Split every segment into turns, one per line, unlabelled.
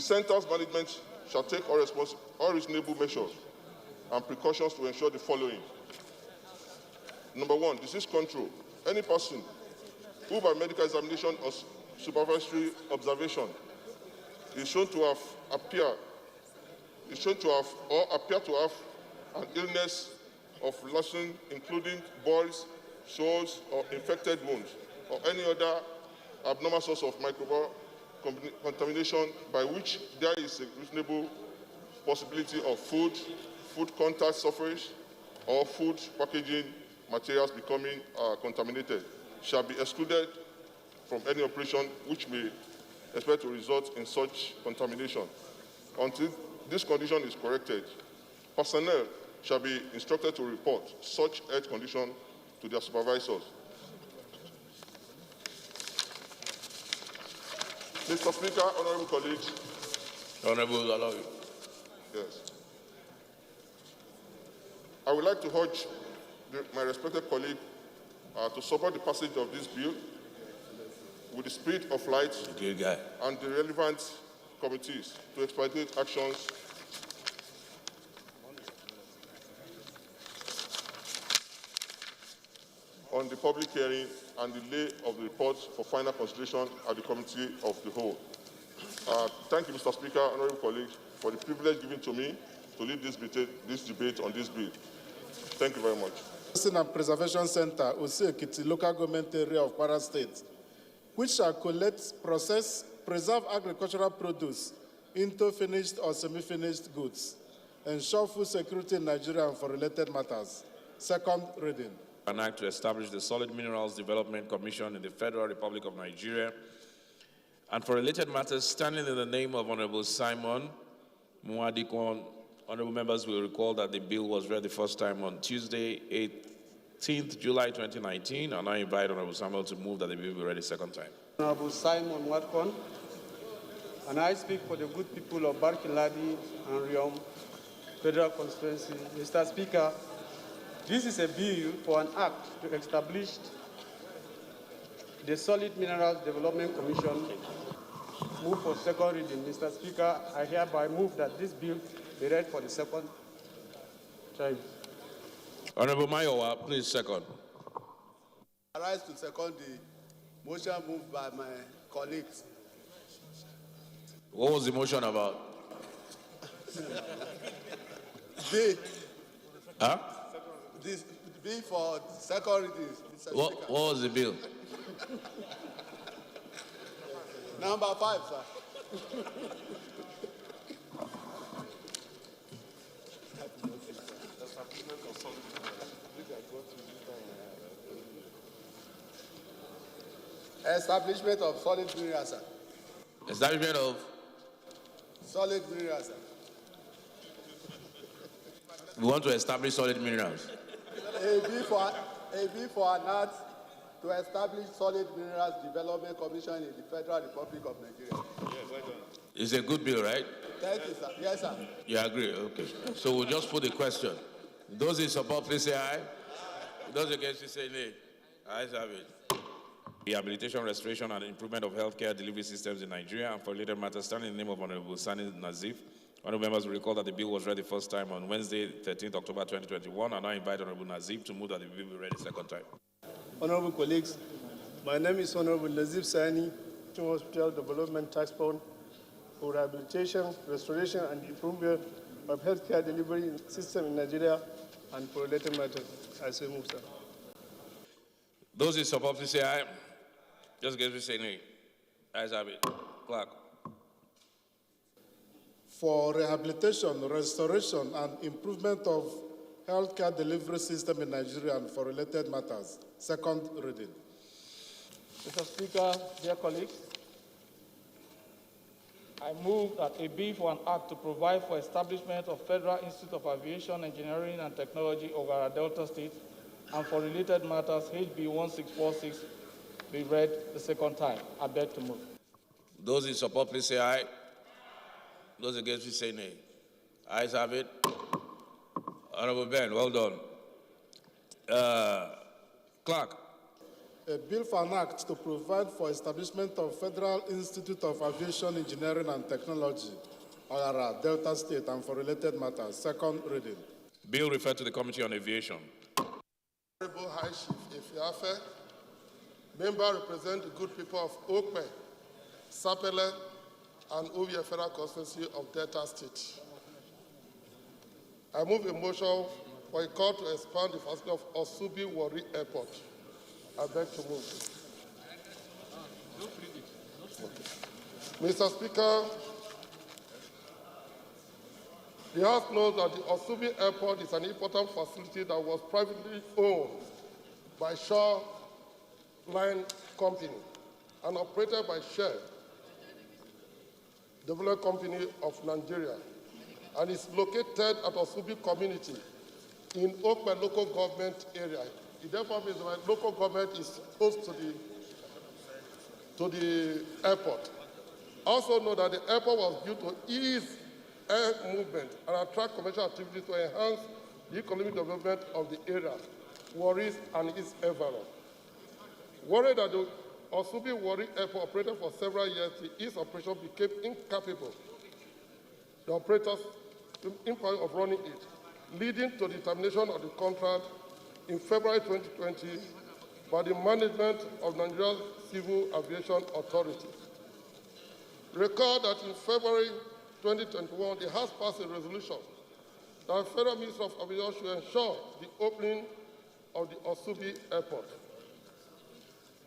center's management shall take all reasonable measures and precautions to ensure the following. Number one, disease control. Any person who by medical examination or supervisory observation is shown to appear to have an illness of lasting, including boils, sores, or infected wounds, or any other abnormal source of microbial contamination by which there is a reasonable possibility of food contact surface, or food packaging materials becoming contaminated, shall be excluded from any operation which may expect to result in such contamination. Until this condition is corrected, personnel shall be instructed to report such health condition to their supervisors. Mr. Speaker, honorable colleagues.
Honorable, allow you.
Yes. I would like to urge my respected colleague to support the passage of this bill with the spirit of light and the relevant committees to expedite actions on the public hearing and delay of the report for final consideration at the committee of the whole. Thank you, Mr. Speaker, honorable colleagues, for the privilege given to me to lead this debate on this bill. Thank you very much.
And Preservation Center, Insecurity, local government area of Kwara State, which shall collect, process, preserve agricultural produce into finished or semi-finished goods, ensure food security in Nigeria and for related matters. Second reading.
An act to establish the Solid Minerals Development Commission in the Federal Republic of Nigeria, and for related matters, standing in the name of Honorable Simon Muadikon. Honorable members will recall that the bill was read the first time on Tuesday, 18th July 2019, and I invite Honorable Samuel to move that the bill be read a second time.
Honorable Simon Muadikon, and I speak for the good people of Barkinladi and Riom Federal Constituency. Mr. Speaker, this is a bill for an act to establish the Solid Minerals Development Commission. Move for second reading. Mr. Speaker, I hereby move that this bill be read for the second time.
Honorable Mayowa, please second.
I rise to second the motion moved by my colleagues.
What was the motion about?
This bill for second reading.
What was the bill?
Number 5, sir. Establishment of solid minerals, sir.
Establishment of?
Solid minerals, sir.
We want to establish solid minerals.
A bill for an act to establish Solid Minerals Development Commission in the Federal Republic of Nigeria.
Yes, well done.
It's a good bill, right?
Thank you, sir. Yes, sir.
You agree? Okay. So we'll just put the question. Those in support, please say aye. Those against, please say nay. Ayes have it. Rehabilitation, restoration, and improvement of healthcare delivery systems in Nigeria, and for related matters, standing in the name of Honorable Sani Nazif. Honorable members will recall that the bill was read the first time on Wednesday, 13th October 2021, and I invite Honorable Nazif to move that the bill be read a second time.
Honorable colleagues, my name is Honorable Nazif Sani, Hospital Development Tax Fund for Rehabilitation, Restoration, and Improvement of Healthcare Delivery System in Nigeria, and for related matters. I say move, sir.
Those in support, please say aye. Just get me say nay. Ayes have it. Clerk.
For rehabilitation, restoration, and improvement of healthcare delivery system in Nigeria and for related matters. Second reading.
Mr. Speaker, dear colleagues, I move that a bill for an act to provide for establishment of Federal Institute of Aviation, Engineering, and Technology over our Delta State and for related matters, HB 1646, be read the second time. I beg to move.
Those in support, please say aye. Those against, please say nay. Ayes have it. Honorable Ben, well done. Clerk.
A bill for an act to provide for establishment of Federal Institute of Aviation Engineering and Technology, Ogara, Delta State, and for related matters. Second reading.
Bill referred to the Committee on Aviation.
Honorable High Chief Efiafe, member represent the good people of Okpe, Sapele, and Uvia Federal Constituency of Delta State. I move a motion for a call to expand the facility of Osubi Wari Airport. I beg to move. Mr. Speaker, the House knows that the Osubi Airport is an important facility that was privately owned by Shaw Line Company and operated by Shell, Development Company of Nigeria, and is located at Osubi community in Okpe local government area. It therefore means that local government is close to the airport. Also know that the airport was built to ease air movement and attract commercial activities to enhance the economic development of the area, Warri and its environment. Worried that the Osubi Wari Airport operated for several years, its operation became incapable, the operators incapable of running it, leading to the termination of the contract in February 2020 by the management of Nigerian Civil Aviation Authority. Recall that in February 2021, the House passed a resolution that the Federal Minister of Aviation should ensure the opening of the Osubi Airport.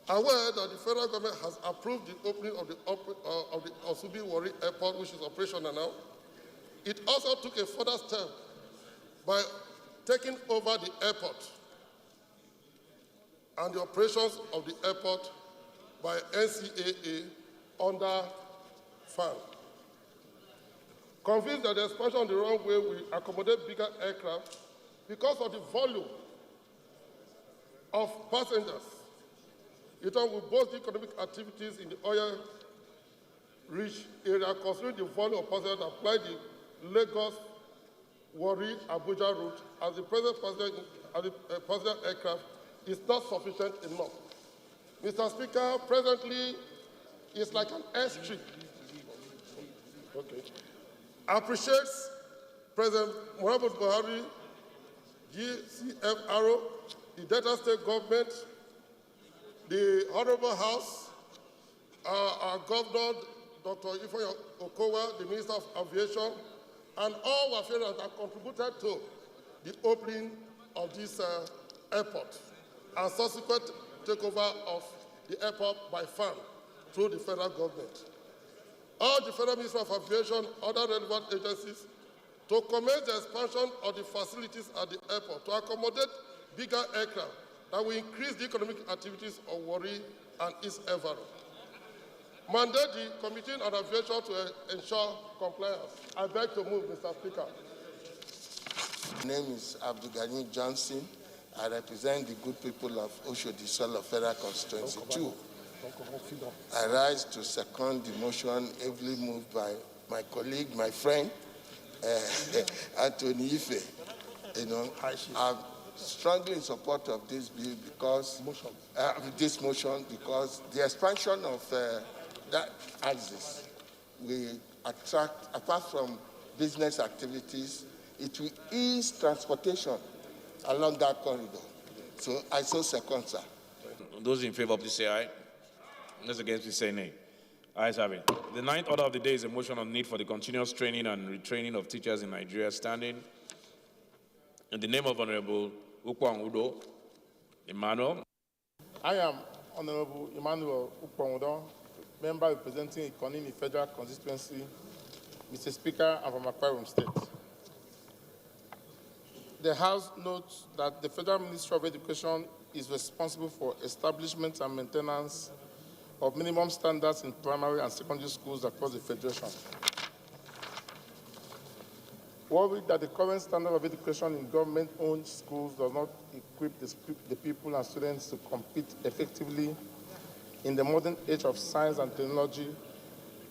Aware that the federal government has approved the opening of the Osubi Wari Airport, which is operational now, it also took a further step by taking over the airport and the operations of the airport by NCAA under FAN. Convinced that the expansion on the runway will accommodate bigger aircraft because of the volume of passengers. It will boost the economic activities in the oil-rich area, considering the volume of passengers that fly the Lagos, Warri, Abuja route, as the present passenger aircraft is not sufficient enough. Mr. Speaker, presently, it's like an airstrip. Okay. I appreciate President Muhammad Buhari, GCFRO, the Delta State government, the Honorable House, our Governor, Dr. Ifeanyi Okowa, the Minister of Aviation, and all affairs that contributed to the opening of this airport and subsequent takeover of the airport by FAN through the federal government. All the Federal Minister of Aviation, other relevant agencies, to commence the expansion of the facilities at the airport to accommodate bigger aircraft that will increase the economic activities of Warri and its environment. Mandate the Committee on Aviation to ensure compliance. I beg to move, Mr. Speaker.
My name is Abdulgani Johnson. I represent the good people of Oshodi Solo Federal Constituency 2. I rise to second the motion ably moved by my colleague, my friend, Anthony Ife. I'm strongly in support of this bill because because the expansion of that axis will attract, apart from business activities, it will ease transportation along that corridor. So I so second, sir.
Those in favor, please say aye. Those against, please say nay. Ayes have it. The ninth order of the day is a motion on need for the continuous training and retraining of teachers in Nigeria, standing in the name of Honorable Ukwang Udo Emmanuel.
I am Honorable Emmanuel Ukwang Udo, member representing Ikonini Federal Constituency. Mr. Speaker, I'm from Akwa Ibom State. The House notes that the Federal Ministry of Education is responsible for establishment and maintenance of minimum standards in primary and secondary schools across the Federation. Worried that the current standard of education in government-owned schools does not equip the people and students to compete effectively in the modern age of science and technology,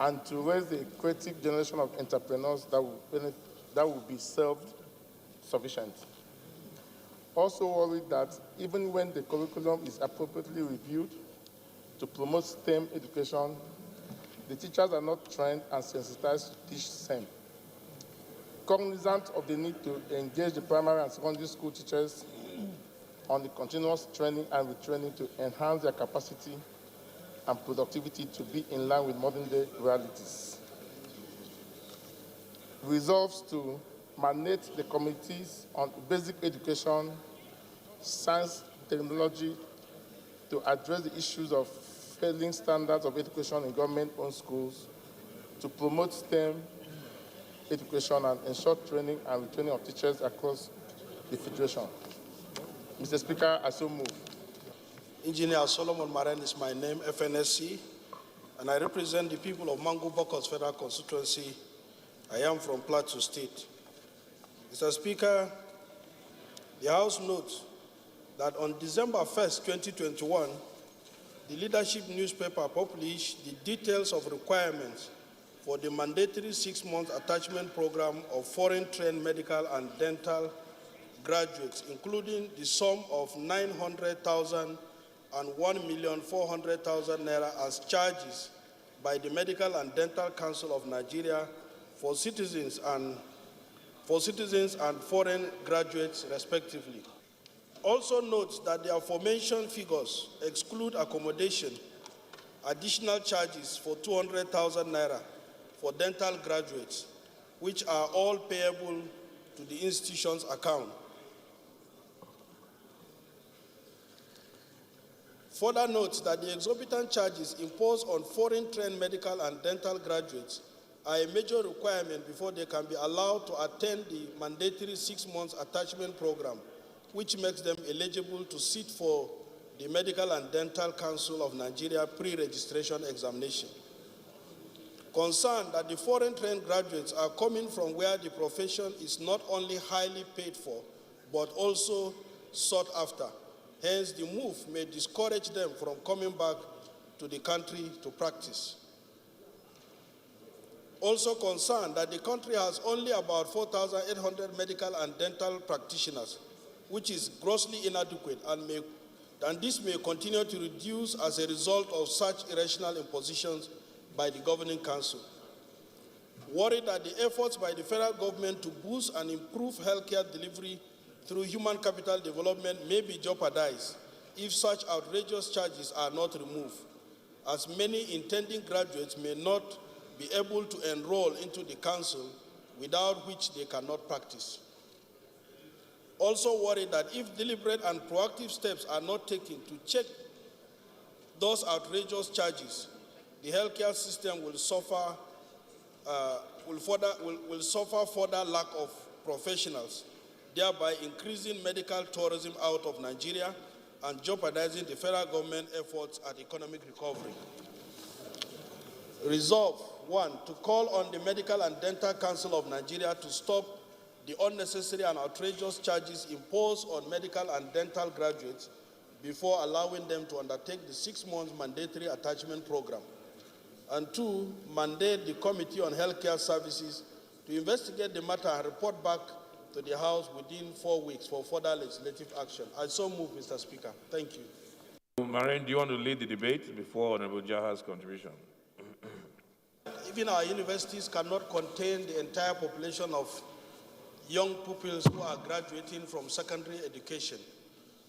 and to raise the creative generation of entrepreneurs that will be self-sufficient.
Also worried that even when the curriculum is appropriately reviewed to promote STEM education, the teachers are not trained and sensitized to teach STEM. Cognizant of the need to engage the primary and secondary school teachers on the continuous training and retraining to enhance their capacity and productivity to be in line with modern-day realities. Resolves to mandate the committees on basic education, science, technology to address the issues of failing standards of education in government-owned schools, to promote STEM education and ensure training and retraining of teachers across the Federation. Mr. Speaker, I so move.
Engineer Solomon Maren is my name, FNSC, and I represent the people of Mangu Bokos Federal Constituency. I am from Plateau State. Mr. Speaker, the House notes that on December 1st, 2021, the leadership newspaper published the details of requirements for the mandatory 6-month attachment program of foreign-trained medical and dental graduates, including the sum of 900,000 and 1,400,000 naira as charges by the Medical and Dental Council of Nigeria for citizens and foreign graduates, respectively. Also notes that the aforementioned figures exclude accommodation, additional charges for 200,000 naira for dental graduates, which are all payable to the institution's account. Further notes that the exorbitant charges imposed on foreign-trained medical and dental graduates are a major requirement before they can be allowed to attend the mandatory 6-month attachment program, which makes them eligible to sit for the Medical and Dental Council of Nigeria pre-registration examination. Concerned that the foreign-trained graduates are coming from where the profession is not only highly paid for, but also sought after. Hence, the move may discourage them from coming back to the country to practice. Also concerned that the country has only about 4,800 medical and dental practitioners, which is grossly inadequate, and this may continue to reduce as a result of such irrational impositions by the governing council. Worried that the efforts by the federal government to boost and improve healthcare delivery through human capital development may be jeopardized if such outrageous charges are not removed, as many intending graduates may not be able to enroll into the council, without which they cannot practice. Also worried that if deliberate and proactive steps are not taken to check those outrageous charges, the healthcare system will suffer further lack of professionals, thereby increasing medical tourism out of Nigeria and jeopardizing the federal government efforts at economic recovery. Resolve, 1, to call on the Medical and Dental Council of Nigeria to stop the unnecessary and outrageous charges imposed on medical and dental graduates before allowing them to undertake the 6-month mandatory attachment program. And 2, mandate the Committee on Healthcare Services to investigate the matter and report back to the House within 4 weeks for further legislative action. I so move, Mr. Speaker. Thank you.
Marin, do you want to lead the debate before Honorable Jaha's contribution?
Even our universities cannot contain the entire population of young pupils who are graduating from secondary education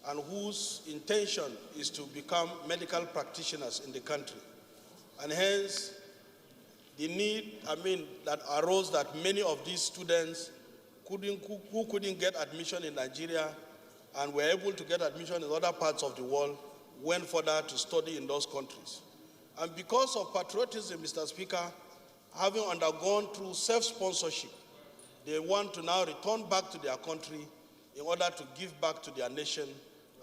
and whose intention is to become medical practitioners in the country. And hence, the need, that arose that many of these students who couldn't get admission in Nigeria and were able to get admission in other parts of the world went further to study in those countries. And because of patriotism, Mr. Speaker, having undergone through self-sponsorship, they want to now return back to their country in order to give back to their nation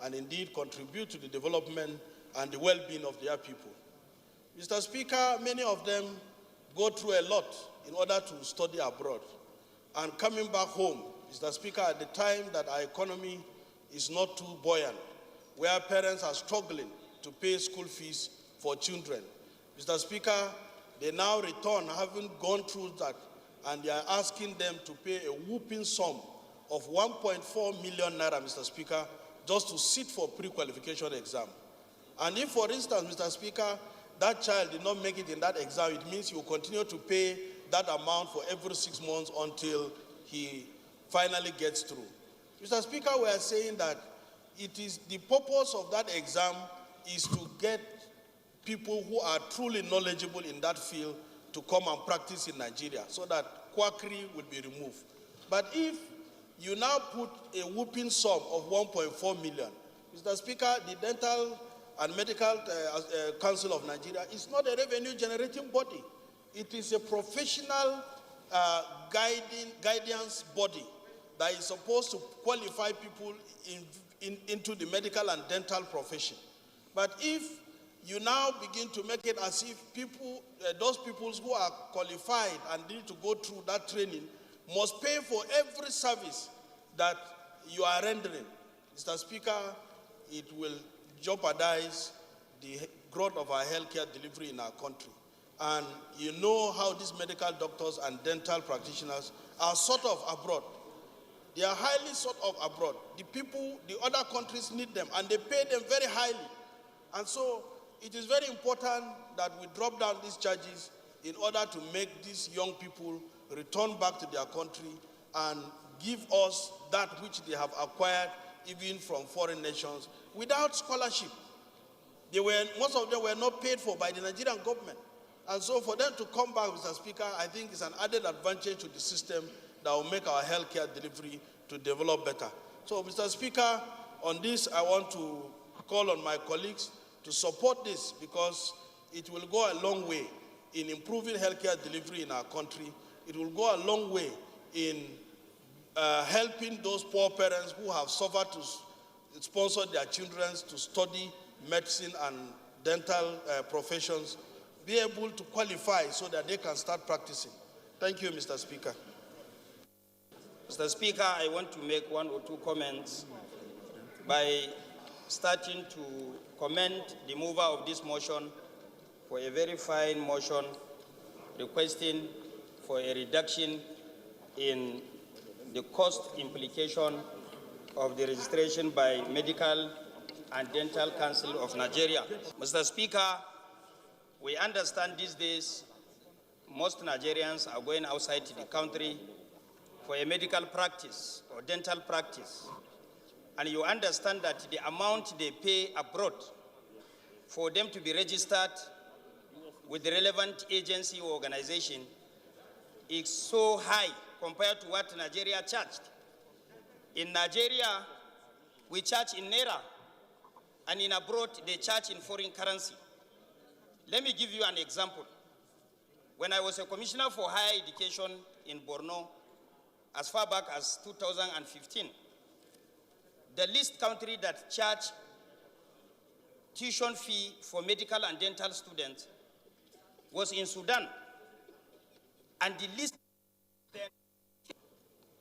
and indeed contribute to the development and the well-being of their people. Mr. Speaker, many of them go through a lot in order to study abroad. And coming back home, Mr. Speaker, at the time that our economy is not too buoyant, where parents are struggling to pay school fees for children, Mr. Speaker, they now return, having gone through that, and they are asking them to pay a whooping sum of 1.4 million naira, Mr. Speaker, just to sit for pre-qualification exam. And if, for instance, Mr. Speaker, that child did not make it in that exam, it means you will continue to pay that amount for every 6 months until he finally gets through. Mr. Speaker, we are saying that it is the purpose of that exam is to get people who are truly knowledgeable in that field to come and practice in Nigeria so that quackery will be removed. But if you now put a whooping sum of 1.4 million, Mr. Speaker, the Dental and Medical Council of Nigeria is not a revenue generating body. It is a professional guidance body that is supposed to qualify people into the medical and dental profession. But if you now begin to make it as if people, those people who are qualified and need to go through that training must pay for every service that you are rendering, Mr. Speaker, it will jeopardize the growth of our healthcare delivery in our country. And you know how these medical doctors and dental practitioners are sort of abroad. They are highly sought of abroad. The people, the other countries need them, and they pay them very highly. And so it is very important that we drop down these charges in order to make these young people return back to their country and give us that which they have acquired even from foreign nations without scholarship. Most of them were not paid for by the Nigerian government. And so for them to come back, Mr. Speaker, I think is an added advantage to the system that will make our healthcare delivery to develop better. So, Mr. Speaker, on this, I want to call on my colleagues to support this because it will go a long way in improving healthcare delivery in our country. It will go a long way in helping those poor parents who have suffered to sponsor their children to study medicine and dental professions, be able to qualify so that they can start practicing. Thank you, Mr. Speaker.
Mr. Speaker, I want to make 1 or 2 comments by starting to commend the mover of this motion for a very fine motion requesting for a reduction in the cost implication of the registration by Medical and Dental Council of Nigeria. Mr. Speaker, we understand these days most Nigerians are going outside the country for a medical practice or dental practice. And you understand that the amount they pay abroad for them to be registered with the relevant agency or organization is so high compared to what Nigeria charged. In Nigeria, we charge in Naira, and in abroad, they charge in foreign currency. Let me give you an example. When I was a commissioner for higher education in Borno, as far back as 2015, the least country that charged tuition fee for medical and dental students was in Sudan. And the least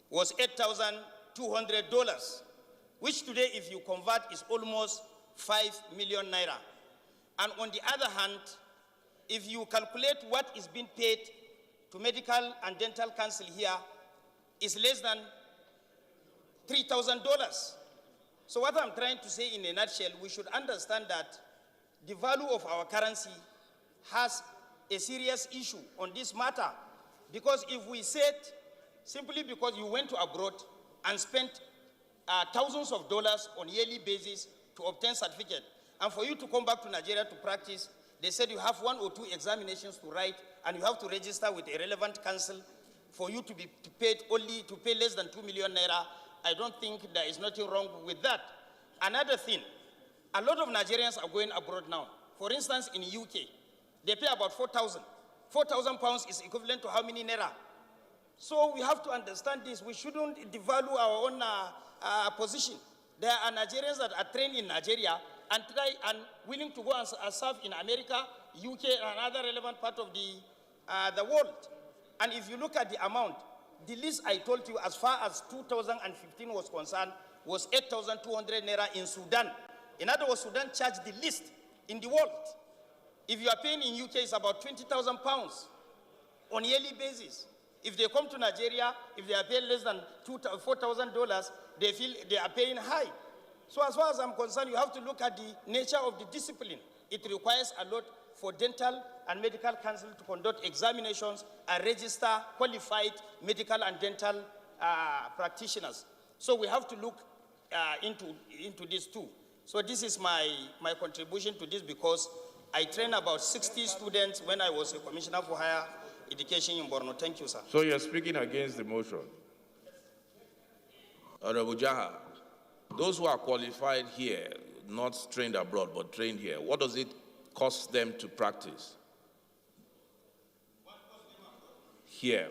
was $8,200, which today, if you convert, is almost 5 million naira. And on the other hand, if you calculate what is being paid to Medical and Dental Council here, is less than $3,000. So what I'm trying to say in a nutshell, we should understand that the value of our currency has a serious issue on this matter. Because if we said, simply because you went to abroad and spent thousands of dollars on a yearly basis to obtain certificate, and for you to come back to Nigeria to practice, they said you have 1 or 2 examinations to write, and you have to register with a relevant council for you to be paid only to pay less than 2 million naira. I don't think there is nothing wrong with that. Another thing, a lot of Nigerians are going abroad now. For instance, in the UK, they pay about 4,000. 4,000 pounds is equivalent to how many naira? So we have to understand this. We shouldn't devalue our own position. There are Nigerians that are trained in Nigeria and willing to go and serve in America, UK, and other relevant part of the world. And if you look at the amount, the list I told you as far as 2015 was concerned was 8,200 naira in Sudan. In other words, Sudan charged the least in the world. If you are paying in UK, it's about 20,000 pounds on a yearly basis. If they come to Nigeria, if they are paying less than $4,000, they feel they are paying high. So as far as I'm concerned, you have to look at the nature of the discipline. It requires a lot for dental and medical council to conduct examinations and register qualified medical and dental practitioners. So we have to look into this too. So this is my contribution to this, because I trained about 60 students when I was a commissioner for higher education in Borno. Thank you, sir.
So you're speaking against the motion. Honorable Jaha, those who are qualified here, not trained abroad, but trained here, what does it cost them to practice here?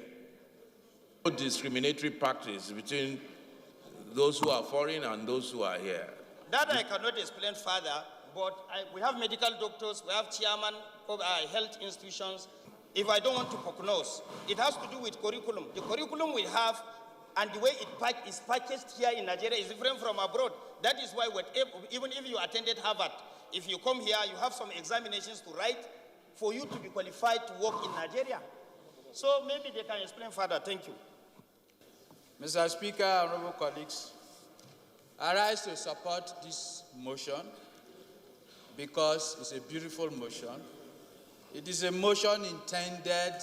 No discriminatory practice between those who are foreign and those who are here.
That I cannot explain further, but we have medical doctors, we have chairman of health institutions. If I don't want to prognose, it has to do with curriculum. The curriculum we have and the way it is packaged here in Nigeria is different from abroad. That is why even if you attended Harvard, if you come here, you have some examinations to write for you to be qualified to work in Nigeria. So maybe they can explain further. Thank you.
Mr. Speaker, honorable colleagues, I rise to support this motion because it's a beautiful motion. It is a motion intended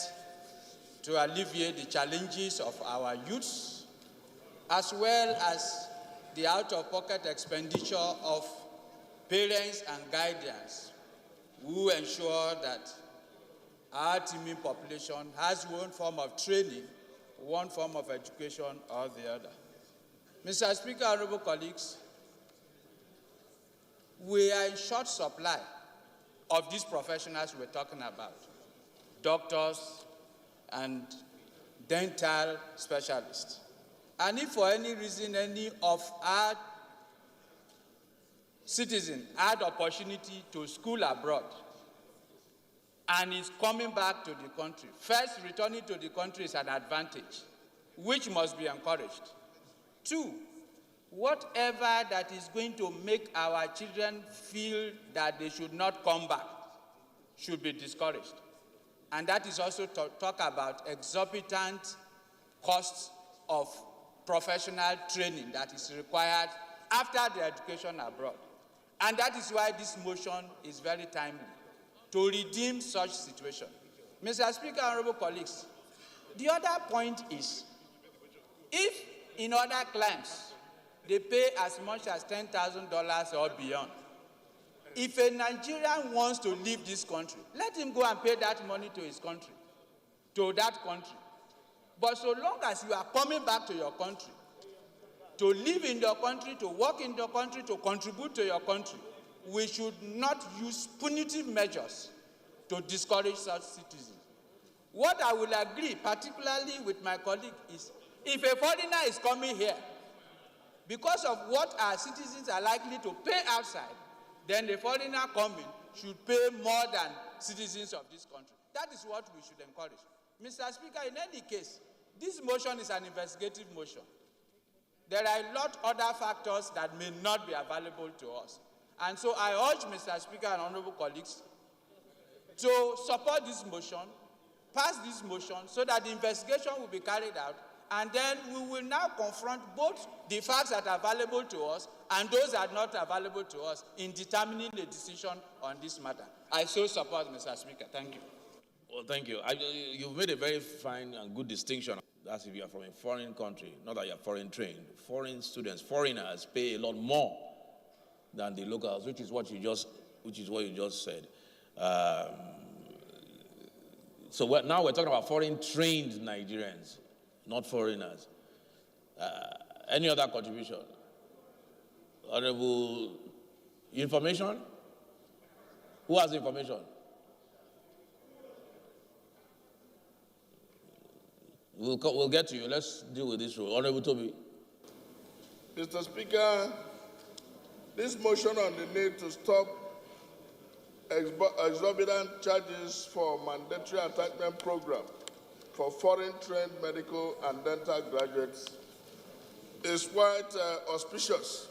to alleviate the challenges of our youths, as well as the out-of-pocket expenditure of parents and guardians who ensure that our teeming population has one form of training, one form of education or the other. Mr. Speaker, honorable colleagues, we are in short supply of these professionals we're talking about, doctors and dental specialists. And if for any reason any of our citizens had opportunity to school abroad and is coming back to the country, first, returning to the country is an advantage, which must be encouraged. Two, whatever that is going to make our children feel that they should not come back should be discouraged. And that is also to talk about exorbitant costs of professional training that is required after their education abroad. And that is why this motion is very timely, to redeem such situation. Mr. Speaker, honorable colleagues, the other point is, if in other climes they pay as much as $10,000 or beyond, if a Nigerian wants to leave this country, let him go and pay that money to his country, to that country. But so long as you are coming back to your country, to live in your country, to work in your country, to contribute to your country, we should not use punitive measures to discourage such citizens. What I will agree, particularly with my colleague, is if a foreigner is coming here, because of what our citizens are likely to pay outside, then the foreigner coming should pay more than citizens of this country. That is what we should encourage. Mr. Speaker, in any case, this motion is an investigative motion. There are a lot of other factors that may not be available to us. And so I urge Mr. Speaker and honorable colleagues to support this motion, pass this motion, so that the investigation will be carried out, and then we will now confront both the facts that are available to us and those that are not available to us in determining the decision on this matter. I so support, Mr. Speaker. Thank you.
Well, thank you. You've made a very fine and good distinction. That's if you are from a foreign country, not that you're foreign trained. Foreign students, foreigners pay a lot more than the locals, which is what you just said. So now we're talking about foreign trained Nigerians, not foreigners. Any other contribution? Honorable, information? Who has information? We'll get to you. Let's deal with this rule. Honorable Toby.
Mr. Speaker, this motion on the need to stop exorbitant charges for mandatory attachment program for foreign-trained medical and dental graduates is quite auspicious.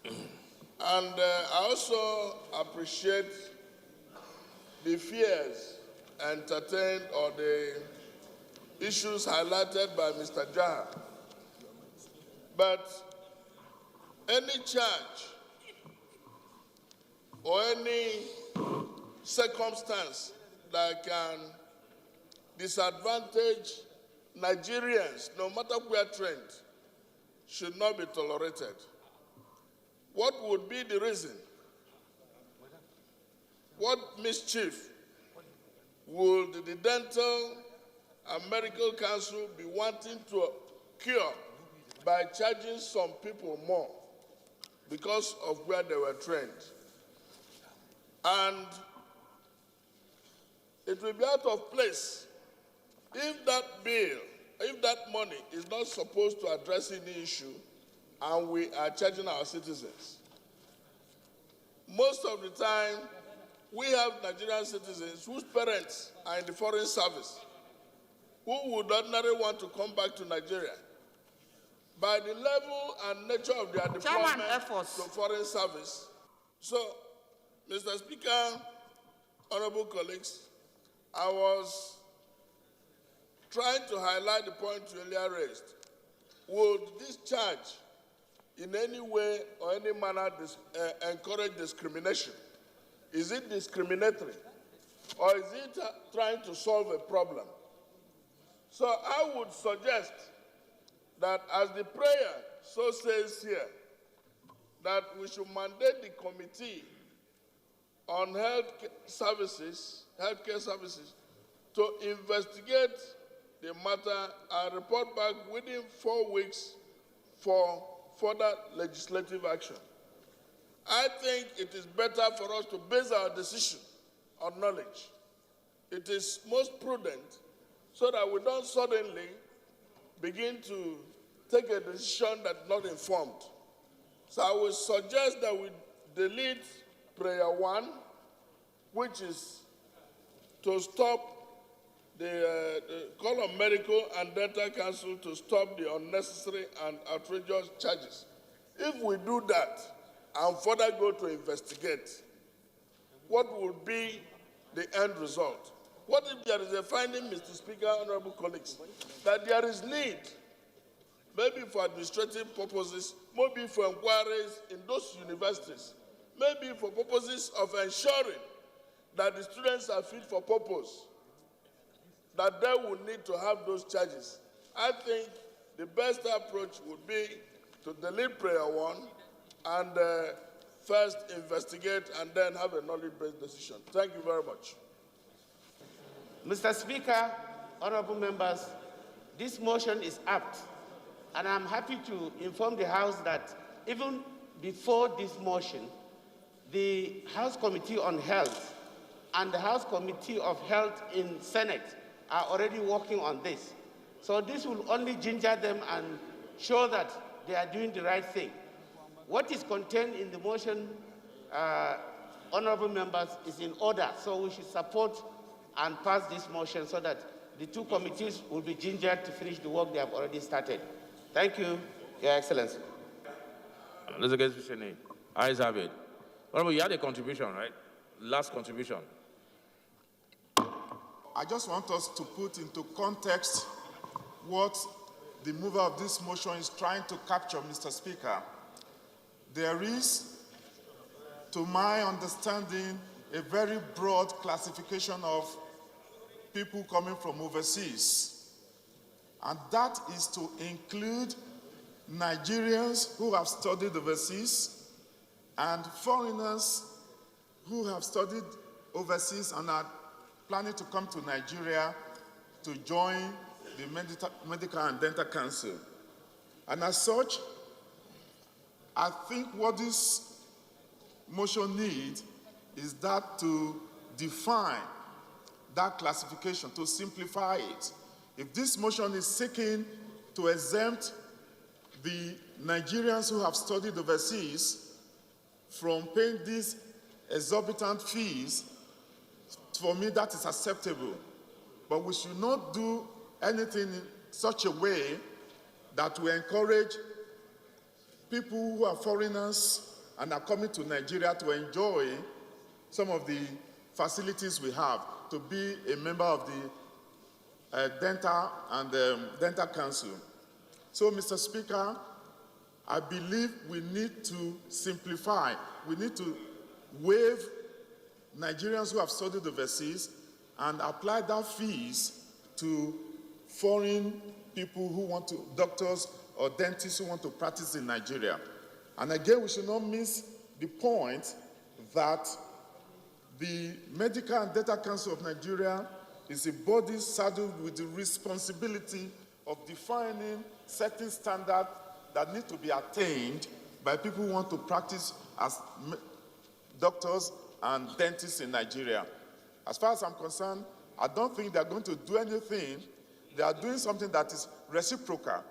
And I also appreciate the fears entertained or the
issues highlighted by Mr. Jaha. But any charge or any circumstance that can disadvantage Nigerians, no matter where trained, should not be tolerated. What would be the reason? What mischief would the Dental and Medical Council be wanting to cure by charging some people more because of where they were trained? And it will be out of place if that bill, if that money is not supposed to address any issue and we are charging our citizens. Most of the time, we have Nigerian citizens whose parents are in the foreign service, who would ordinarily want to come back to Nigeria. By the level and nature of their deployment to foreign service. So, Mr. Speaker, honorable colleagues, I was trying to highlight the point you earlier raised. Would this charge in any way or any manner encourage discrimination? Is it discriminatory? Or is it trying to solve a problem? So I would suggest that as the prayer so says here, that we should mandate the Committee on Healthcare Services to investigate the matter and report back within 4 weeks for further legislative action. I think it is better for us to base our decision on knowledge. It is most prudent so that we don't suddenly begin to take a decision that's not informed. So I would suggest that we delete prayer 1, which is to stop the call on Medical and Dental Council to stop the unnecessary and outrageous charges. If we do that and further go to investigate, what would be the end result? What if there is a finding, Mr. Speaker, honorable colleagues, that there is need, maybe for administrative purposes, maybe for inquiries in those universities, maybe for purposes of ensuring that the students are fit for purpose, that they will need to have those charges. I think the best approach would be to delete prayer 1 and first investigate and then have a knowledge-based decision. Thank you very much.
Mr. Speaker, honorable members, this motion is apt, and I'm happy to inform the House that even before this motion, the House Committee on Health and the House Committee of Health in Senate are already working on this. So this will only ginger them and show that they are doing the right thing. What is contained in the motion, honorable members, is in order. So we should support and pass this motion so that the two committees will be gingered to finish the work they have already started. Thank you, Your Excellency.
Let's get to Senate. Ayes have it. Honorable, you had a contribution, right? Last contribution.
I just want us to put into context what the mover of this motion is trying to capture, Mr. Speaker. There is, to my understanding, a very broad classification of people coming from overseas. And that is to include Nigerians who have studied overseas and foreigners who have studied overseas and are planning to come to Nigeria to join the Medical and Dental Council. And as such, I think what this motion needs is that to define that classification, to simplify it. If this motion is seeking to exempt the Nigerians who have studied overseas from paying these exorbitant fees, for me that is acceptable. But we should not do anything in such a way that we encourage people who are foreigners and are coming to Nigeria to enjoy some of the facilities we have, to be a member of the dental and dental council. So, Mr. Speaker, I believe we need to simplify. We need to waive Nigerians who have studied overseas and apply that fees to foreign people who want to, doctors or dentists who want to practice in Nigeria. And again, we should not miss the point that the Medical and Dental Council of Nigeria is a body saddled with the responsibility of defining certain standards that need to be attained by people who want to practice as doctors and dentists in Nigeria. As far as I'm concerned, I don't think they're going to do anything. They are doing something that is reciprocal.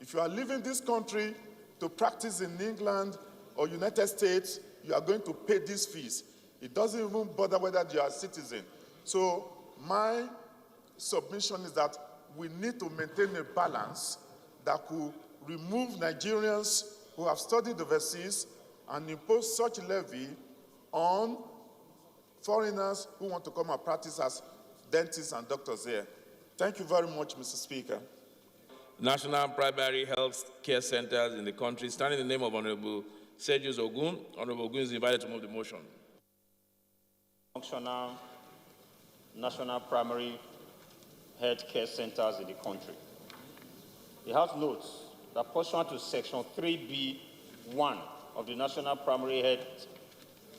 If you are leaving this country to practice in England or United States, you are going to pay these fees. It doesn't even bother whether you are a citizen. So my submission is that we need to maintain a balance that could remove Nigerians who have studied overseas and impose such levy on foreigners who want to come and practice as dentists and doctors here. Thank you very much, Mr. Speaker.
National primary health care centers in the country, standing in the name of Honorable Sergius Ogun. Honorable Ogun is invited to move the motion.
Functional national primary health care centers in the country. The House notes that pursuant to Section 3B(1) of the National Primary Health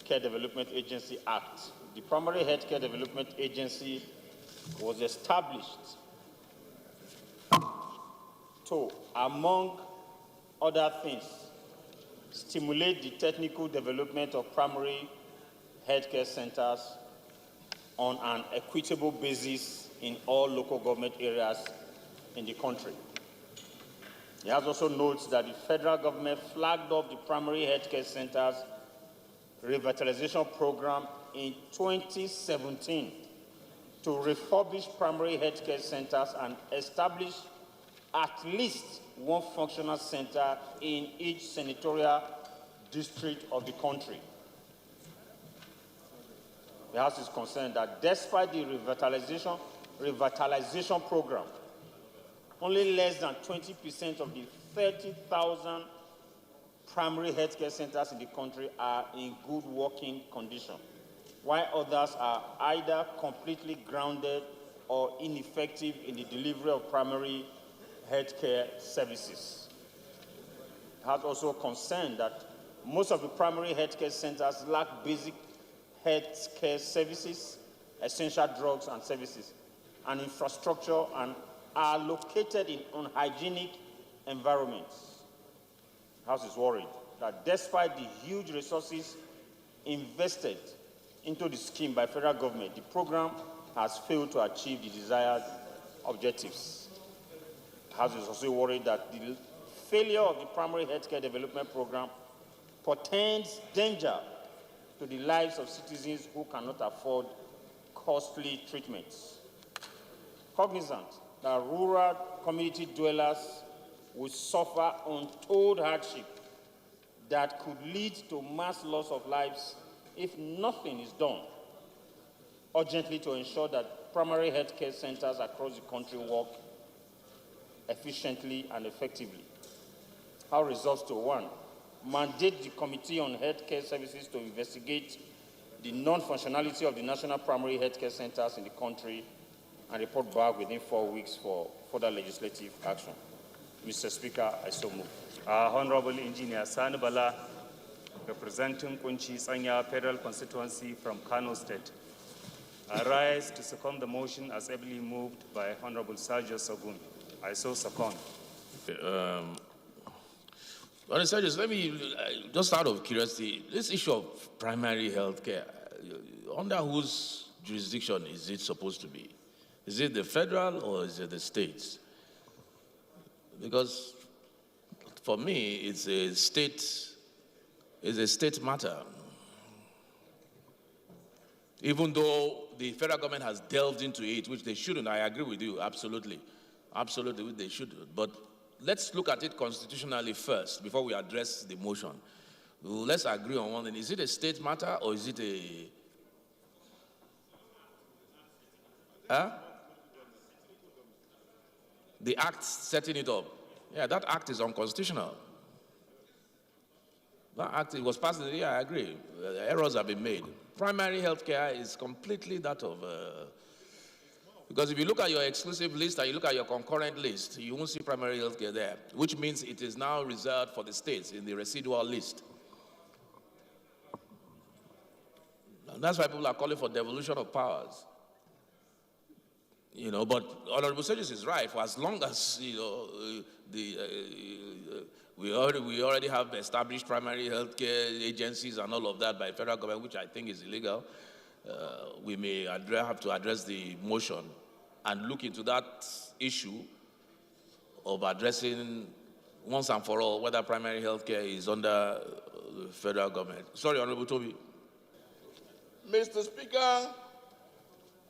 Care Development Agency Act, the Primary Health Care Development Agency was established to, among other things, stimulate the technical development of primary healthcare centers on an equitable basis in all local government areas in the country. It has also notes that the federal government flagged off the primary healthcare centers revitalization program in 2017 to refurbish primary healthcare centers and establish at least one functional center in each senatorial district of the country. The House is concerned that despite the revitalization program, only less than 20% of the 30,000 primary healthcare centers in the country are in good working condition, while others are either completely grounded or ineffective in the delivery of primary healthcare services. It has also concerned that most of the primary healthcare centers lack basic healthcare services, essential drugs and services, and infrastructure, and are located in unhygienic environments. The House is worried that despite the huge resources invested into the scheme by federal government, the program has failed to achieve the desired objectives. The House is also worried that the failure of the primary healthcare development program portends danger to the lives of citizens who cannot afford costly treatments. Cognizant that rural community dwellers will suffer untold hardship that could lead to mass loss of lives if nothing is done urgently to ensure that primary health care centers across the country work efficiently and effectively. How resolves to 1, mandate the Committee on Healthcare Services to investigate the non-functionality of the national primary healthcare centers in the country and report back within 4 weeks for further legislative action. Mr. Speaker, I so move.
Honorable Engineer Sani Bala, representing Kunchi Sanya Federal Constituency from Kano State. I rise to second the motion as ably moved by Honorable Sergius Ogun. I so second.
Honorable Sergius, let me, just out of curiosity, this issue of primary health care, under whose jurisdiction is it supposed to be? Is it the federal or is it the states? Because for me, it's a state matter. Even though the federal government has delved into it, which they shouldn't, I agree with you, absolutely. Absolutely, they should. But let's look at it constitutionally first before we address the motion. Let's agree on one thing. Is it a state matter or is it a... Huh? The act setting it up, yeah, that act is unconstitutional. That act, it was passed in the year, I agree. Errors have been made. Primary health care is completely that of... because if you look at your exclusive list and you look at your concurrent list, you won't see primary health care there, which means it is now reserved for the states in the residual list. And that's why people are calling for devolution of powers. You know, but Honorable Sages is right. For as long as, you know, we already have established primary health care agencies and all of that by federal government, which I think is illegal, we may have to address the motion and look into that issue of addressing once and for all whether primary health care is under the federal government. Sorry, Honorable Toby.
Mr. Speaker,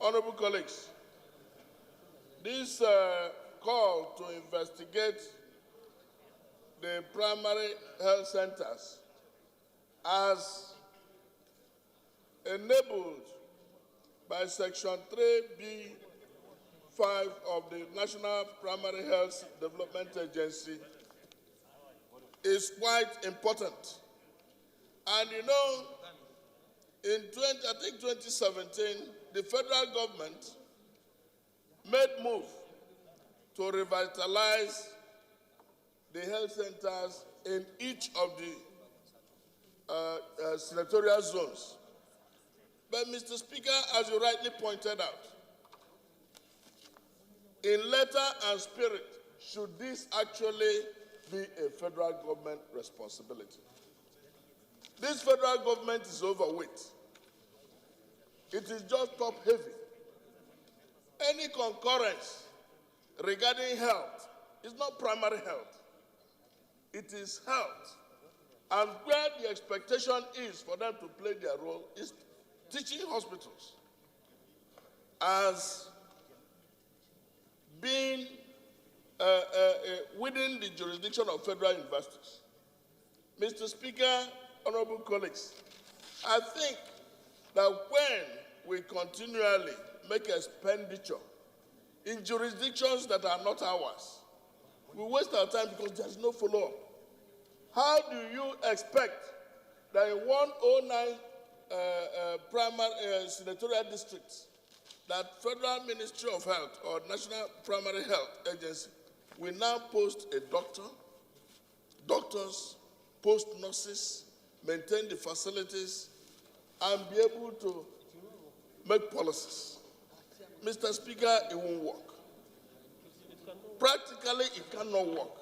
honorable colleagues, this call to investigate the primary health centers as enabled by Section 3B5 of the National Primary Health Development Agency is quite important. And you know, in 2017, the federal government made move to revitalize the health centers in each of the senatorial zones. But Mr. Speaker, as you rightly pointed out, in letter and spirit, should this actually be a federal government responsibility? This federal government is overweight. It is just top heavy. Any concurrence regarding health is not primary health. It is health. And where the expectation is for them to play their role is teaching hospitals as being within the jurisdiction of federal universities. Mr. Speaker, honorable colleagues, I think that when we continually make expenditure in jurisdictions that are not ours, we waste our time because there's no follow-up. How do you expect that in 109 primary senatorial districts, that Federal Ministry of Health or National Primary Health Agency will now post a doctor, doctors, post nurses, maintain the facilities, and be able to make policies? Mr. Speaker, it won't work. Practically, it cannot work.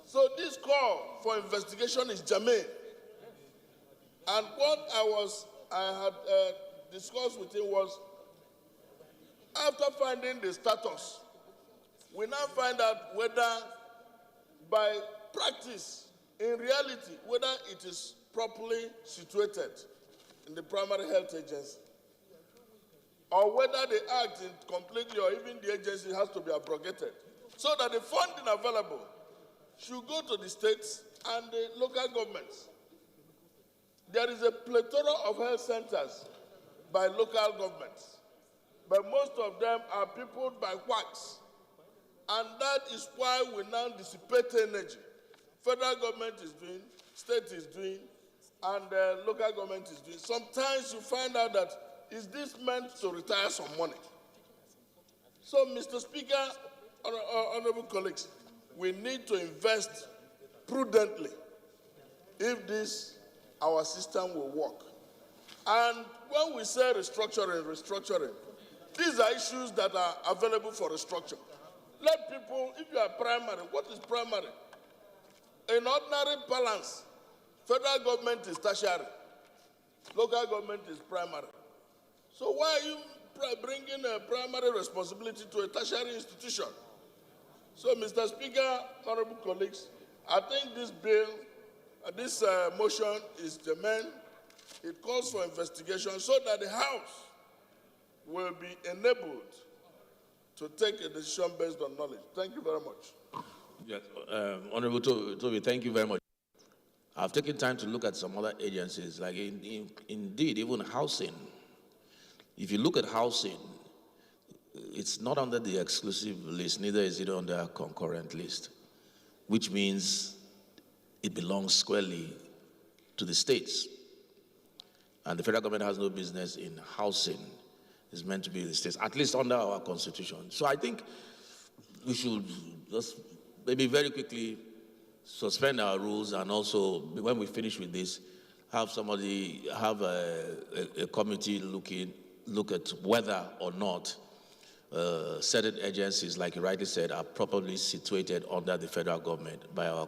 So this call for investigation is germane. And what I had discussed with him was, after finding the status, we now find out whether by practice, in reality, whether it is properly situated in the primary health agency, or whether the act completely or even the agency has to be abrogated, so that the funding available should go to the states and the local governments. There is a plethora of health centers by local governments, but most of them are peopled by quacks. And that is why we now dissipate energy. Federal government is doing, state is doing, and local government is doing. Sometimes you find out that, is this meant to retire some money? So, Mr. Speaker, honorable colleagues, we need to invest prudently if this, our system will work. And when we say restructuring, these are issues that are available for restructure. Let people, if you are primary, what is primary? In ordinary balance, federal government is tertiary, local government is primary. So why are you bringing a primary responsibility to a tertiary institution? So, Mr. Speaker, honorable colleagues, I think this bill, this motion is germane. It calls for investigation so that the House will be enabled to take a decision based on knowledge. Thank you very much.
Yes, Honorable Toby, thank you very much. I've taken time to look at some other agencies, like indeed, even housing. If you look at housing, it's not under the exclusive list, neither is it under a concurrent list, which means it belongs squarely to the states. And the federal government has no business in housing. It's meant to be the states, at least under our constitution. So I think we should just maybe very quickly suspend our rules, and also, when we finish with this, have somebody, have a committee look at whether or not certain agencies, like you rightly said, are properly situated under the federal government by our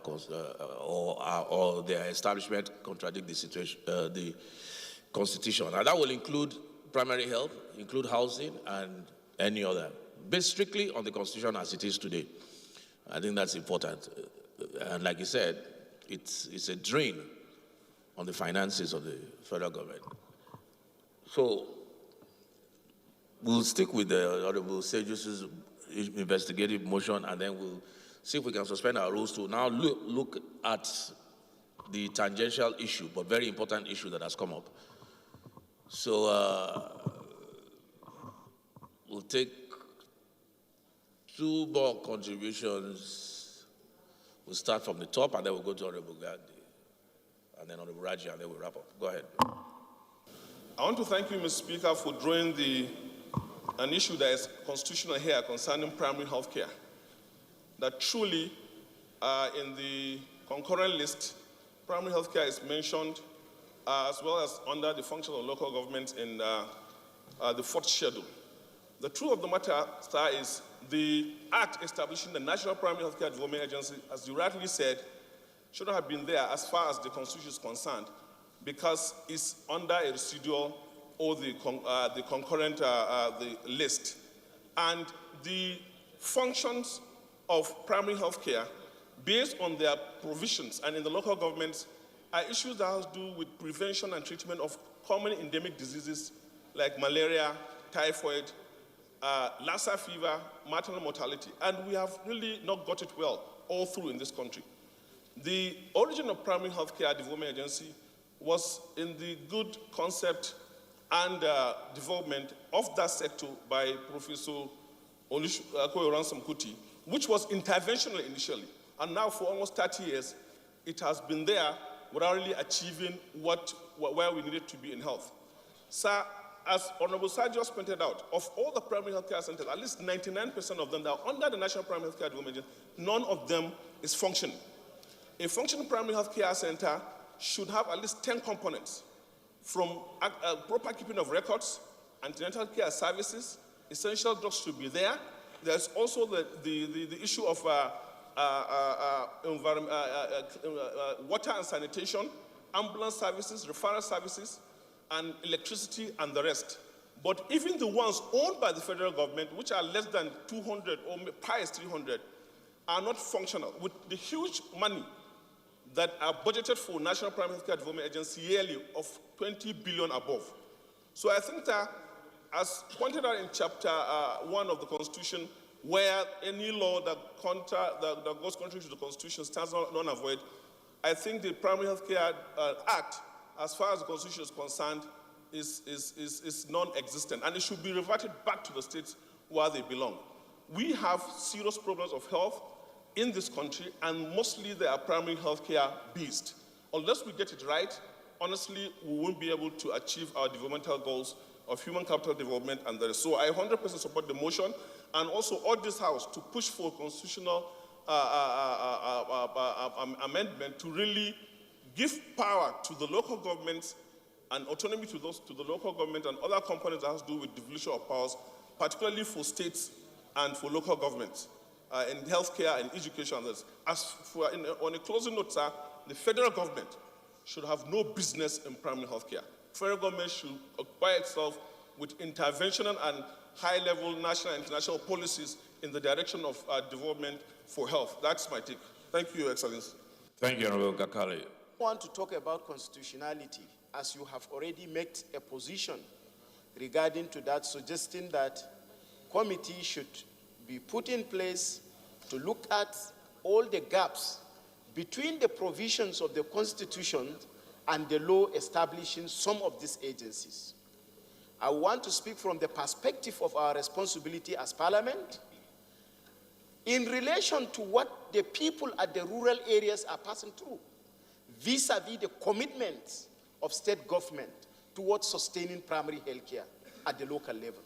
or their establishment contradict the situation, the constitution. And that will include primary health, include housing, and any other, based strictly on the constitution as it is today. I think that's important. And like you said, it's a drain on the finances of the federal government. So we'll stick with the Honorable Sejus's investigative motion, and then we'll see if we can suspend our rules to now look at the tangential issue, but very important issue that has come up. So we'll take two more contributions. We'll start from the top, and then we'll go to Honorable Gandhi, and then Honorable Raji, and then we'll wrap up. Go ahead.
I want to thank you, Mr. Speaker, for drawing an issue that is constitutional here concerning primary health care. That truly, in the concurrent list, primary health care is mentioned as well as under the function of local government in the fourth schedule. The truth of the matter, sir, is the act establishing the National Primary Healthcare Development Agency, as you rightly said, should not have been there as far as the Constitution is concerned, because it's under a residual or the concurrent the list. And the functions of primary health care, based on their provisions and in the local governments, are issues that have to do with prevention and treatment of common endemic diseases like malaria, typhoid, Lassa fever, maternal mortality, and we have really not got it well all through in this country. The origin of Primary Healthcare Development Agency was in the good concept and development of that sector by Professor Koyoransom Kuti, which was interventional initially, and now for almost 30 years, it has been there without really achieving where we needed to be in health. Sir, as Honorable Sir just pointed out, of all the primary healthcare centers, at least 99% of them that are under the National Primary Healthcare Development Agency, none of them is functioning. A functioning primary healthcare center should have at least 10 components, from proper keeping of records, antenatal care services, essential drugs should be there. There's also the issue of water and sanitation, ambulance services, referral services, and electricity, and the rest. But even the ones owned by the federal government, which are less than 200 or past 300, are not functional. With the huge money that are budgeted for National Primary Healthcare Development Agency yearly of 20 billion above. So I think that, as pointed out in Chapter 1 of the Constitution, where any law that goes contrary to the Constitution stands null and void, I think the Primary Healthcare Act, as far as the Constitution is concerned, is non-existent, and it should be reverted back to the states where they belong. We have serious problems of health in this country, and mostly they are primary healthcare based. Unless we get it right, honestly, we won't be able to achieve our developmental goals of human capital development and the rest. So I 100% support the motion, and also urge this House to push for constitutional amendment to really give power to the local governments and autonomy to the local government and other components that has to do with devolution of powers, particularly for states and for local governments in healthcare and education and others. On a closing note, sir, the federal government should have no business in primary healthcare. Federal government should occupy itself with interventional and high-level national and international policies in the direction of development for health. That's my take. Thank you, Your Excellency.
Thank you, Honorable Kakali.
I want to talk about constitutionality, as you have already made a position regarding to that, suggesting that committee should be put in place to look at all the gaps between the provisions of the Constitution and the law establishing some of these agencies. I want to speak from the perspective of our responsibility as Parliament in relation to what the people at the rural areas are passing through, vis-a-vis the commitments of state government towards sustaining primary health care at the local level.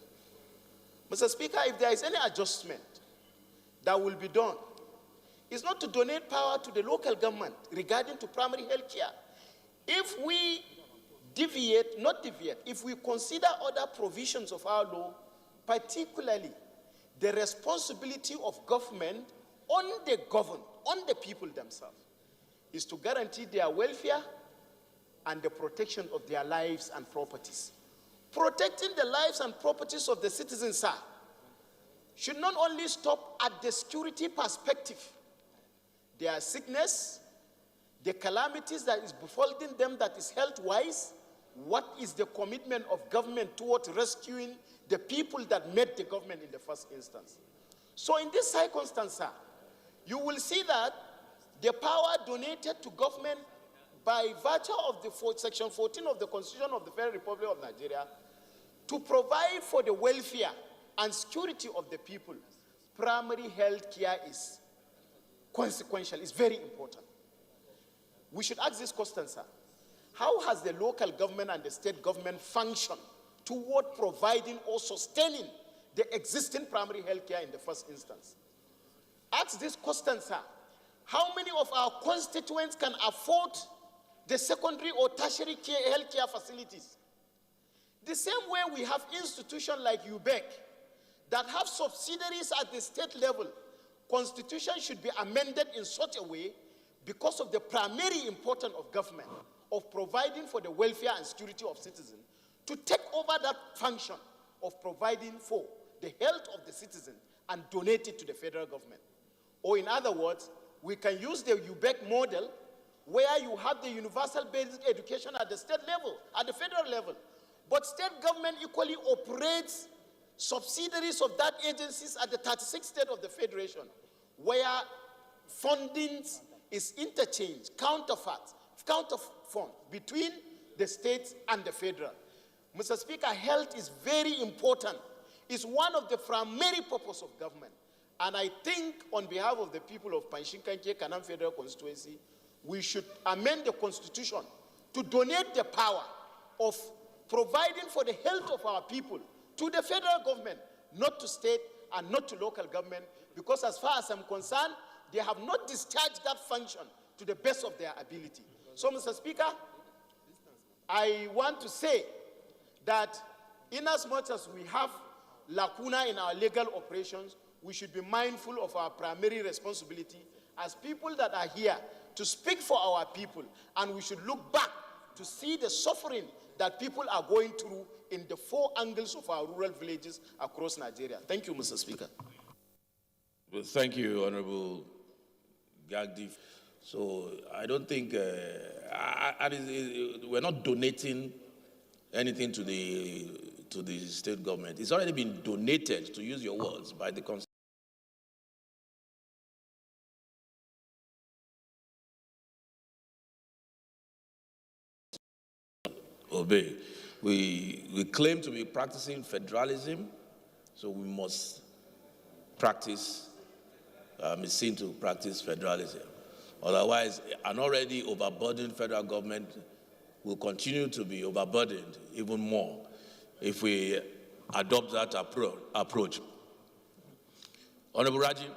Mr. Speaker, if there is any adjustment that will be done, it's not to donate power to the local government regarding to primary health care. If we if we consider other provisions of our law, particularly the responsibility of government on the governed, on the people themselves, is to guarantee their welfare and the protection of their lives and properties. Protecting the lives and properties of the citizens, sir, should not only stop at the security perspective. Their sickness, the calamities that is befalling them that is health-wise, what is the commitment of government towards rescuing the people that met the government in the first instance? So in this circumstance, sir, you will see that the power donated to government by virtue of the Section 14 of the Constitution of the Federal Republic of Nigeria to provide for the welfare and security of the people, primary health care is consequential, is very important. We should ask this question, sir. How has the local government and the state government functioned toward providing or sustaining the existing primary health care in the first instance? Ask this question, sir. How many of our constituents can afford the secondary or tertiary health care facilities? The same way we have institutions like UBEC that have subsidiaries at the state level, Constitution should be amended in such a way because of the primary importance of government of providing for the welfare and security of citizens to take over that function of providing for the health of the citizen and donate it to the federal government. Or in other words, we can use the UBEC model where you have the universal basic education at the state level, at the federal level. But state government equally operates subsidiaries of that agencies at the 36th state of the federation, where funding is interchanged, counterfund between the states and the federal. Mr. Speaker, health is very important. It's one of the primary purposes of government. And I think on behalf of the people of Panshinkanke Kanam Federal Constituency, we should amend the Constitution to donate the power of providing for the health of our people to the federal government, not to state and not to local government, because as far as I'm concerned, they have not discharged that function to the best of their ability. So, Mr. Speaker, I want to say that inasmuch as we have lacuna in our legal operations, we should be mindful of our primary responsibility as people that are here to speak for our people, and we should look back to see the suffering that people are going through in the four angles of our rural villages across Nigeria. Thank you, Mr. Speaker.
Well, thank you, Honorable Gagdi. So I don't think we're not donating anything to the state government. It's already been donated, to use your words, by the Constitution. Obey. We claim to be practicing federalism, so we must practice, be seen to practice federalism. Otherwise, an already overburdened federal government will continue to be overburdened even more if we adopt that approach. Honorable Raji.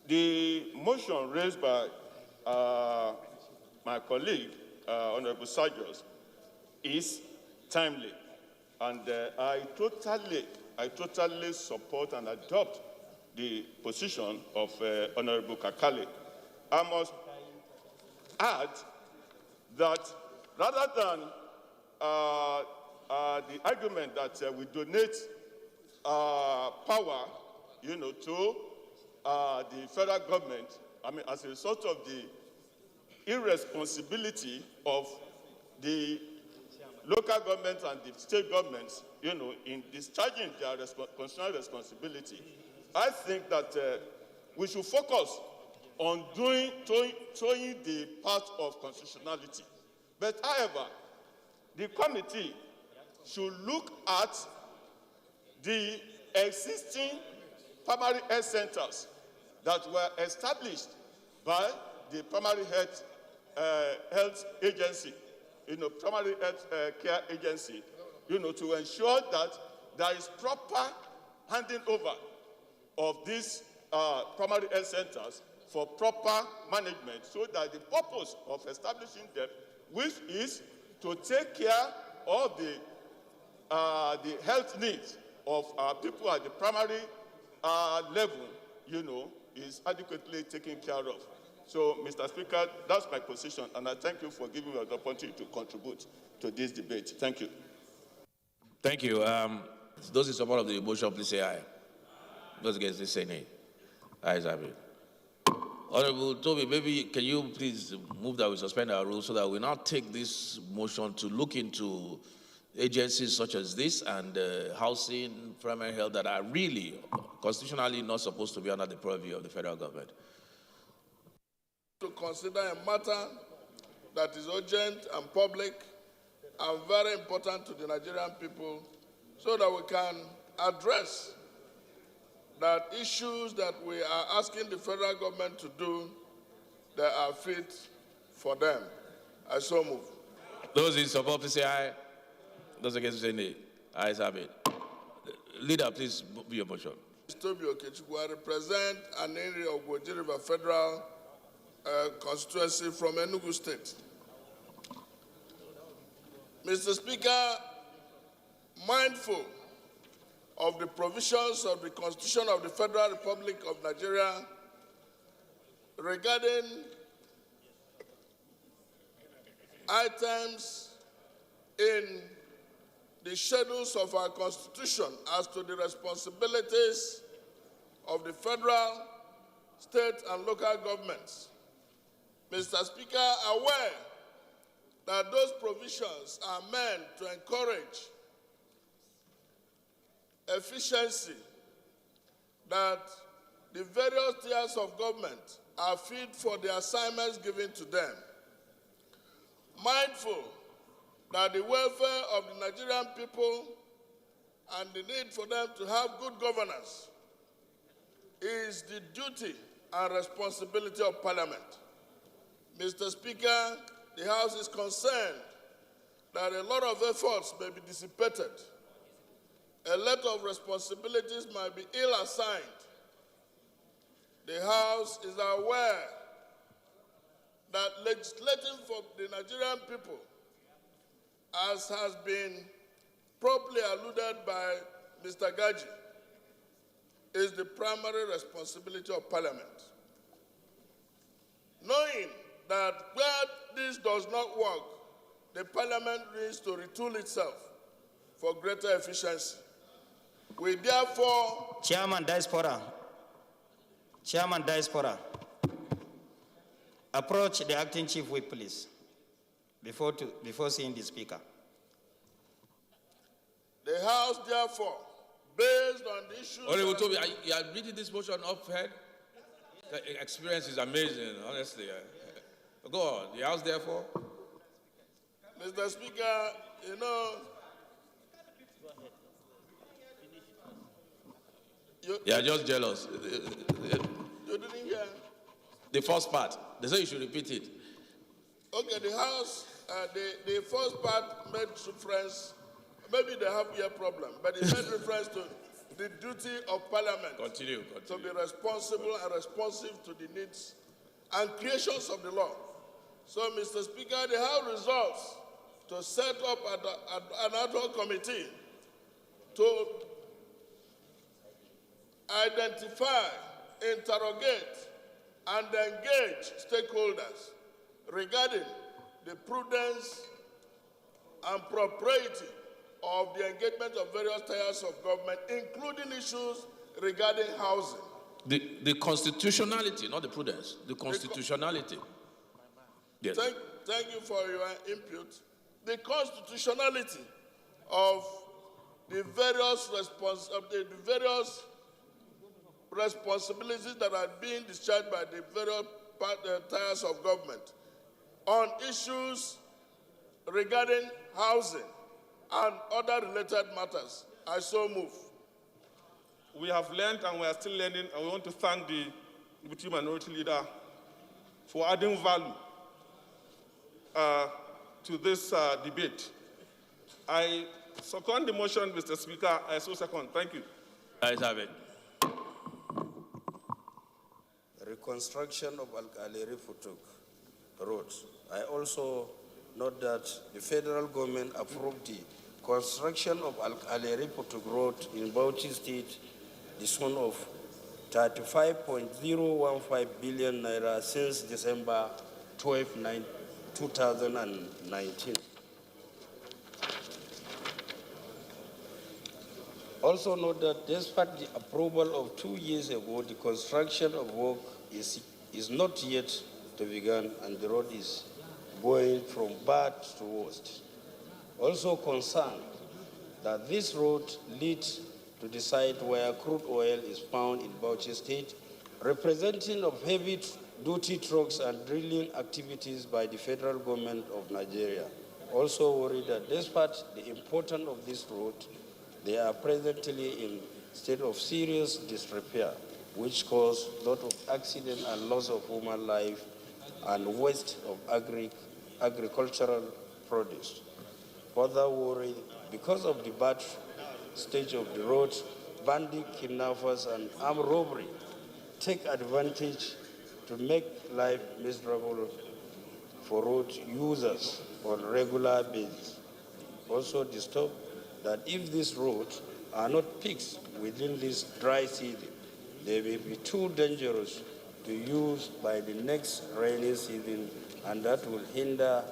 The motion raised by my colleague, Honorable Sajos, is timely, and I totally support and adopt the position of Honorable Kakale. I must add that rather than the argument that we donate power, to the federal government, as a result of the irresponsibility of the local governments and the state governments, in discharging their constitutional responsibility, I think that we should focus on towing the path of constitutionality. But however, the committee
should look at the existing primary health centers that were established by the primary health agency, primary health care agency, to ensure that there is proper handing over of these primary health centers for proper management, so that the purpose of establishing them, which is to take care of the health needs of people at the primary level, is adequately taken care of. So, Mr. Speaker, that's my position, and I thank you for giving me the opportunity to contribute to this debate. Thank you.
Thank you. Those in support of the motion, please say aye. Those against, please say nay. Ayes have it. Honorable Toby, maybe can you please move that we suspend our rules so that we now take this motion to look into agencies such as this and housing, primary health that are really constitutionally not supposed to be under the purview of the federal government.
To consider a matter that is urgent and public and very important to the Nigerian people, so that we can address that issues that we are asking the federal government to do, that are fit for them. I so move.
Those in support, please say aye. Those against, say nay. Ayes have it. Leader, please be your motion.
Toby Okechukwu, I represent an area of Abuja River Federal constituency from Enugu State. Mr. Speaker, mindful of the provisions of the Constitution of the Federal Republic of Nigeria regarding items in the schedules of our Constitution as to the responsibilities of the federal, state, and local governments. Mr. Speaker, aware that those provisions are meant to encourage efficiency, that the various tiers of government are fit for the assignments given to them. Mindful that the welfare of the Nigerian people and the need for them to have good governance is the duty and responsibility of Parliament. Mr. Speaker, the House is concerned that a lot of efforts may be dissipated. A lot of responsibilities might be ill-assigned. The House is aware that legislating for the Nigerian people, as has been properly alluded by Mr. Gaji, is the primary responsibility of Parliament. Knowing that where this does not work, the Parliament needs to retool itself for greater efficiency. We therefore...
Chairman Diaspora, approach the acting chief whip, please, before seeing the speaker.
The House therefore, based on the issues...
Honorable Toby, you are reading this motion off-head? The experience is amazing, honestly. Go on. The House therefore...
Mr. Speaker,
You are just jealous.
You didn't hear?
The first part. They say you should repeat it.
Okay, the House, the first part made reference, maybe they have a problem, but it made reference to the duty of Parliament
Continue.
to be responsible and responsive to the needs and creations of the law. So, Mr. Speaker, the House resolves to set up an ad hoc committee to identify, interrogate, and engage stakeholders regarding the prudence and propriety of the engagement of various tiers of government, including issues regarding housing.
The constitutionality, not the prudence. The constitutionality. Yes.
Thank you for your input. The constitutionality of the various responsibilities that are being discharged by the various tiers of government on issues regarding housing,
and other related matters. I so move.
We have learned and we are still learning, and we want to thank the Deputy Minority Leader for adding value to this debate. I second the motion, Mr. Speaker. I so second. Thank you.
Ayes have it.
Reconstruction of Al-Aleri Futuk Road. I also note that the federal government approved the construction of Al-Aleri Futuk Road in Bauchi State, the sum of 35.015 billion naira since December 12, 2019. Also note that despite the approval of 2 years ago, the construction of work is not yet to begin, and the road is going from bad to worst. Also concerned that this road leads to the site where crude oil is found in Bauchi State, representing of heavy-duty trucks and drilling activities by the federal government of Nigeria. Also worried that despite the importance of this road, they are presently in state of serious disrepair, which cause a lot of accident and loss of human life and waste of agricultural produce. Further worry, because of the bad stage of the road, bandit kidnappers and armed robbery take advantage to make life miserable for road users on regular basis. Also disturbed that if these roads are not fixed within this dry season, they may be too dangerous to use by the next rainy season, and that will hinder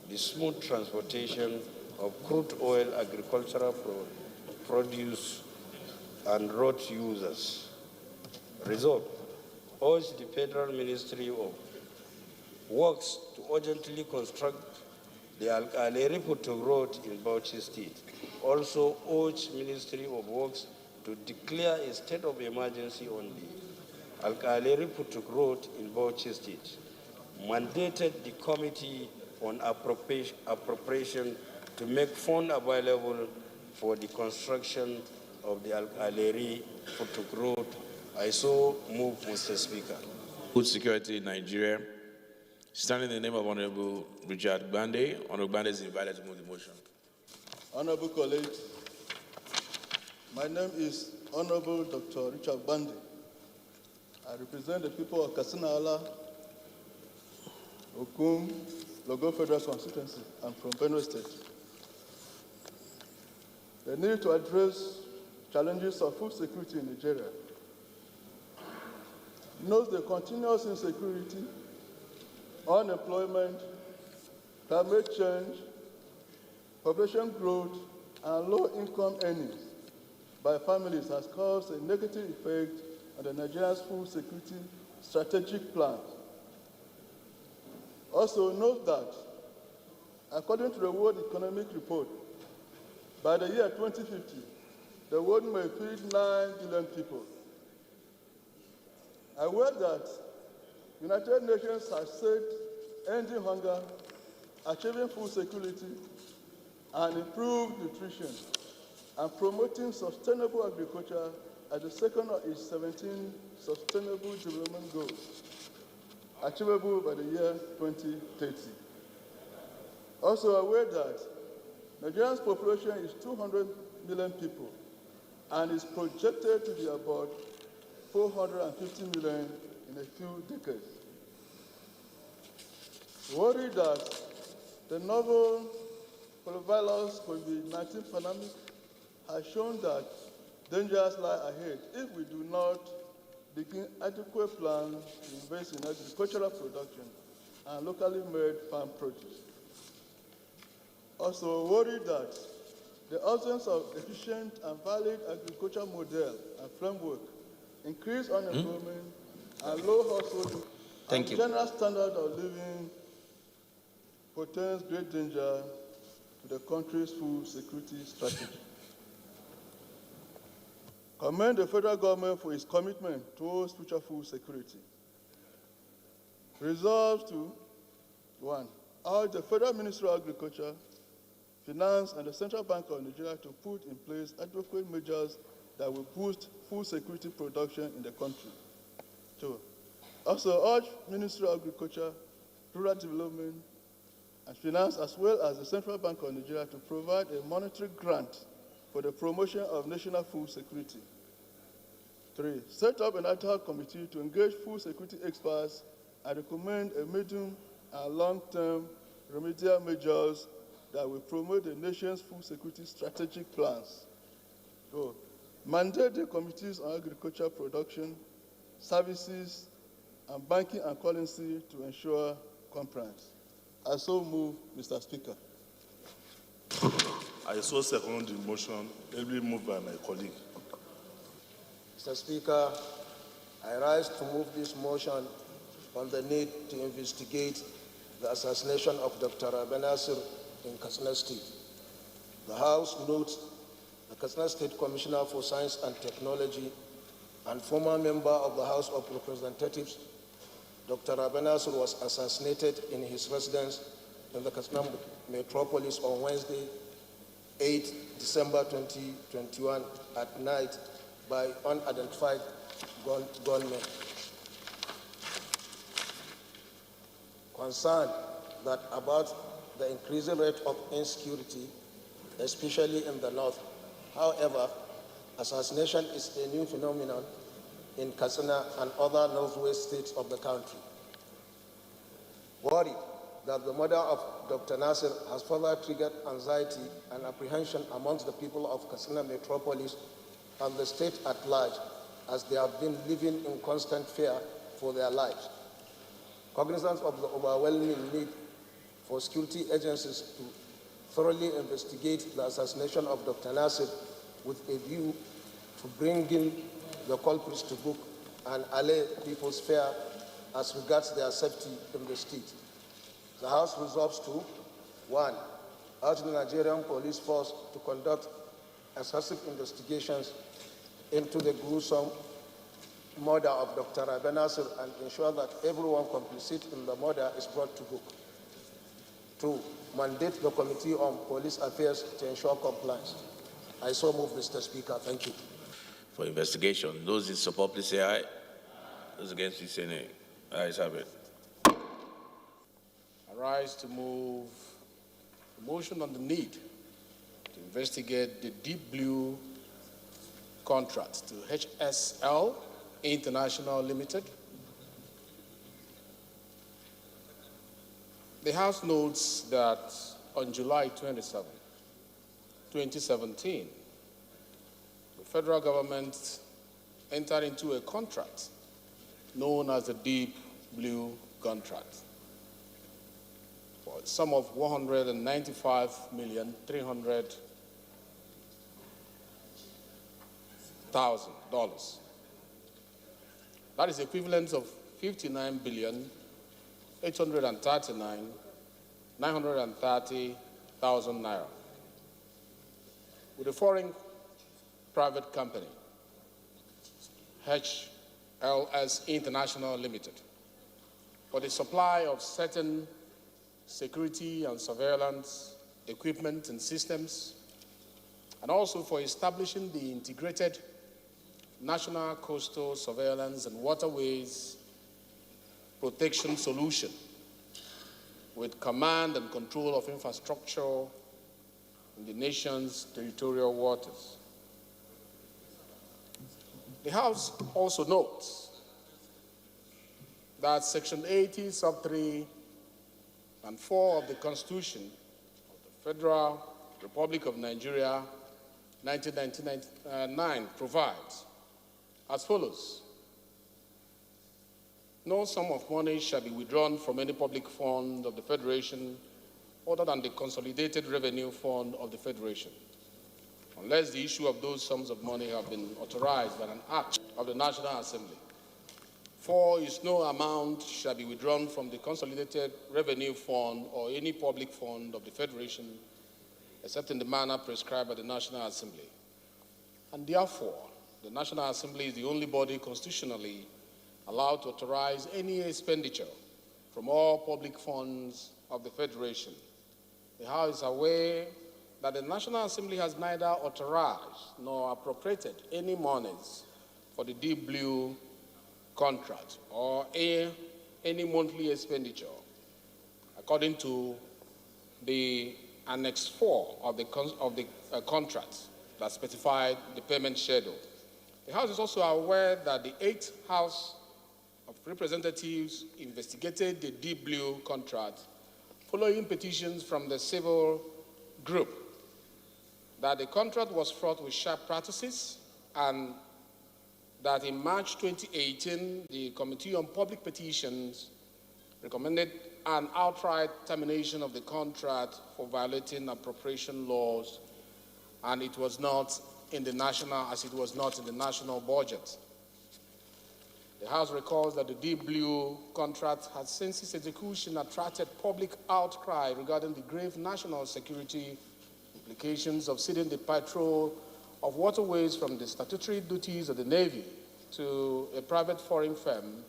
the smooth transportation of crude oil, agricultural produce, and road users. Result, urge the Federal Ministry of Works to urgently construct the Al-Aleri Futuk Road in Bauchi State. Also urge Ministry of Works to declare a state of emergency on the Al-Aleri Futuk Road in Bauchi State. Mandated the Committee on Appropriation to make funds available for the construction of the Al-Aleri Futuk Road. I so move, Mr. Speaker.
Food security in Nigeria. Standing in the name of Honorable Richard Bande, Honorable Bande is invited to move the motion.
Honorable colleagues, my name is Honorable Dr. Richard Bande. I represent the people of Katsina-Ala, Okum, Logo Federal Constituency. I'm from Benue State. The need to address challenges of food security in Nigeria notes the continuous insecurity, unemployment, climate change, population growth, and low-income earnings by families has caused a negative effect on the Nigeria's food security strategic plan. Also note that, according to the World Economic Report, by the year 2050, the world may feed 9 billion people. Aware that United Nations has said ending hunger, achieving food security, and improved nutrition, and promoting sustainable agriculture as the second of its 17 Sustainable Development Goals, achievable by the year 2030. Also aware that Nigeria's population is 200 million people and is projected to be about 450 million in a few decades. Worried that the novel coronavirus COVID-19 pandemic has shown that dangers lie ahead if we do not begin adequate plans to invest in agricultural production and locally made farm produce. Also worried that the absence of efficient and valid agricultural model and framework, increased unemployment, and low household and general standard of living portends great danger to the country's food security strategy. Commend the federal government for its commitment towards future food security. Resolves to, 1, urge the Federal Ministry of Agriculture, Finance, and the Central Bank of Nigeria to put in place adequate measures that will boost food security production in the country. 2. Also urge Ministry of Agriculture, Rural Development, and Finance, as well as the Central Bank of Nigeria, to provide a monetary grant for the promotion of national food security. 3. Set up an ad hoc committee to engage food security experts and recommend a medium and long-term remedial measures that will promote the nation's food security strategic plans. 4. Mandate the committees on agriculture production, services, and banking and currency to ensure compliance. I so move, Mr. Speaker.
I so second the motion, ably moved by my colleague.
Mr. Speaker, I rise to move this motion on the need to investigate the assassination of Dr. Abenasir in Katsina State. The House notes the Katsina State Commissioner for Science and Technology and former member of the House of Representatives, Dr. Abenasir, was assassinated in his residence in the Katsina metropolis on Wednesday, 8 December 2021 at night by unidentified gunmen. Concerned that about the increasing rate of insecurity, especially in the north. However, assassination is a new phenomenon in Katsina and other northwest states of the country. Worried that the murder of Dr. Nasir has further triggered anxiety and apprehension amongst the people of Katsina metropolis and the state at large, as they have been living in constant fear for their lives. Cognizant of the overwhelming need for security agencies to thoroughly investigate the assassination of Dr. Nasir with a view to bringing the culprits to book and allay people's fear as regards their safety in the state. The House resolves to, 1, urge the Nigerian police force to conduct excessive investigations into the gruesome murder of Dr. Abenasir and ensure that everyone complicit in the murder is brought to book. 2, mandate the Committee on Police Affairs to ensure compliance. I so move, Mr. Speaker. Thank you.
For investigation, those in support, please say aye. Those against, please say nay. Ayes have it.
I rise to move a motion on the need to investigate the Deep Blue contract to HSL International Limited. The House notes that on July 27, 2017, the federal government entered into a contract known as the Deep Blue contract for a sum of $195,300,000. That is equivalent of $59,839,930,000 naira, with a foreign private company, HLS International Limited, for the supply of certain security and surveillance equipment and systems, and also for establishing the integrated National Coastal Surveillance and Waterways Protection Solution with command and control of infrastructure in the nation's territorial waters. The House also notes that Section 80, Sub 3 and 4 of the Constitution of the Federal Republic of Nigeria, 1999, provides as follows: no sum of money shall be withdrawn from any public fund of the Federation other than the Consolidated Revenue Fund of the Federation, unless the issue of those sums of money have been authorized by an act of the National Assembly. 4 is no amount shall be withdrawn from the Consolidated Revenue Fund or any public fund of the Federation except in the manner prescribed by the National Assembly. And therefore, the National Assembly is the only body constitutionally allowed to authorize any expenditure from all public funds of the Federation. The House is aware that the National Assembly has neither authorized nor appropriated any monies for the Deep Blue contract or any monthly expenditure, according to the Annex 4 of the contract that specified the payment schedule. The House is also aware that the 8th House of Representatives investigated the Deep Blue contract following petitions from the civil group that the contract was fraught with sharp practices, and that in March 2018, the Committee on Public Petitions recommended an outright termination of the contract for violating appropriation laws, and it was not in the national budget. The House recalls that the Deep Blue contract has since its execution attracted public outcry regarding the grave national security implications of ceding the patrol of waterways from the statutory duties of the Navy to a private foreign firm,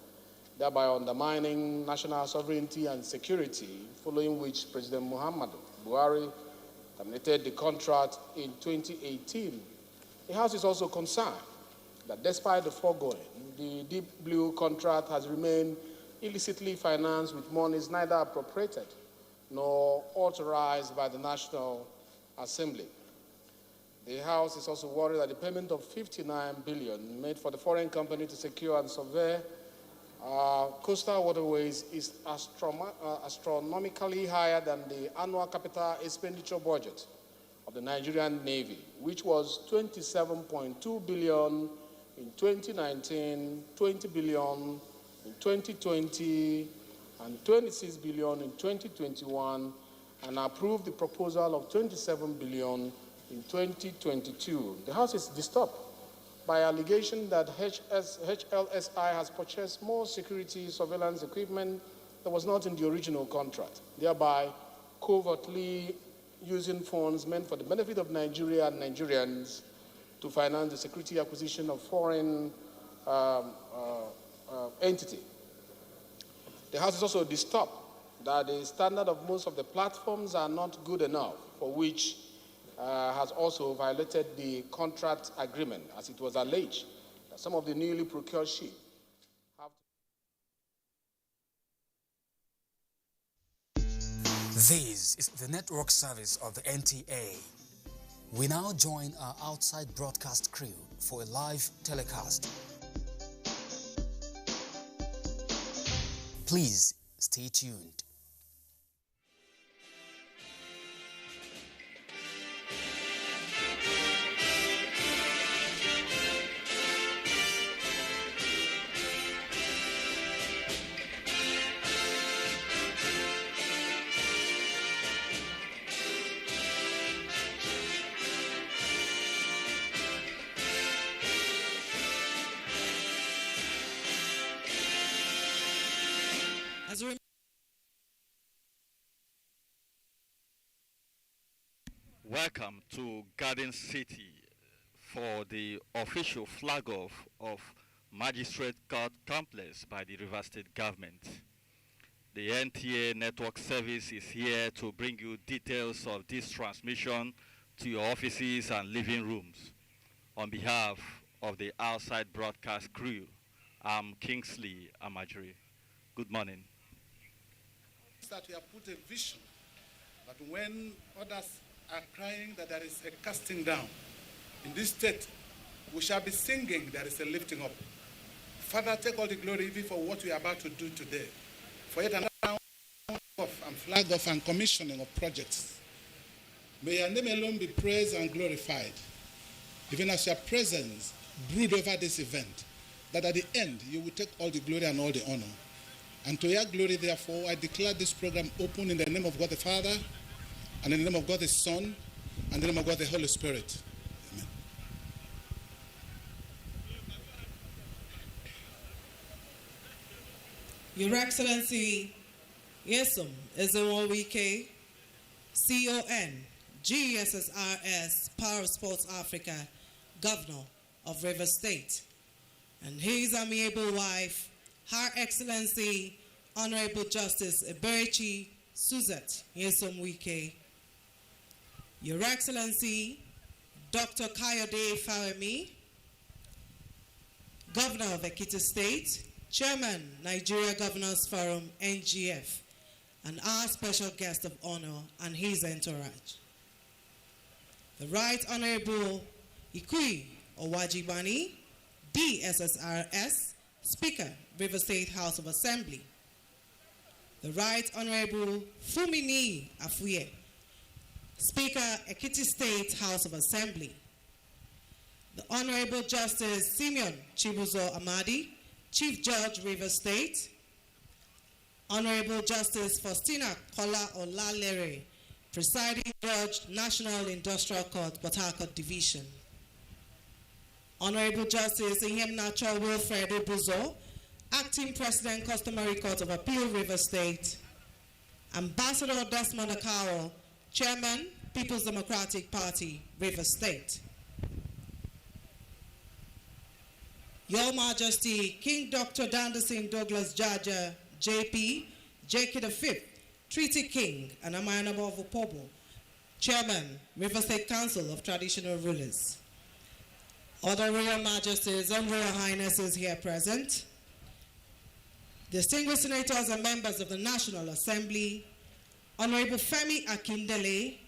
thereby undermining national sovereignty and security, following which President Muhammadu Buhari terminated the contract in 2018. The House is also concerned that despite the foregoing, the Deep Blue contract has remained illicitly financed with monies neither appropriated nor authorized by the National Assembly. The House is also worried that the payment of $59 billion made for the foreign company to secure and survey coastal waterways is astronomically higher than the annual capital expenditure budget of the Nigerian Navy, which was $27.2 billion in 2019, $20 billion in 2020, and $26 billion in 2021, and approved the proposal of $27 billion in 2022. The House is disturbed by allegation that HLSI has purchased more security surveillance equipment that was not in the original contract, thereby covertly using funds meant for the benefit of Nigeria and Nigerians to finance the security acquisition of foreign entity. The House is also disturbed that the standard of most of the platforms are not good enough, for which has also violated the contract agreement, as it was alleged that some of the newly procured ships have.
This is the network service of the NTA. We now join our outside broadcast crew for a live telecast. Please stay tuned.
Welcome to Garden City for the official flag-off of Magistrate Court Complex by the River State Government. The NTA Network Service is here to bring you details of this transmission to your offices and living rooms. On behalf of the outside broadcast crew, I'm Kingsley Amajiri. Good morning.
That we have put a vision that when others are crying that there is a casting down in this state, we shall be singing there is a lifting up. Father, take all the glory even for what we are about to do today, for yet another off and flag off and commissioning of projects. May your name alone be praised and glorified, even as your presence brood over this event, that at the end you will take all the glory and all the honor. And to your glory, therefore, I declare this program open in the name of God the Father, and in the name of God the Son, and in the name of God the Holy Spirit. Amen.
Your Excellency, Nyesom Ezenwo-Wike, CON, GSSRS, Power Sports Africa, Governor of Rivers State, and his amiable wife, Her Excellency, Honorable Justice Eberechi Suzette Nyesom-Wike. Your Excellency, Dr. Kayode Fawemi, Governor of Ekiti State, Chairman, Nigeria Governors Forum, NGF, and our special guest of honor and his entourage. The Right Honorable Ikui Owajibani, DSSRS, Speaker, River State House of Assembly. The Right Honorable Fumini Afuye, Speaker, Ekiti State House of Assembly. The Honorable Justice Simeon Chibuzo Amadi, Chief Judge, River State. Honorable Justice Faustina Kola Olalere, Presiding Judge, National Industrial Court, Port Harcourt Division. Honorable Justice Inyemnacho Wilfred Buzo, Acting President, Customary Court of Appeal, River State. Ambassador Desmond Akao, Chairman, People's Democratic Party, River State. Your Majesty, King Dr. Danderson Douglas Jaja, JP, Jake V, Treaty King, and Amayanabu of Opobo, Chairman, River State Council of Traditional Rulers. Other Royal Majesties and Royal Highnesses here present, distinguished senators and members of the National Assembly, Honorable Femi Akindele,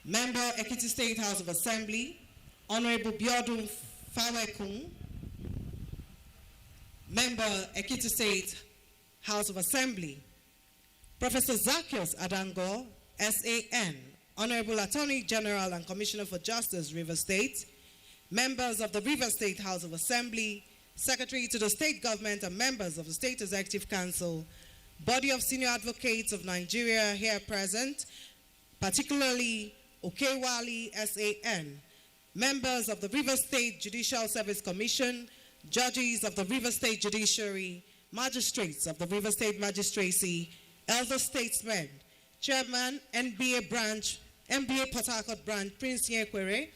Member, Ekiti State House of Assembly, Honorable Biodun Fawekun, Member, Ekiti State House of Assembly, Professor Zacchaeus Adango, SAN, Honorable Attorney General and Commissioner for Justice, River State, members of the River State House of Assembly, Secretary to the State Government and members of the State Executive Council, body of senior advocates of Nigeria here present, particularly Okewali SAN, members of the River State Judicial Service Commission, judges of the River State Judiciary, magistrates of the River State Magistracy, elder statesmen, Chairman, NBA branch, NBA Port Harcourt branch, Prince Nyekwere,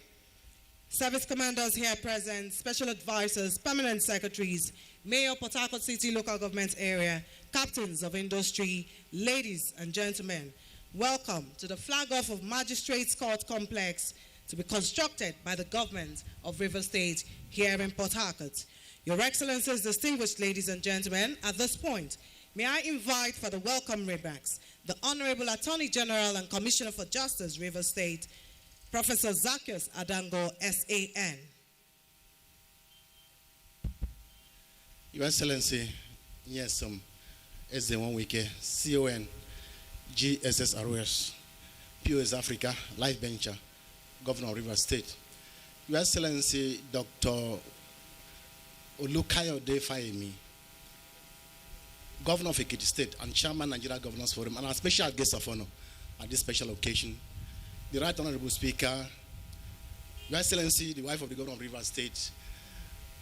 service commanders here present, special advisors, permanent secretaries, Mayor Port Harcourt City Local Government Area, captains of industry, ladies and gentlemen, welcome to the flag-off of Magistrates Court Complex to be constructed by the government of River State here in Port Harcourt. Your Excellencies, distinguished ladies and gentlemen, at this point, may I invite for the welcome remarks the Honorable Attorney General and Commissioner for Justice, River State, Professor Zacchaeus Adango, SAN.
Your Excellency, yes, SD1WK, CON, GSSROS, POS Africa, Life Venture, Governor of River State. Your Excellency, Dr. Olukayode Fawemi, Governor of Ekiti State and Chairman Nigeria Governors Forum, and our special guest of honor at this special occasion, the Right Honorable Speaker, Your Excellency, the wife of the Governor of River State,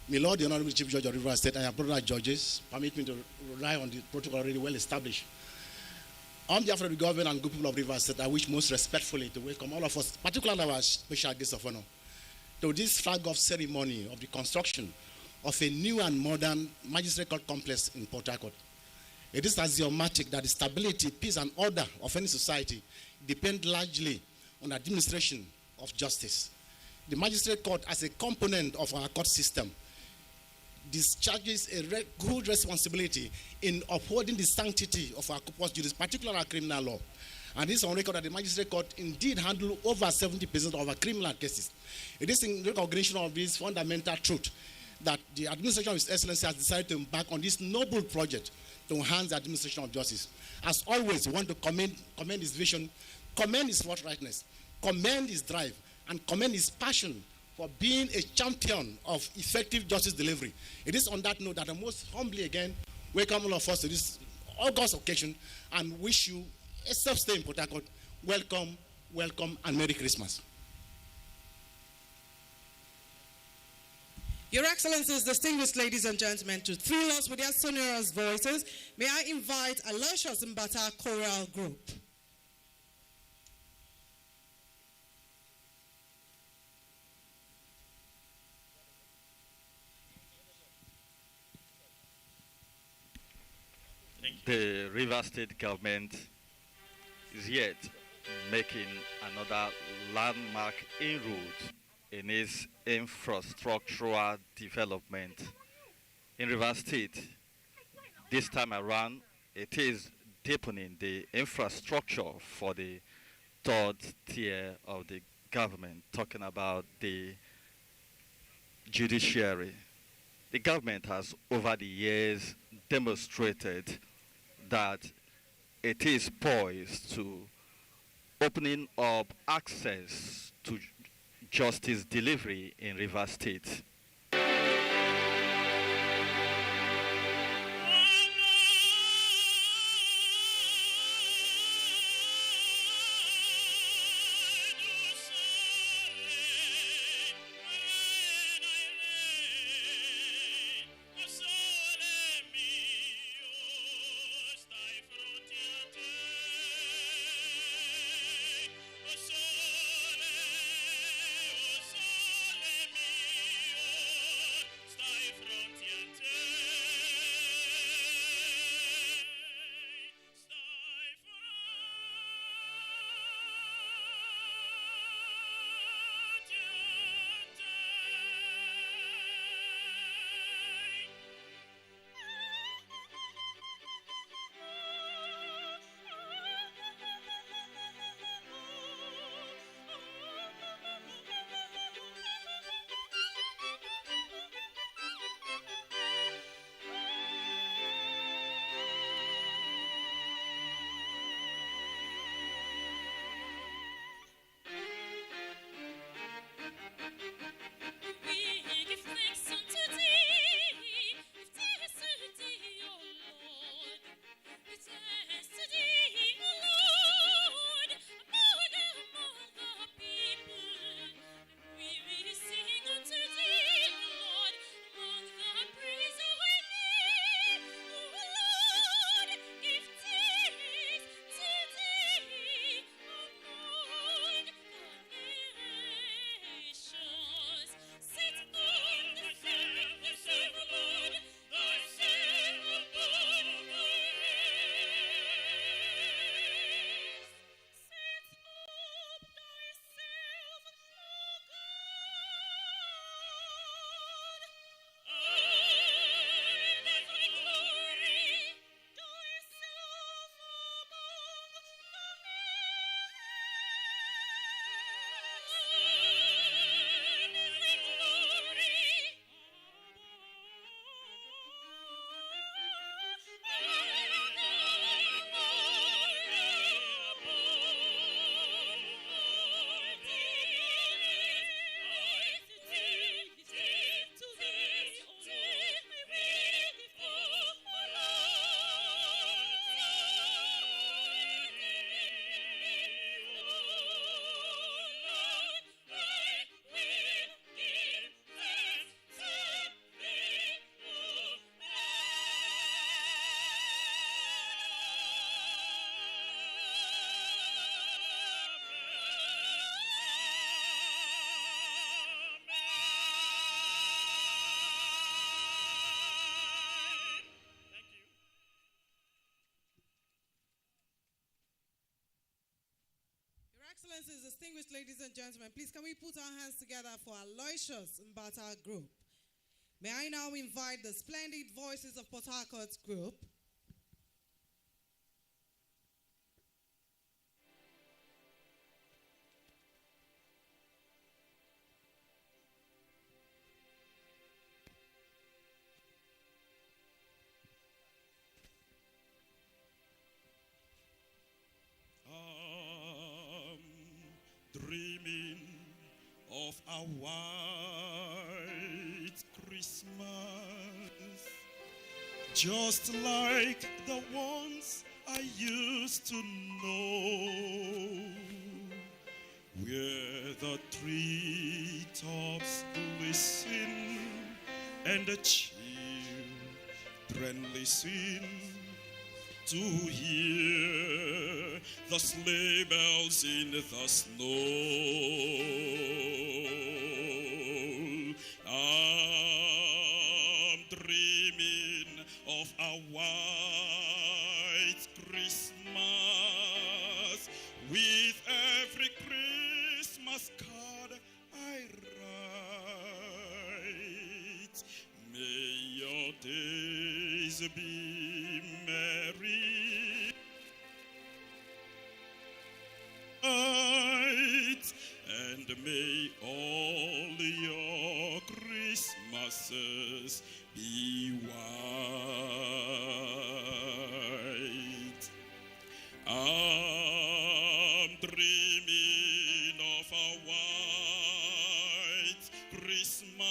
my Lord, the Honorable Chief Judge of River State, and your brother judges, permit me to rely on the protocol already well established. On behalf of the government and good people of River State, I wish most respectfully to welcome all of us, particularly our special guest of honor, to this flag-off ceremony of the construction of a new and modern magistrate court complex in Port Harcourt. It is axiomatic that the stability, peace, and order of any society depend largely on administration of justice. The magistrate court, as a component of our court system, discharges a good responsibility in upholding the sanctity of our corpus juris, particularly our criminal law. And this is on record that the magistrate court indeed handle over 70% of our criminal cases. It is in recognition of this fundamental truth that the administration of His Excellency has decided to embark on this noble project to enhance the administration of justice. As always, we want to commend his vision, commend his forthrightness, commend his drive, and commend his passion for being a champion of effective justice delivery. It is on that note that I most humbly again welcome all of us to this August occasion and wish you a safe stay in Port Harcourt. Welcome, welcome, and Merry Christmas.
Your Excellencies, distinguished ladies and gentlemen, to thrill us with their sonorous voices, may I invite Aloysius Mbata Choral Group.
The River State government is yet making another landmark inroad in its infrastructural development. In Rivers State, this time around, it is deepening the infrastructure for the third tier of the government, talking about the judiciary. The government has, over the years, demonstrated that it is poised to opening up access to justice delivery in Rivers State.
Excellencies, distinguished ladies and gentlemen, please can we put our hands together for Aloysius Mbata Group. May I now invite the splendid voices of Port Harcourt Group.
Dreaming of a white Christmas, just like the ones I used to know, where the treetops glisten and the children listen to hear the sleigh bells in the snow. I'm dreaming of a white Christmas with Christmas card I write. May your days be merry, and may all your Christmases be white. I'm dreaming of a white Christmas,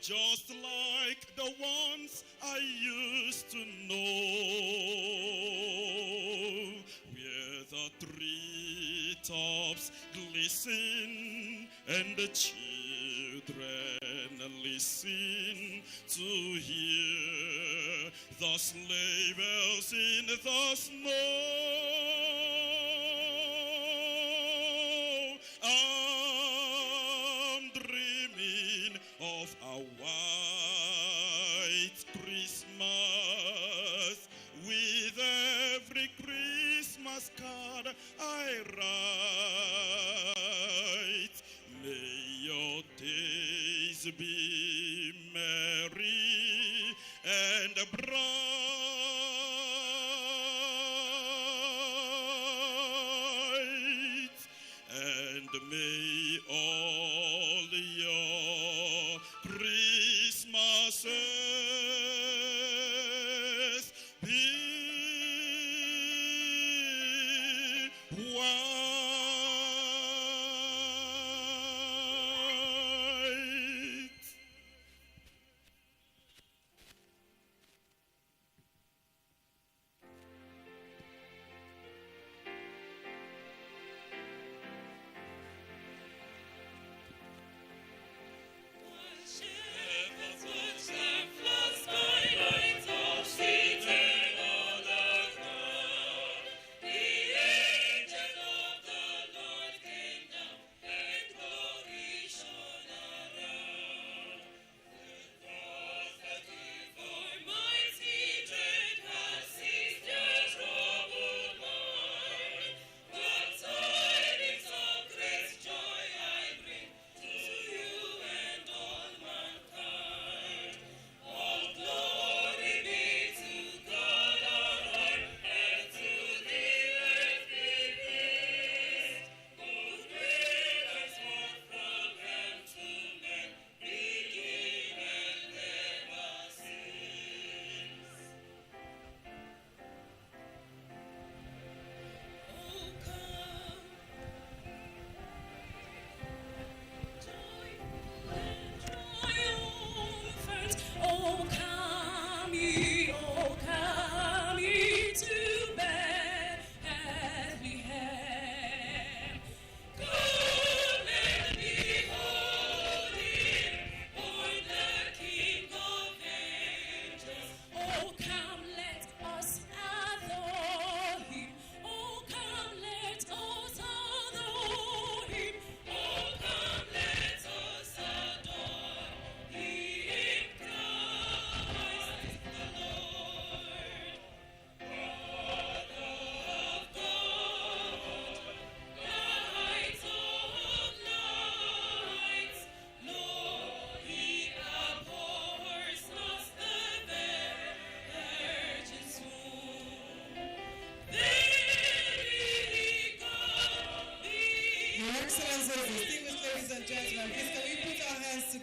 just like the ones I used to know, where the treetops glisten and the children listen to hear the sleigh bells in the snow. I'm dreaming of a white Christmas, with every Christmas card I write. May your days be merry and bright, and may all your Christmases be white.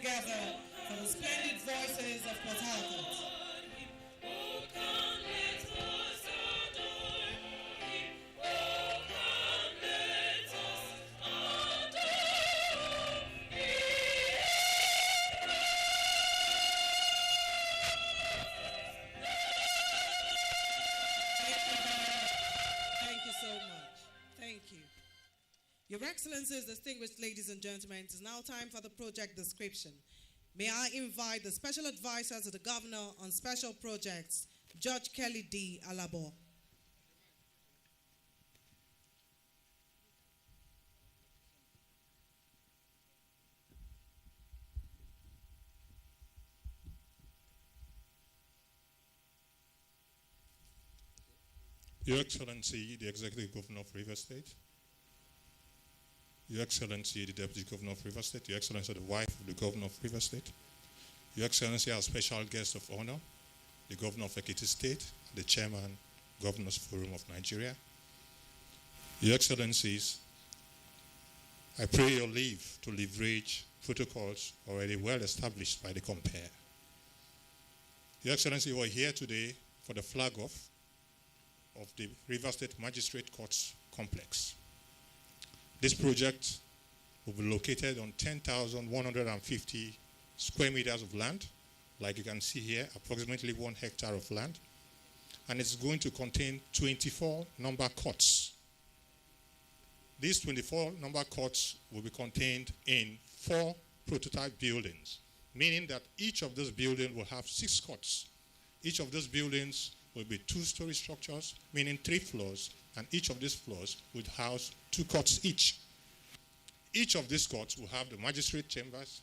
together for the splendid voices of Port Harcourt. Thank you so much. Thank you. Your Excellencies, distinguished ladies and gentlemen, it is now time for the project description. May I invite the Special Advisor to the Governor on Special Projects, Judge Kelly D. Alabo.
Your Excellency, the Executive Governor of Rivers State, Your Excellency, the Deputy Governor of Rivers State, Your Excellency, the wife of the Governor of Rivers State, Your Excellency, our special guest of honor, the Governor of Ekiti State, the Chairman, Governors Forum of Nigeria, Your Excellencies, I pray your leave to leverage protocols already well established by the compare. Your Excellency, you are here today for the flag-off of the Rivers State Magistrate Courts Complex. This project will be located on 10,150 square meters of land, like you can see here, approximately 1 hectare of land, and it's going to contain 24 number courts. These 24 number courts will be contained in 4 prototype buildings, meaning that each of those buildings will have 6 courts. Each of those buildings will be 2-story structures, meaning 3 floors, and each of these floors will house 2 courts each. Each of these courts will have the magistrate chambers,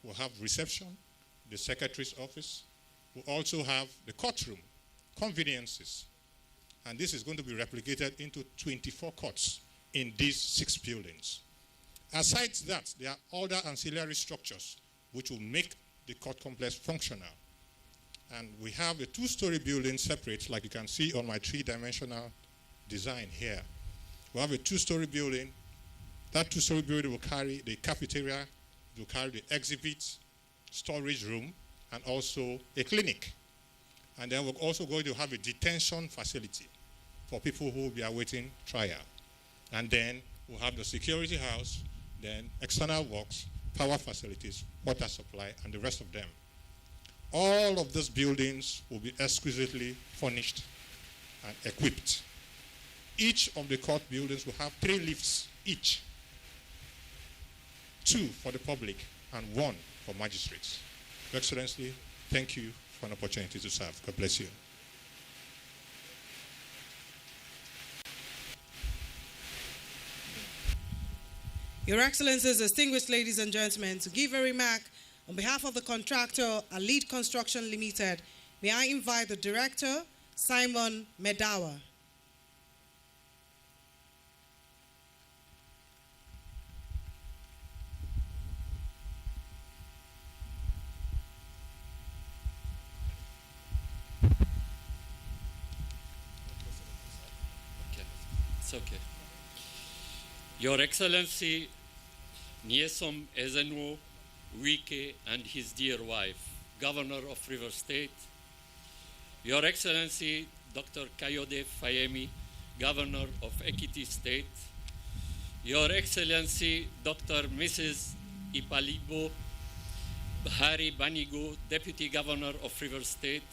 will have reception, the secretary's office, will also have the courtroom, conveniences, and this is going to be replicated into 24 courts in these 6 buildings. Aside that, there are other ancillary structures which will make the court complex functional. And we have a 2-story building separate, like you can see on my 3-dimensional design here. We have a 2-story building. That 2-story building will carry the cafeteria, it will carry the exhibit, storage room, and also a clinic. And then we're also going to have a detention facility for people who will be awaiting trial. And then we'll have the security house, then external works, power facilities, water supply, and the rest of them. All of those buildings will be exquisitely furnished and equipped. Each of the court buildings will have 3 lifts each. 2 for the public and 1 for magistrates. Your Excellency, thank you for an opportunity to serve. God bless you.
Your Excellencies, distinguished ladies and gentlemen, to give a remark on behalf of the contractor, Elite Construction Limited, may I invite the Director, Simon Medawa.
It's okay. Your Excellency, Nyesom Ezenwo Wike and his dear wife, Governor of River State, Your Excellency, Dr. Kayode Fayemi, Governor of Ekiti State, Your Excellency, Dr. Mrs. Ipalibo Bahari Banigo, Deputy Governor of River State,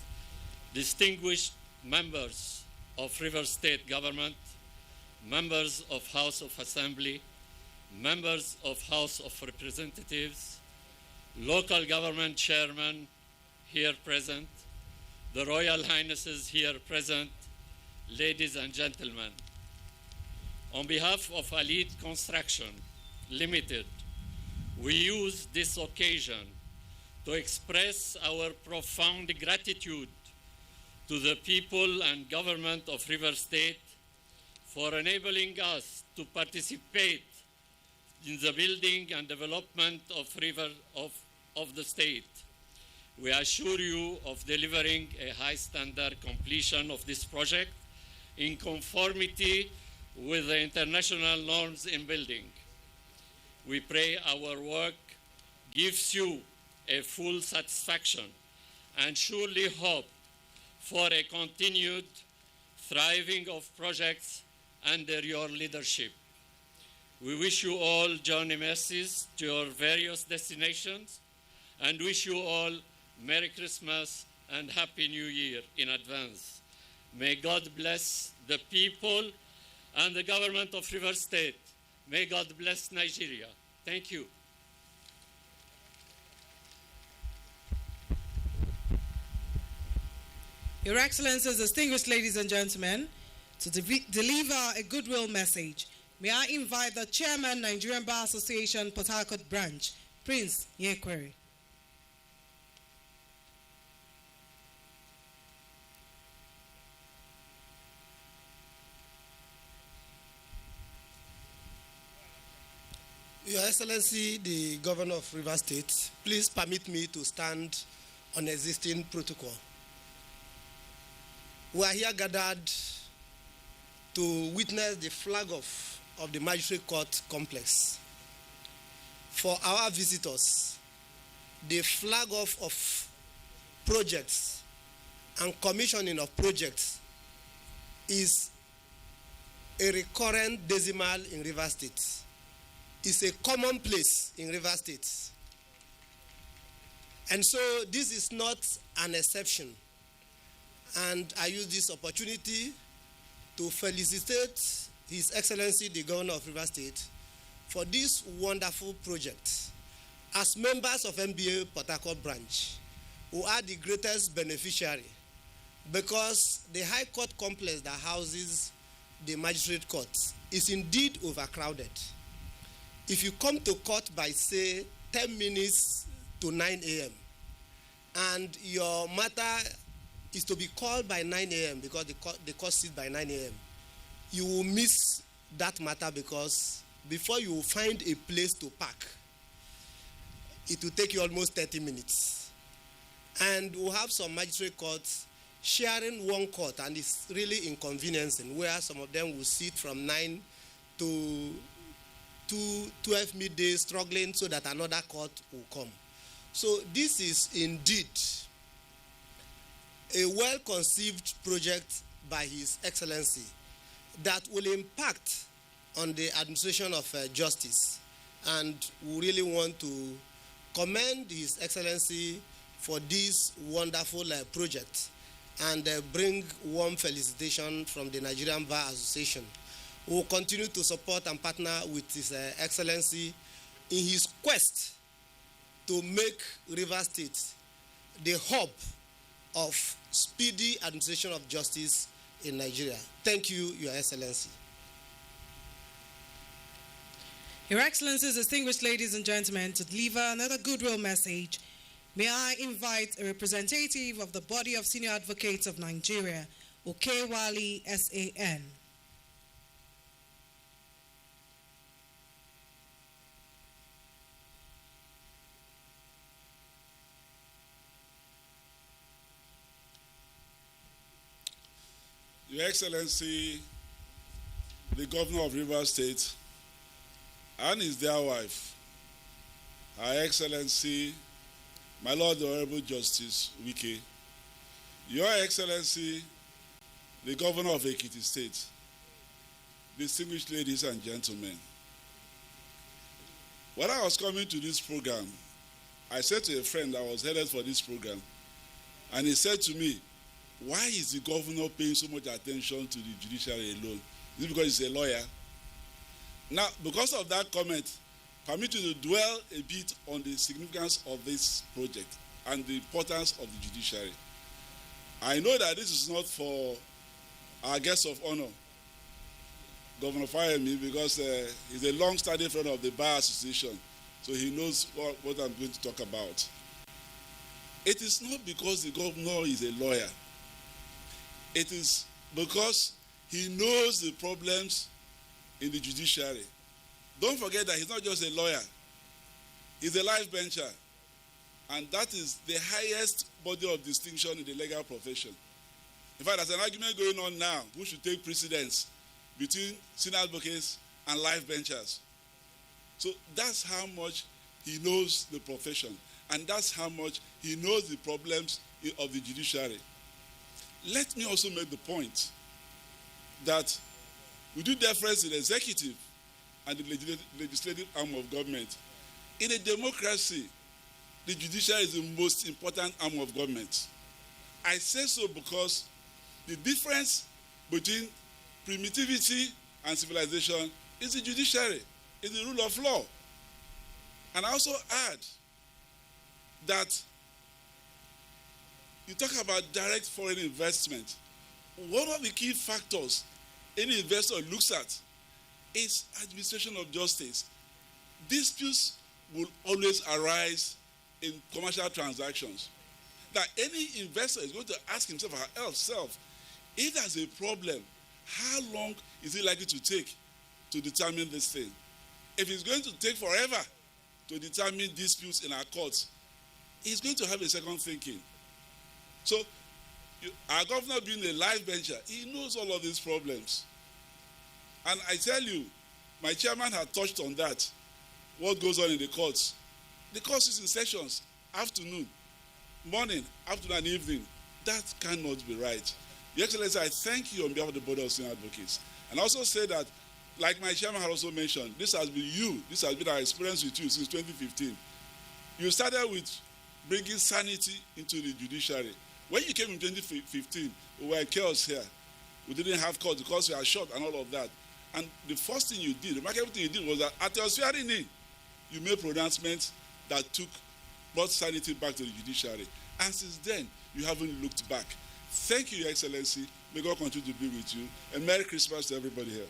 distinguished members of River State Government, members of House of Assembly, members of House of Representatives, local government chairman here present, the Royal Highnesses here present, ladies and gentlemen. On behalf of Elite Construction Limited, we use this occasion to express our profound gratitude to the people and government of River State for enabling us to participate in the building and development of the state. We assure you of delivering a high standard completion of this project in conformity with the international norms in building. We pray our work gives you a full satisfaction and surely hope for a continued thriving of projects under your leadership. We wish you all journey mercies to your various destinations and wish you all Merry Christmas and Happy New Year in advance. May God bless the people and the government of River State. May God bless Nigeria. Thank you.
Your Excellencies, distinguished ladies and gentlemen, to deliver a goodwill message, may I invite the Chairman, Nigerian Bar Association, Port Harcourt Branch, Prince Nyekwere.
Your Excellency, the Governor of Rivers State, please permit me to stand on existing protocol. We are here gathered to witness the flag off of the Magistrate Court complex. For our visitors, the flag off of projects and commissioning of projects is a recurrent decimal in Rivers State. It's a commonplace in Rivers State. And so this is not an exception. And I use this opportunity to felicitate His Excellency, the Governor of Rivers State, for this wonderful project. As members of MBA Port Harcourt branch, who are the greatest beneficiary, because the High Court complex that houses the Magistrate Court is indeed overcrowded. If you come to court by, say, 10 minutes to 9 a.m., and your matter is to be called by 9 a.m. because the court sits by 9 a.m., you will miss that matter because before you find a place to park, it will take you almost 30 minutes. And we'll have some magistrate courts sharing one court, and it's really inconveniencing, where some of them will sit from 9 to 12 midday struggling so that another court will come. So this is indeed a well-conceived project by His Excellency that will impact on the administration of justice. And we really want to commend His Excellency for this wonderful project and bring warm felicitation from the Nigerian Bar Association. We will continue to support and partner with His Excellency in his quest to make Rivers State the hub of speedy administration of justice in Nigeria. Thank you, Your Excellency.
Your Excellencies, distinguished ladies and gentlemen, to deliver another goodwill message, may I invite a representative of the Body of Senior Advocates of Nigeria, Okewali SAN.
Your Excellency, the Governor of Rivers State, and his dear wife, Her Excellency, my Lord the Honorable Justice Wike, Your Excellency, the Governor of Ekiti State, distinguished ladies and gentlemen. When I was coming to this program, I said to a friend that was headed for this program, and he said to me, why is the governor paying so much attention to the judiciary alone? Is it because he's a lawyer? Now, because of that comment, permit me to dwell a bit on the significance of this project and the importance of the judiciary. I know that this is not for our guest of honor, Governor Fayemi, because he's a long-standing friend of the Bar Association, so he knows what I'm going to talk about. It is not because the governor is a lawyer. It is because he knows the problems in the judiciary. Don't forget that he's not just a lawyer. He's a life bencher. And that is the highest body of distinction in the legal profession. In fact, there's an argument going on now who should take precedence between senior advocates and life benchers. So that's how much he knows the profession. And that's how much he knows the problems of the judiciary. Let me also make the point that we do deference to the executive and the legislative arm of government. In a democracy, the judiciary is the most important arm of government. I say so because the difference between primitivity and civilization is the judiciary, is the rule of law. And I also add that you talk about direct foreign investment. One of the key factors any investor looks at is administration of justice. Disputes will always arise in commercial transactions. That any investor is going to ask himself or herself, if there's a problem, how long is it likely to take to determine this thing? if it's going to take forever to determine disputes in our courts, he's going to have a second thinking. So our governor being a live bencher, he knows all of these problems. And I tell you, my chairman had touched on that, what goes on in the courts. The courts is in sessions, afternoon, morning, afternoon and evening. That cannot be right. Your Excellency, I thank you on behalf of the Board of Senior Advocates. And also say that, like my chairman had also mentioned, this has been our experience with you since 2015. You started with bringing sanity into the judiciary. When you came in 2015, we were in chaos here. We didn't have court because we are short and all of that. And the first thing you did, the remarkable thing you did was that at your swearing in, you made pronouncements that brought sanity back to the judiciary. And since then, you haven't looked back. Thank you, Your Excellency. May God continue to be with you. And Merry Christmas to everybody here.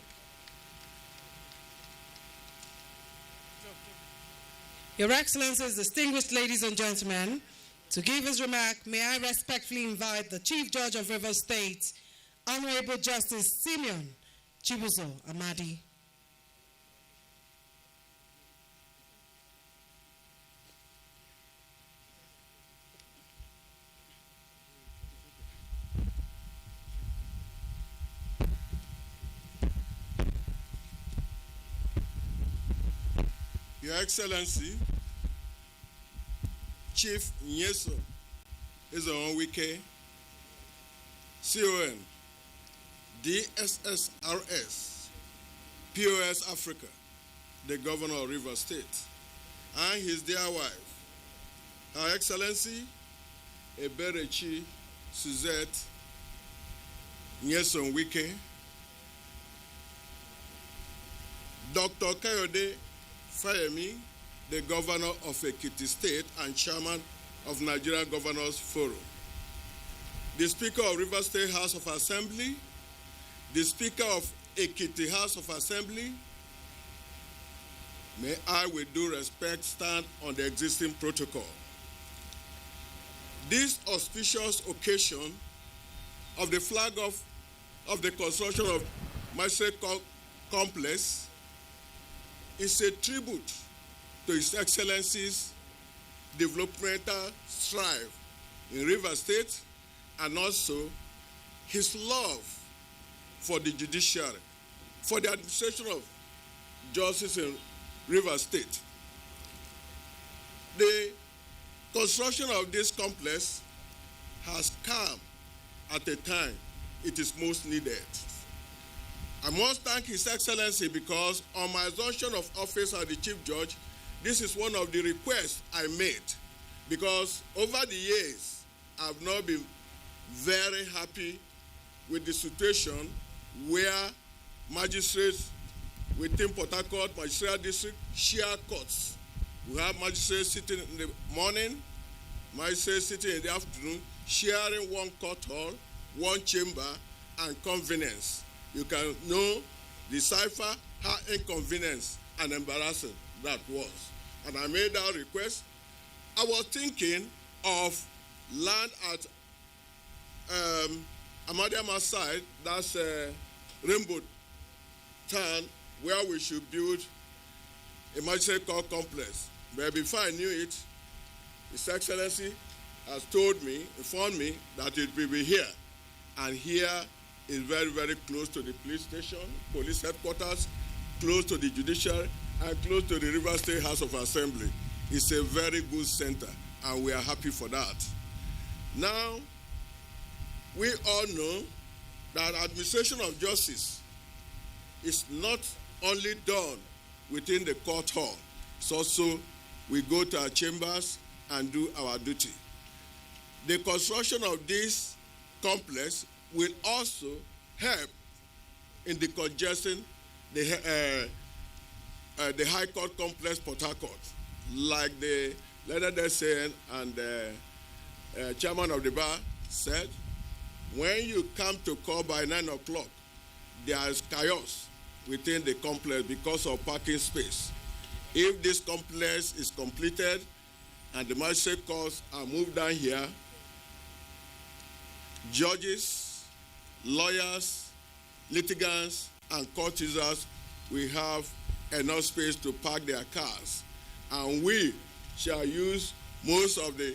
Your Excellencies, distinguished ladies and gentlemen, to give his remark, may I respectfully invite the Chief Judge of Rivers State, Honorable Justice Simeon Chibuzo Amadi.
Your Excellency, Chief Nyeso Ezeonwike, CON, DSSRS, POS Africa, the Governor of Rivers State, and his dear wife, Her Excellency Eberechi Suzette Nyeso-Wike, Dr. Kayode Fayemi, the Governor of Ekiti State and Chairman of Nigerian Governors Forum, the Speaker of Rivers State House of Assembly, the Speaker of Ekiti House of Assembly, may I with due respect stand on the existing protocol. This auspicious occasion of the flag of the construction of Magistrate Complex is a tribute to His Excellency's developmental strive in Rivers State and also his love for the judiciary, for the administration of justice in Rivers State. The construction of this complex has come at a time it is most needed. I must thank His Excellency because on my assumption of office as the Chief Judge, this is one of the requests I made because over the years, I've not been very happy with the situation where magistrates within Port Harcourt Magistrate District share courts. We have magistrates sitting in the morning, magistrates sitting in the afternoon, sharing one court hall, one chamber, and convenience. You can know, decipher how inconvenienced and embarrassing that was. And I made that request. I was thinking of land at Amadiama side, that's Rainbow Town, where we should build a magistrate court complex. But before I knew it, His Excellency has informed me that it will be here. And here is very, very close to the police station, police headquarters, close to the judiciary, and close to the Rivers State House of Assembly. It's a very good center, and we are happy for that. Now, we all know that administration of justice is not only done within the court hall. It's also we go to our chambers and do our duty. The construction of this complex will also help in the congestion the High Court complex Port Harcourt, like the letter they're saying and the chairman of the bar said. When you come to court by 9 o'clock, there is chaos within the complex because of parking space. If this complex is completed and the magistrate courts are moved down here, judges, lawyers, litigants, and court users will have enough space to park their cars. And we shall use most of the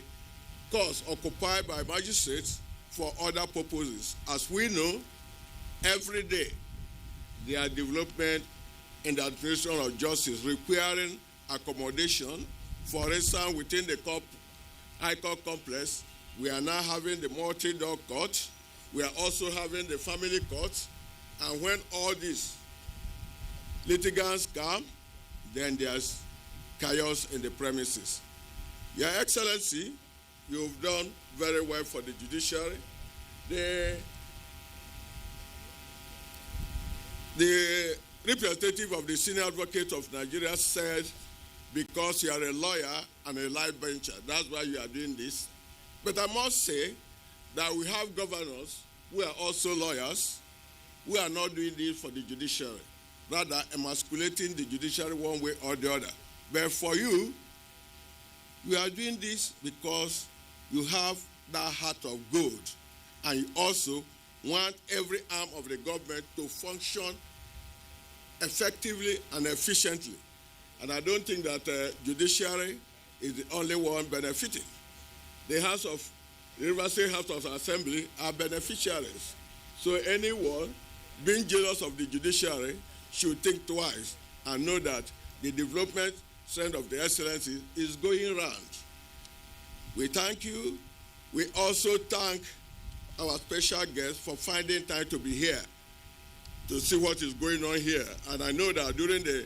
costs occupied by magistrates for other purposes. As we know, every day there are developments in the administration of justice requiring accommodation. For instance, within the High Court complex, we are now having the multi-door court. We are also having the family court. And when all these litigants come, then there's chaos in the premises. Your Excellency, you've done very well for the judiciary. The representative of the Senior Advocate of Nigeria said, because you are a lawyer and a life bencher, that's why you are doing this. But I must say that we have governors who are also lawyers who are not doing this for the judiciary, rather emasculating the judiciary one way or the other. But for you, you are doing this because you have that heart of gold, and you also want every arm of the government to function effectively and efficiently. And I don't think that judiciary is the only one benefiting. The River State House of Assembly are beneficiaries. So anyone being jealous of the judiciary should think twice and know that the development trend of the Excellency is going round. We thank you. We also thank our special guest for finding time to be here to see what is going on here. And I know that during the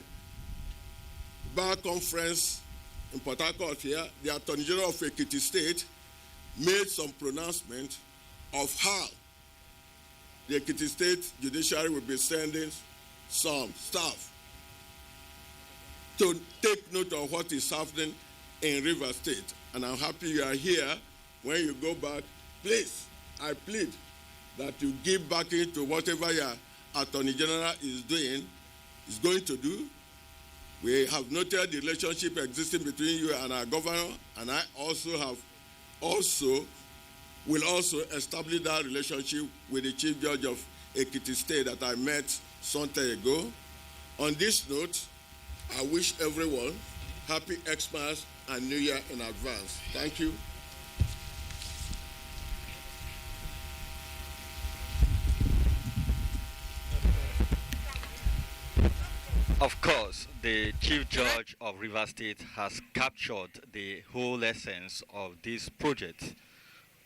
bar conference in Port Harcourt here, the Attorney General of Ekiti State made some pronouncement of how the Ekiti State Judiciary will be sending some staff to take note of what is happening in River State. And I'm happy you are here. When you go back, please, I plead that you give back into whatever your Attorney General is going to do. We have noted the relationship existing between you and our governor, and I will also establish that relationship with the Chief Judge of Ekiti State that I met some time ago. On this note, I wish everyone happy Xmas and New Year in advance. Thank you.
Of course, the Chief Judge of River State has captured the whole essence of this project,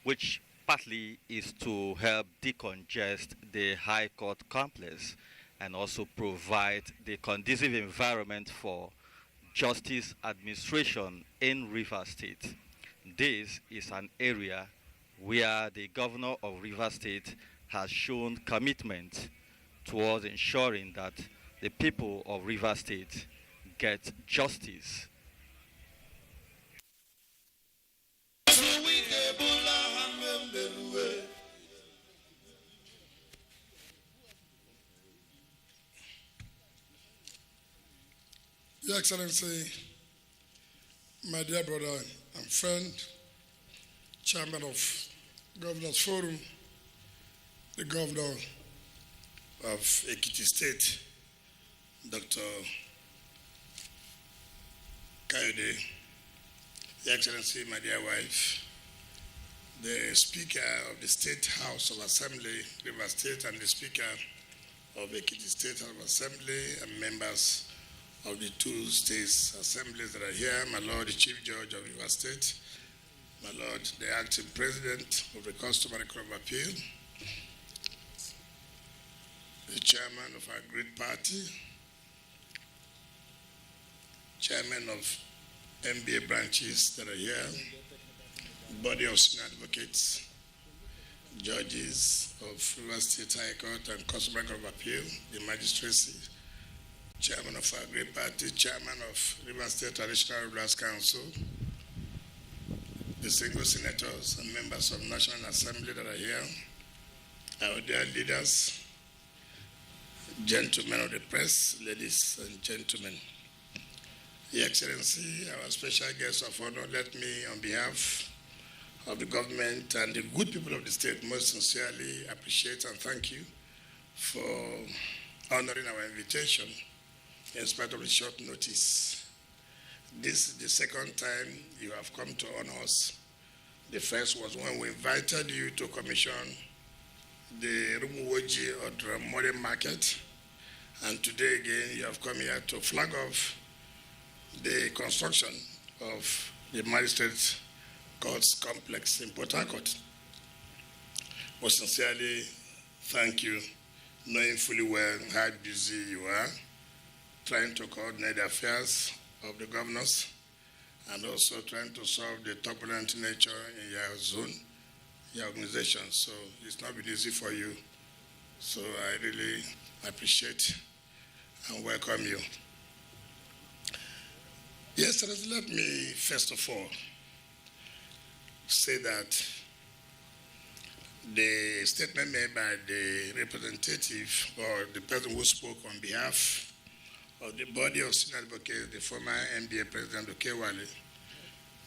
which partly is to help decongest the High Court complex and also provide the conducive environment for justice administration in River State. This is an area where the Governor of River State has shown commitment towards ensuring that the people of River State get justice.
Your Excellency, my dear brother and friend, Chairman of Governors Forum, the Governor of Ekiti State, Dr. Kayode, Your Excellency, my dear wife, the Speaker of the State House of Assembly, River State, and the Speaker of Ekiti State House of Assembly, and members of the two states assemblies that are here, my Lord, the Chief Judge of River State, my Lord, the Acting President of the Customary Court of Appeal, the Chairman of our great party, Chairman of MBA branches that are here, body of senior advocates, judges of River State High Court and Customary Court of Appeal, the magistracy, Chairman of our great party, Chairman of River State Traditional Rulers Council, the single senators and members of National Assembly that are here, our dear leaders, gentlemen of the press, ladies and gentlemen. Your Excellency, our special guest of honor, let me, on behalf of the government and the good people of the state, most sincerely appreciate and thank you for honoring our invitation in spite of the short notice. This is the second time you have come to honor us. The first was when we invited you to commission the Rumuwoji or Dramore market. And today again, you have come here to flag off the construction of the Magistrate Courts Complex in Port Harcourt. Most sincerely, thank you, knowing fully well how busy you are, trying to coordinate the affairs of the governors, and also trying to solve the turbulent nature in your zone, your organization. So it's not been easy for you. So I really appreciate and welcome you. Yes, let me first of all say that the statement made by the representative or the person who spoke on behalf of the body of senior advocates, the former NBA president of Kewale,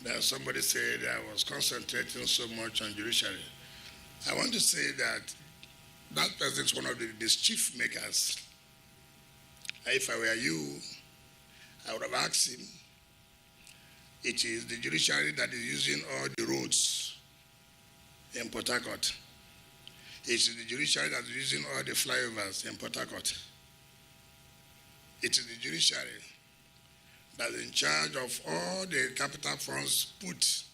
that somebody said I was concentrating so much on judiciary. I want to say that that person is one of the mischief makers. If I were you, I would have asked him. It is the judiciary that is using all the roads in Port Harcourt. It is the judiciary that is using all the flyovers in Port Harcourt. It is the judiciary that is in charge of all the capital funds put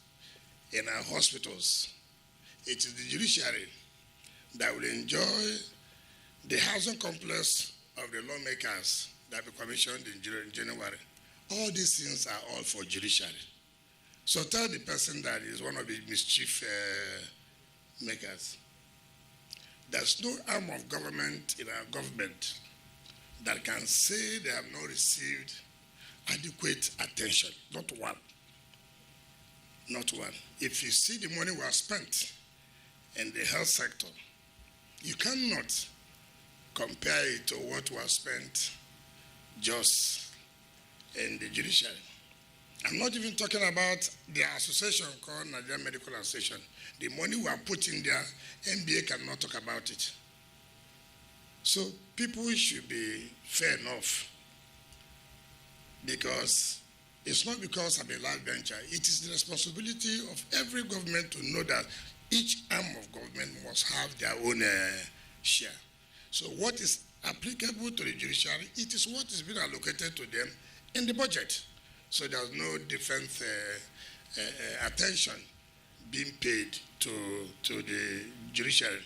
in our hospitals. It is the judiciary that will enjoy the housing complex of the lawmakers that will be commissioned in January. All these things are all for judiciary. So tell the person that is one of the mischief makers. There's no arm of government in our government that can say they have not received adequate attention. Not one. Not one. If you see the money was spent in the health sector, you cannot compare it to what was spent just in the judiciary. I'm not even talking about the association called Nigerian Medical Association. The money we are putting there, NBA cannot talk about it. So people should be fair enough, because it's not because I'm a last bencher. It is the responsibility of every government to know that each arm of government must have their own share. So what is applicable to the judiciary, it is what is being allocated to them in the budget. So there's no different attention being paid to the judiciary.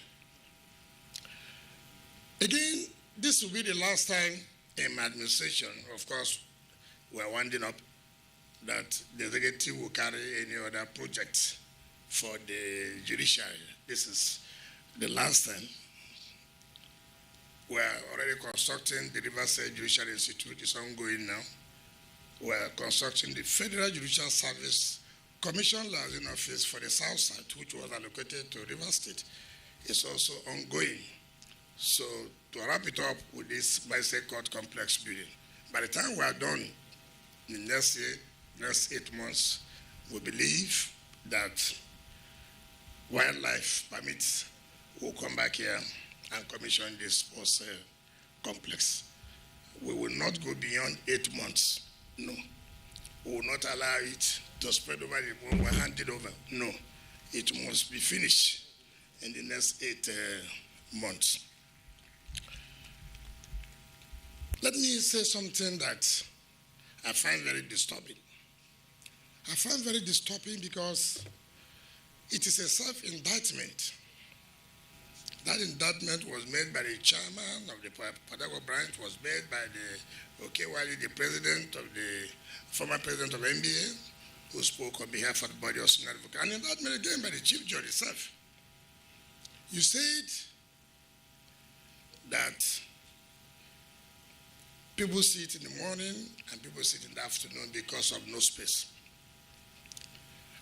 Again, this will be the last time in my administration, of course, we're winding up, that the executive will carry any other project for the judiciary. This is the last time. We're already constructing the Riverside Judicial Institute. It's ongoing now. We're constructing the Federal Judicial Service Commission Liaison Office for the South Side, which was allocated to River State. It's also ongoing. So to wrap it up with this Magistrate Court Complex building, by the time we are done in the next 8 months, we believe that wildlife permits will come back here and commission this sports complex. We will not go beyond 8 months. No. We will not allow it to spread over the world. We'll hand it over. No. It must be finished in the next 8 months. Let me say something that I find very disturbing. I find very disturbing because it is a self-indictment. That indictment was made by the chairman of the Padago branch, was made by the Okewale, the president of the former president of NBA, who spoke on behalf of the body of senior advocate, and indictment again by the chief judge himself. You said that people sit in the morning and people sit in the afternoon because of no space.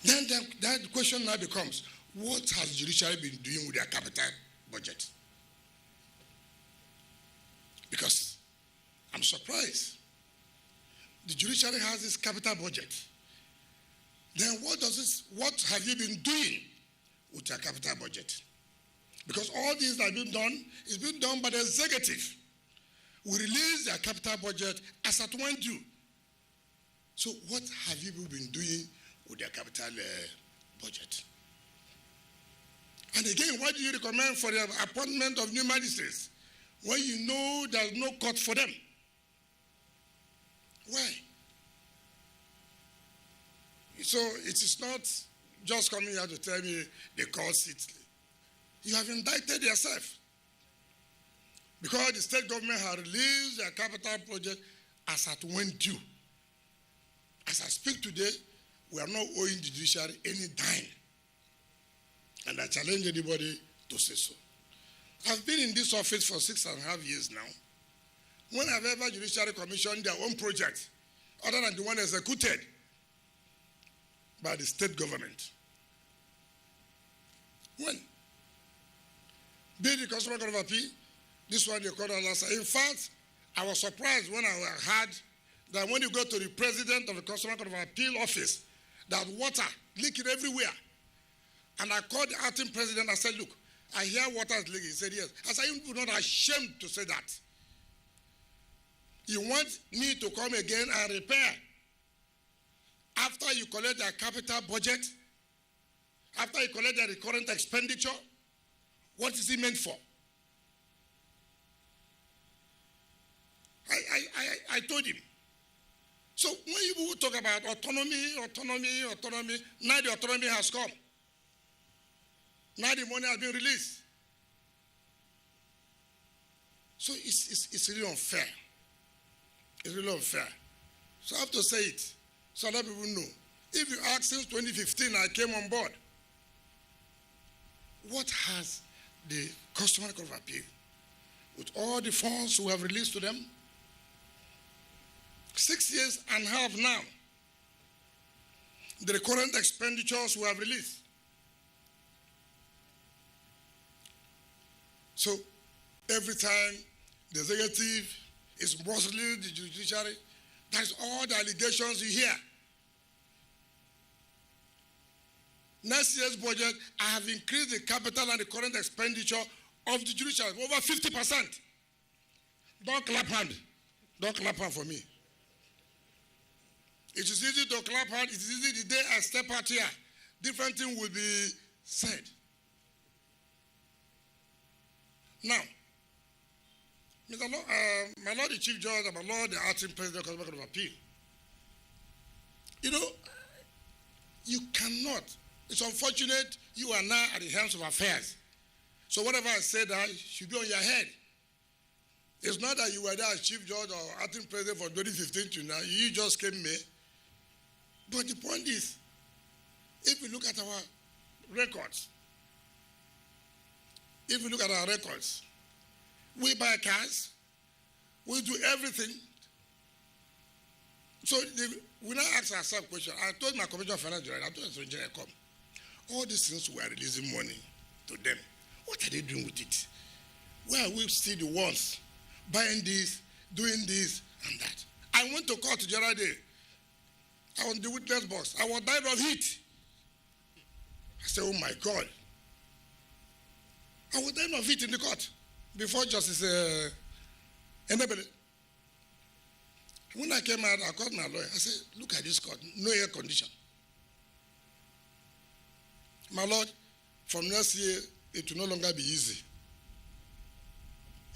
Then that question now becomes, what has the judiciary been doing with their capital budget? Because I'm surprised. The judiciary has this capital budget. Then what have you been doing with your capital budget? Because all this that has been done is being done by the executive. will release their capital budget as at when due. So what have you people been doing with their capital budget? And again, why do you recommend for the appointment of new magistrates when you know there's no court for them? Why? So it is not just coming here to tell me the court seat. You have indicted yourself. Because the state government has released their capital project as at when due. As I speak today, we are not owing the judiciary any dime. And I challenge anybody to say so. I've been in this office for 6.5 years now. When have ever judiciary commissioned their own project, other than the one executed by the state government? When? Be it the Constitutional Court of Appeal, this one they called last. In fact, I was surprised when I heard that when you go to the president of the Constitutional Court of Appeal office, that water leaking everywhere. And I called the acting president. I said, look, I hear water is leaking. He said, yes. I said, you're not ashamed to say that. You want me to come again and repair after you collect their capital budget, after you collect their recurrent expenditure? What is it meant for? I told him. So when you talk about autonomy, now the autonomy has come. Now the money has been released. So it's really unfair. It's really unfair. So I have to say it so that people know. If you ask since 2015 I came on board, what has the Customary Court of Appeal, with all the funds we have released to them, 6.5 years now, the recurrent expenditures we have released. So every time the executive is mostly the judiciary, that's all the allegations you hear. Next year's budget, I have increased the capital and the current expenditure of the judiciary over 50%. Don't clap hand. Don't clap hand for me. It is easy to clap hand. It is easy the day I step out here. Different thing will be said. Now, Mr. Lord, my Lord the Chief Judge and my Lord the Acting President of the Court of Appeal, you know, you cannot. It's unfortunate you are now at the helms of affairs. So whatever I say that should be on your head. It's not that you were there as Chief Judge or Acting President from 2015 to now. You just came May. But the point is, if you look at our records, we buy cars, we do everything. So we now ask ourselves a question. I told my Commissioner of Finance Director, I told the Engineer, come. All these things we are releasing money to them. What are they doing with it? Where are we still the ones buying this, doing this, and that? I went to court the other day. I was in the witness box. I was dying of heat. I said, oh my God. I was dying of heat in the court before Justice Ntalive. When I came out, I called my lawyer. I said, look at this court, no air condition. My Lord, from next year, it will no longer be easy.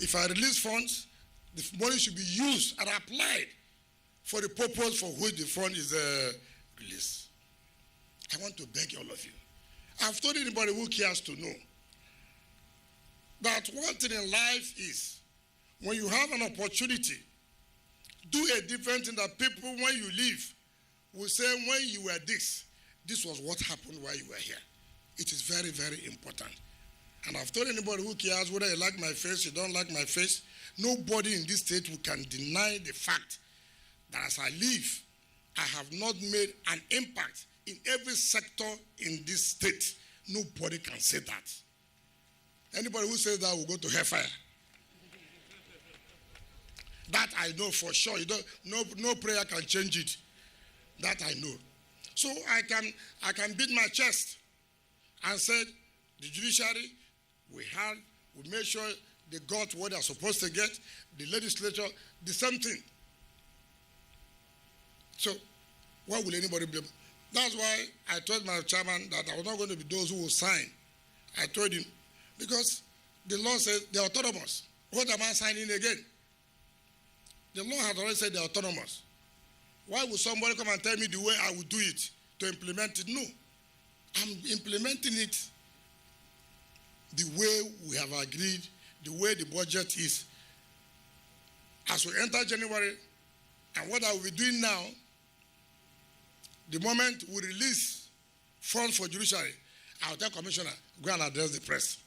If I release funds, the money should be used and applied for the purpose for which the fund is released. I want to beg all of you. I've told anybody who cares to know that one thing in life is when you have an opportunity, do a different thing that people, when you leave, will say, when you were this was what happened while you were here. It is very, very important. And I've told anybody who cares whether you like my face, you don't like my face, nobody in this state who can deny the fact that as I live, I have not made an impact in every sector in this state. Nobody can say that. Anybody who says that will go to hellfire. That I know for sure. No prayer can change it. That I know. So I can beat my chest and say the judiciary, we made sure they got what they're supposed to get. The legislature, the same thing. So, why will anybody blame? That's why I told my chairman that I was not going to be those who will sign. I told him, because the law says they're autonomous. What am I signing again? The law has already said they're autonomous. Why would somebody come and tell me the way I would do it to implement it? No. I'm implementing it the way we have agreed, the way the budget is. As we enter January, and what I will be doing now, the moment we release funds for judiciary, I'll tell Commissioner, go and address the press,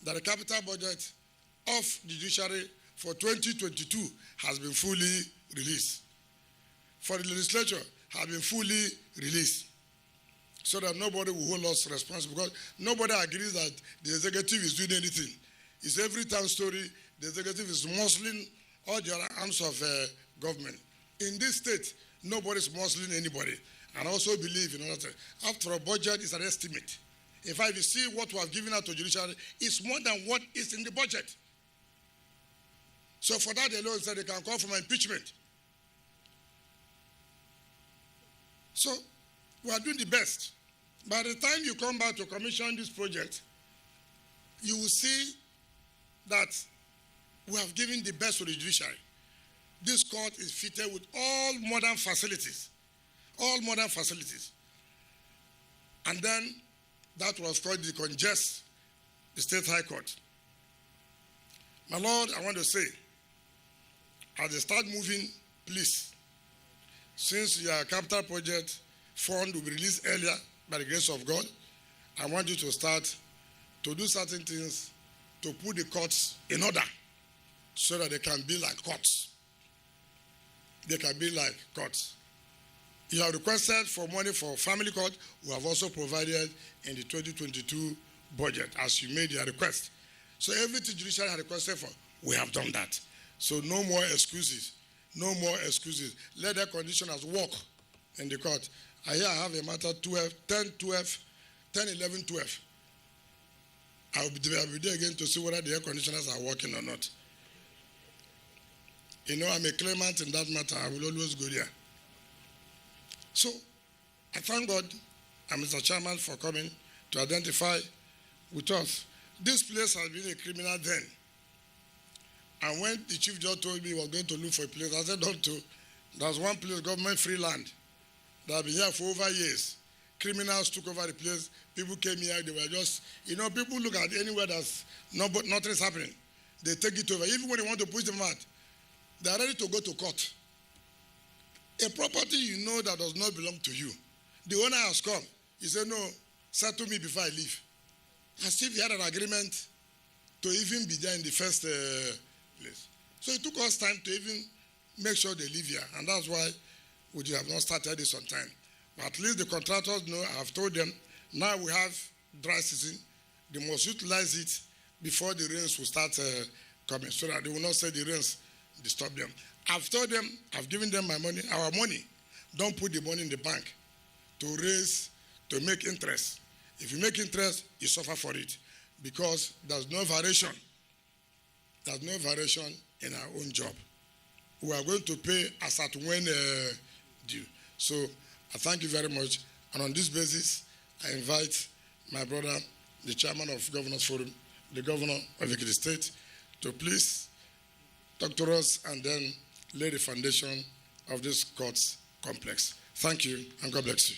that the capital budget of the judiciary for 2022 has been fully released. For the legislature, has been fully released. So that nobody will hold us responsible, because nobody agrees that the executive is doing anything. It's every time story, the executive is muscling all the other arms of government. In this state, nobody is muscling anybody. And I also believe in another thing. After a budget is an estimate. In fact, if you see what we have given out to judiciary, it's more than what is in the budget. So for that alone, they can call for impeachment. So we are doing the best. By the time you come back to commission this project, you will see that we have given the best to the judiciary. This court is fitted with all modern facilities. All modern facilities. And then that was called decongest the State High Court. My Lord, I want to say, as they start moving, please, since your capital project fund will be released earlier by the grace of God, I want you to start to do certain things to put the courts in order so that they can be like courts. They can be like courts. You have requested for money for family court. We have also provided in the 2022 budget as you made your request. So everything judiciary had requested for, we have done that. So no more excuses. No more excuses. Let the conditioners work in the court. I have a matter 10, 11, 12. I'll be there again to see whether the air conditioners are working or not. You know, I'm a claimant in that matter. I will always go there. So, I thank God and Mr. Chairman for coming to identify with us. This place has been a criminal den. And when the chief judge told me he was going to look for a place, I said, don't do. There's one place, government free land, that has been here for over years. Criminals took over the place. People came here, they were just, you know, people look at anywhere that's nothing is happening. They take it over. Even when they want to push them out, they are ready to go to court. A property you know that does not belong to you. The owner has come. He said, no, settle me before I leave. As if he had an agreement to even be there in the first place. So it took us time to even make sure they live here. And that's why we have not started this on time. But at least the contractors know, I have told them, now we have dry season. They must utilize it before the rains will start coming, so that they will not say the rains disturb them. I've told them, I've given them my money, our money. Don't put the money in the bank to raise, to make interest. If you make interest, you suffer for it, because there's no variation. There's no variation in our own job. We are going to pay as at when due. So I thank you very much. And on this basis, I invite my brother, the chairman of Governors Forum, the governor of Ekiti State, to please talk to us and then lay the foundation of this courts complex. Thank you, and God bless you.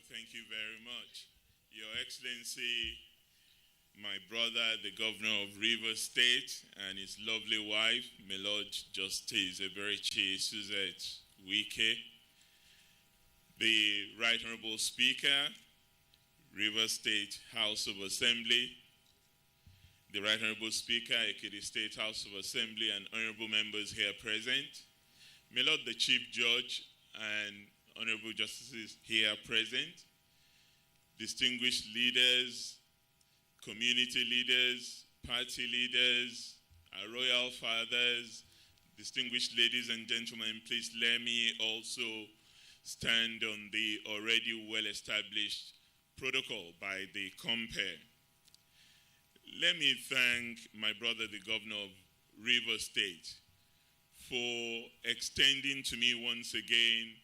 Thank you very much. Your Excellency, my brother, the governor of Rivers State, and his lovely wife, my Lord Justice Eberichi Suzette Wike, the Right Honorable Speaker, Rivers State House of Assembly, the Right Honorable Speaker, Ekiti State House of Assembly, and honorable members here present, my Lord the Chief Judge and honorable justices here present, distinguished leaders, community leaders, party leaders, our royal fathers, distinguished ladies and gentlemen, please let me also stand on the already well-established protocol by the compere. Let me thank my brother, the governor of Rivers State, for extending to me once again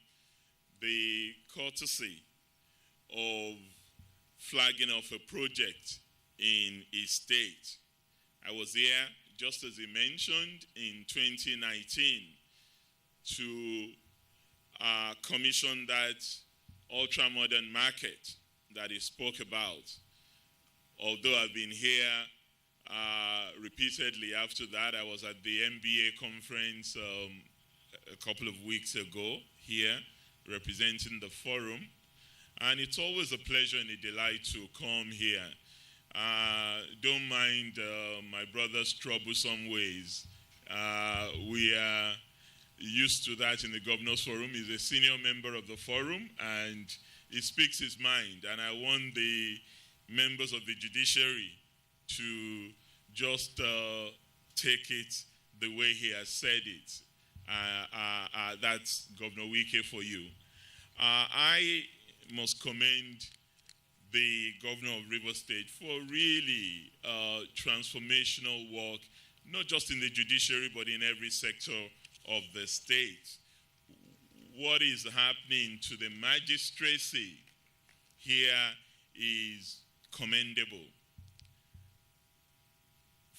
the courtesy of flagging off a project in his state. I was here, just as he mentioned, in 2019 to commission that ultra-modern market that he spoke about. Although I've been here repeatedly after that, I was at the MBA conference a couple of weeks ago here, representing the forum. And it's always a pleasure and a delight to come here. Don't mind my brother's troublesome ways. We are used to that in the Governor's Forum. He's a senior member of the forum, and he speaks his mind. And I want the members of the judiciary to just take it the way he has said it. That's Governor Wike for you. I must commend the governor of Rivers State for really transformational work, not just in the judiciary, but in every sector of the state. What is happening to the magistracy here is commendable.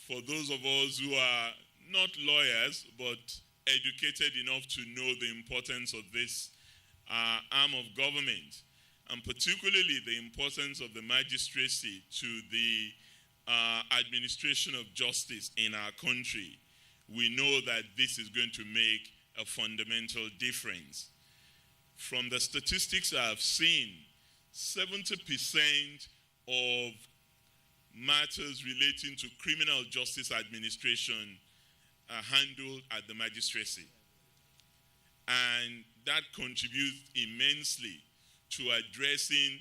For those of us who are not lawyers, but educated enough to know the importance of this arm of government, and particularly the importance of the magistracy to the administration of justice in our country, we know that this is going to make a fundamental difference. From the statistics I've seen, 70% of matters relating to criminal justice administration are handled at the magistracy. And that contributes immensely to addressing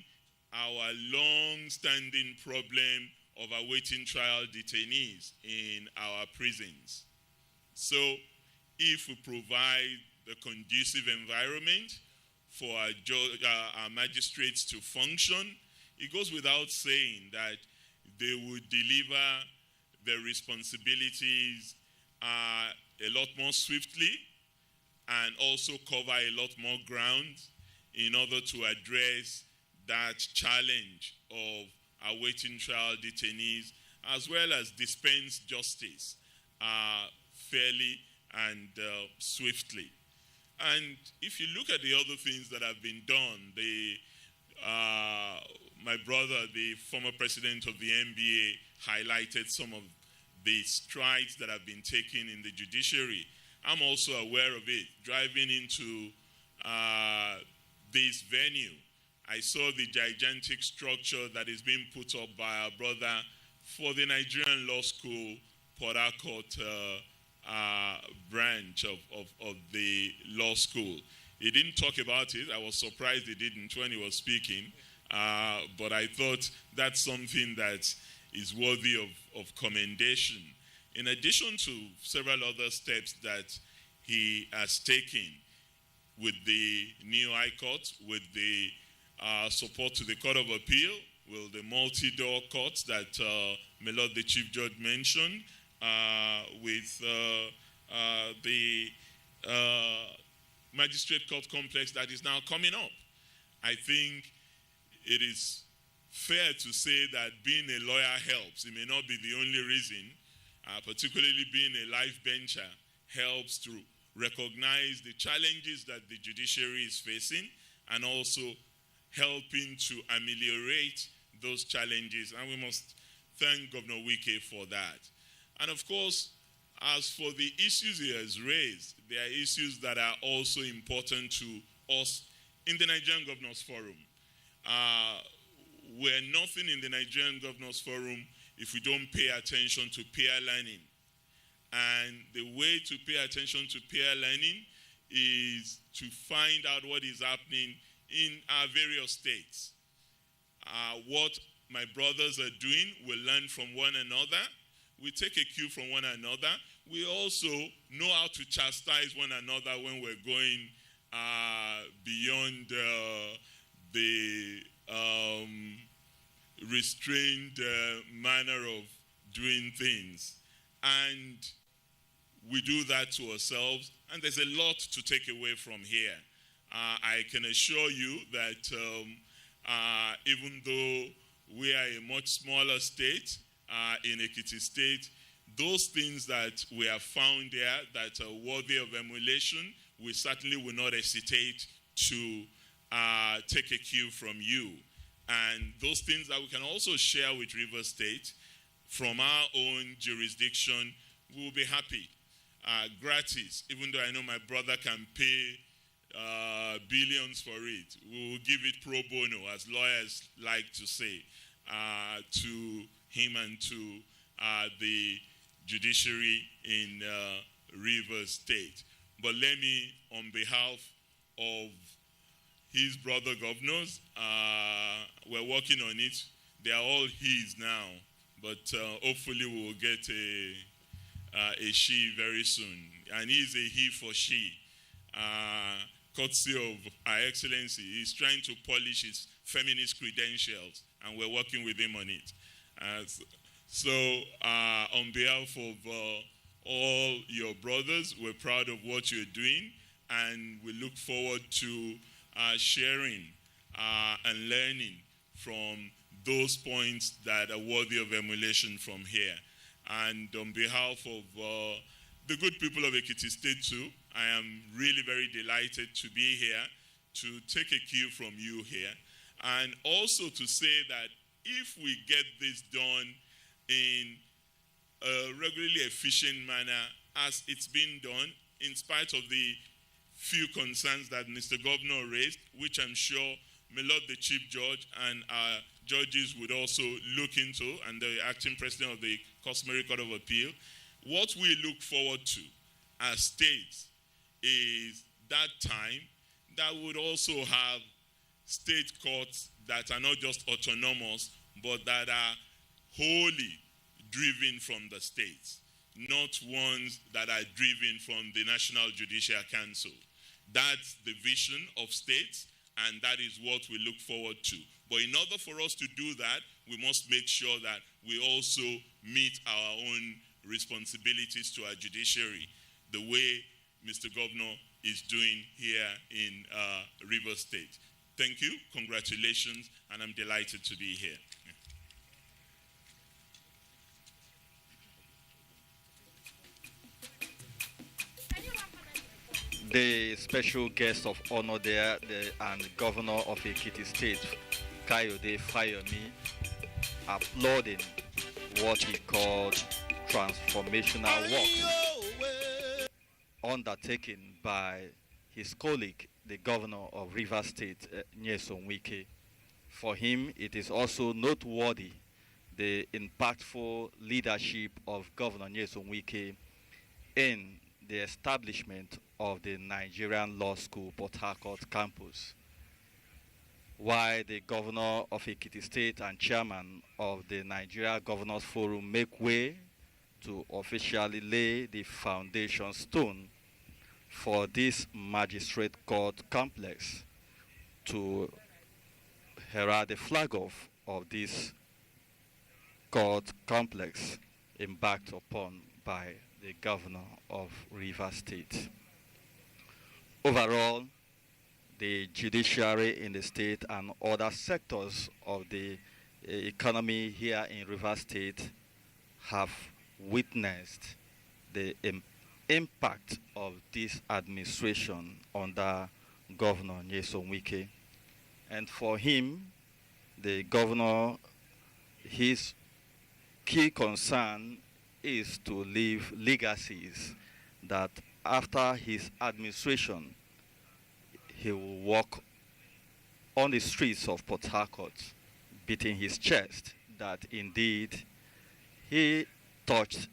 our long-standing problem of awaiting trial detainees in our prisons. So if we provide the conducive environment for our magistrates to function, it goes without saying that they would deliver their responsibilities a lot more swiftly and also cover a lot more ground in order to address that challenge of awaiting trial detainees, as well as dispense justice fairly and swiftly. And if you look at the other things that have been done, my brother, the former president of the NBA, highlighted some of the strides that have been taken in the judiciary. I'm also aware of it. Driving into this venue, I saw the gigantic structure that is being put up by our brother for the Nigerian Law School Port Harcourt branch of the law school. He didn't talk about it. I was surprised he didn't when he was speaking. But I thought that's something that is worthy of commendation. In addition to several other steps that he has taken with the new High Court, with the support to the Court of Appeal, with the multi-door courts that my Lord the Chief Judge mentioned, with the Magistrate Court complex that is now coming up. I think it is fair to say that being a lawyer helps. It may not be the only reason, particularly being a life bencher helps to recognize the challenges that the judiciary is facing and also helping to ameliorate those challenges. And we must thank Governor Wike for that. And of course, as for the issues he has raised, there are issues that are also important to us in the Nigerian Governors Forum. we're nothing in the Nigerian Governors Forum if we don't pay attention to peer learning. And the way to pay attention to peer learning is to find out what is happening in our various states. What my brothers are doing, we learn from one another. We take a cue from one another. We also know how to chastise one another when we're going beyond the restrained manner of doing things. And we do that to ourselves, and there's a lot to take away from here. I can assure you that even though we are a much smaller state in Ekiti State, those things that we have found there that are worthy of emulation, we certainly will not hesitate to take a cue from you. And those things that we can also share with Rivers State from our own jurisdiction, we will be happy. Gratis, even though I know my brother can pay billions for it. We will give it pro bono, as lawyers like to say, to him and to the judiciary in Rivers State. But let me, on behalf of his brother governors, we're working on it. They are all his now, but hopefully we will get a she very soon. And he's a he for she. Courtesy of Her Excellency. He's trying to polish his feminist credentials, and we're working with him on it. So on behalf of all your brothers, we're proud of what you're doing, and we look forward to sharing and learning from those points that are worthy of emulation from here. And on behalf of the good people of Ekiti State too, I am really very delighted to be here, to take a cue from you here, and also to say that if we get this done in a regularly efficient manner as it's been done, in spite of the few concerns that Mr. Governor raised, which I'm sure my Lord the Chief Judge and our judges would also look into, and the acting president of the Customary Court of Appeal, what we look forward to as states is that time that would also have state courts that are not just autonomous, but that are wholly driven from the states, not ones that are driven from the National Judicial Council. That's the vision of states, and that is what we look forward to. But in order for us to do that, we must make sure that we also meet our own responsibilities to our judiciary, the way Mr. Governor is doing here in Rivers State. Thank you, congratulations, and I'm delighted to be here.
The special guest of honor there, and Governor of Ekiti State, Kayode Fayomi, applauding what he called transformational work undertaken by his colleague, the Governor of Rivers State, Nyesom Wike. For him, it is also noteworthy the impactful leadership of Governor Nyesom Wike in the establishment of the Nigerian Law School Port Harcourt campus, while the Governor of Ekiti State and Chairman of the Nigeria Governors Forum make way to officially lay the foundation stone for this magistrate court complex to herald the flag off of this court complex embarked upon by the Governor of Rivers State. Overall, the judiciary in the state and other sectors of the economy here in Rivers State have witnessed the impact of this administration under Governor Nyesom Wike. And for him, the governor, his key concern is to leave legacies that after his administration, he will walk on the streets of Port Harcourt beating his chest that indeed he touched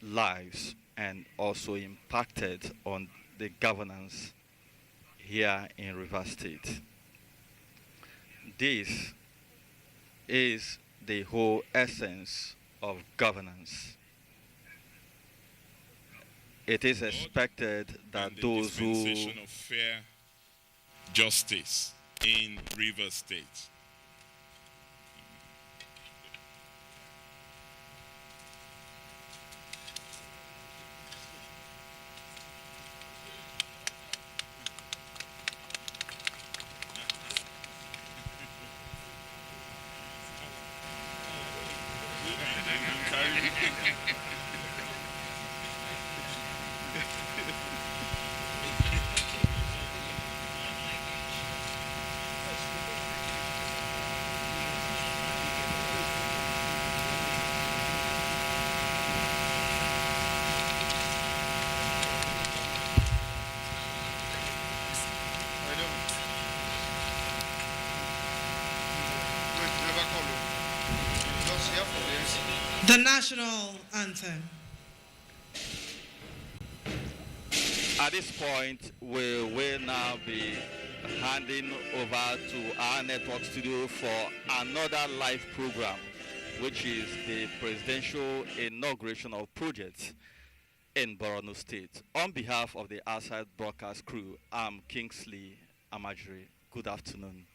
lives and also impacted on the governance here in Rivers State. This is the whole essence of governance. It is expected that
and the
those who
dispensation of fair justice in Rivers State.
The national anthem.
At this point, we will now be handing over to our network studio for another live program, which is the presidential inauguration of projects in Borno State. On behalf of the outside broadcast crew, I'm Kingsley Amajiri. Good afternoon.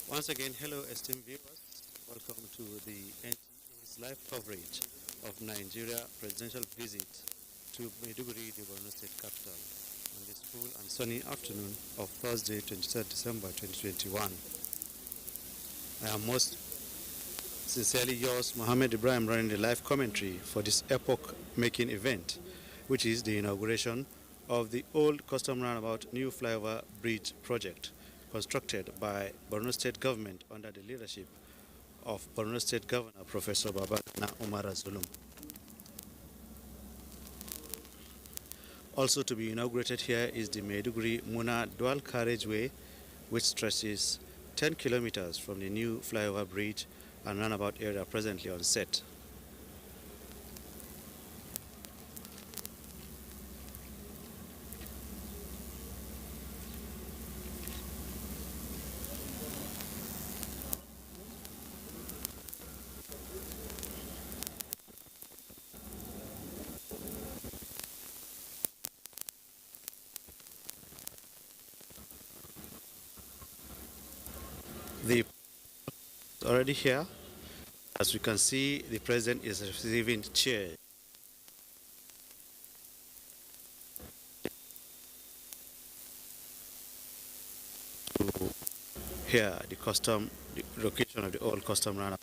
Once again, hello esteemed viewers. Welcome to the NTA's live coverage of Nigeria presidential visit to Maiduguri, the Borno State capital, on this cool and sunny afternoon of Thursday, 23rd December 2021. I am most sincerely yours, Mohammed Ibrahim, running the live commentary for this epoch-making event, which is the inauguration of the old custom roundabout new flyover bridge project, constructed by Borno State government under the leadership of Borno State Governor Professor Babagana Umar Zulum. Also to be inaugurated here is the Maiduguri-Muna dual carriageway, which stretches 10 kilometers from the new flyover bridge and roundabout area presently on set. The already here. As we can see, the president is receiving the chair. Here, the location of the old custom roundabout.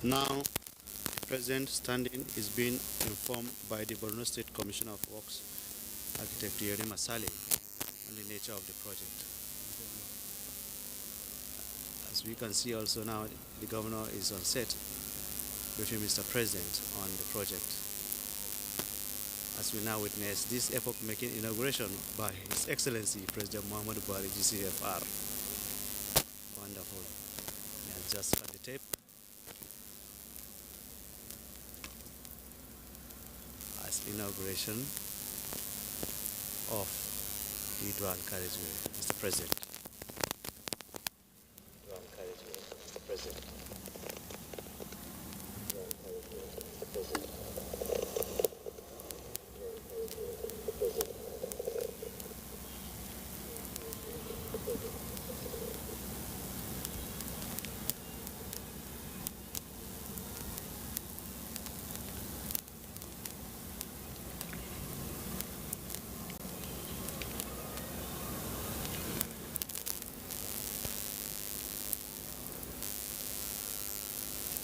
Now, the President standing is being informed by the Borno State Commissioner of Works, Architect Yeri Masale, on the nature of the project. As we can see also now, the Governor is on set with Mr. President on the project. As we now witness this epoch-making inauguration by His Excellency President Muhammadu Buhari, GCFR. Wonderful. Yeah, just cut the tape. this inauguration of the dual carriageway, Mr. President. Dual carriageway, Mr. President. Dual carriageway, Mr. President.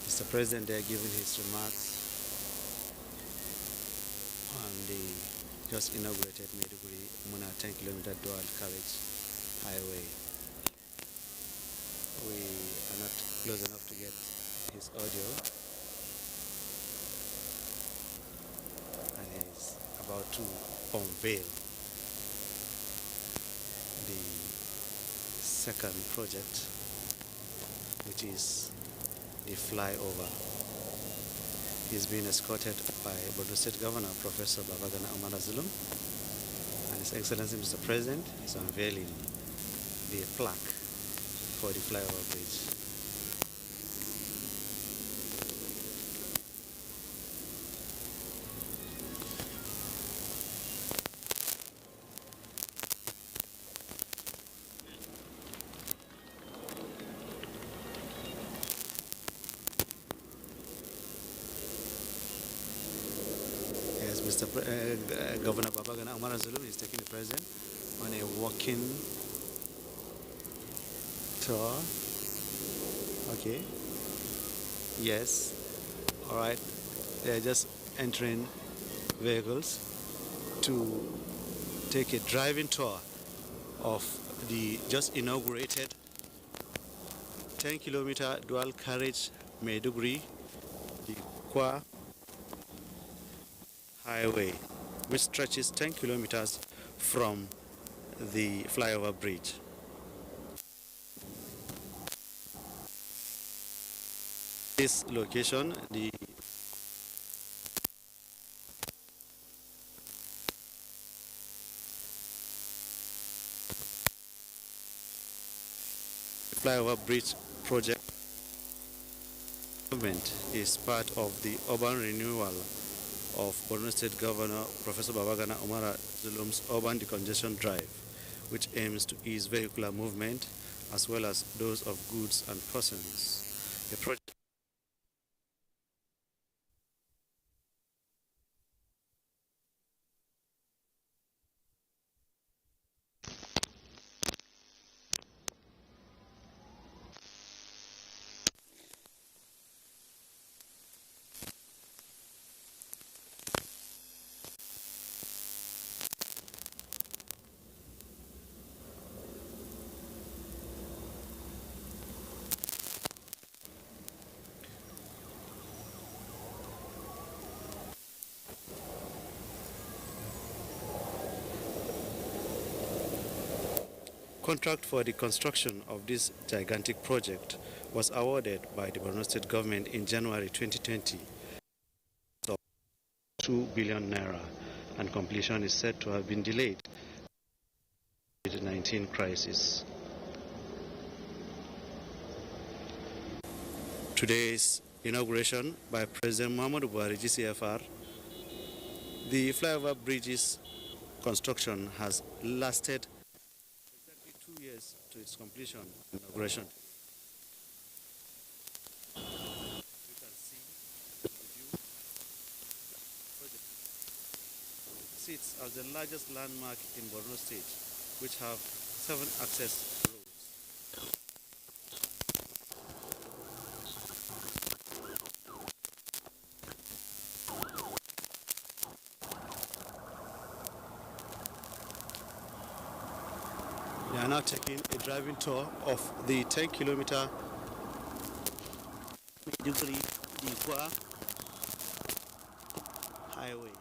Mr. President, they are giving his remarks on the just inaugurated Maiduguri Muna 10-kilometer dual carriage highway. We are not close enough to get his audio, and he's about to unveil the second project, which is the flyover. He's being escorted by Borno State Governor Professor Babagana Umara Zulum, and His Excellency Mr. President is unveiling the plaque for the flyover bridge. Governor Babagana Umara Zulum is taking the president on a walking tour. Okay. Yes. All right. They're just entering vehicles to take a driving tour of the just inaugurated 10-kilometer dual carriage Maiduguri, the Kwa Highway, which stretches 10 kilometers from the flyover bridge. This location, the flyover bridge project is part of the urban renewal of Borno State Governor Professor Babagana Umara Zulum's urban decongestion drive, which aims to ease vehicular movement as well as those of goods and persons. The project contract for the construction of this gigantic project was awarded by the Borno State government in January 2020 of 2 billion naira, and completion is said to have been delayed by the COVID-19 crisis. Today's inauguration by President Muhammadu Buhari GCFR, the flyover bridge's construction has lasted exactly 2 years to its completion and inauguration. You can see the view. Project sits as the largest landmark in Borno State, which have 7 access roads. We are now taking a driving tour of the 10-kilometer Maiduguri-Dikwa highway.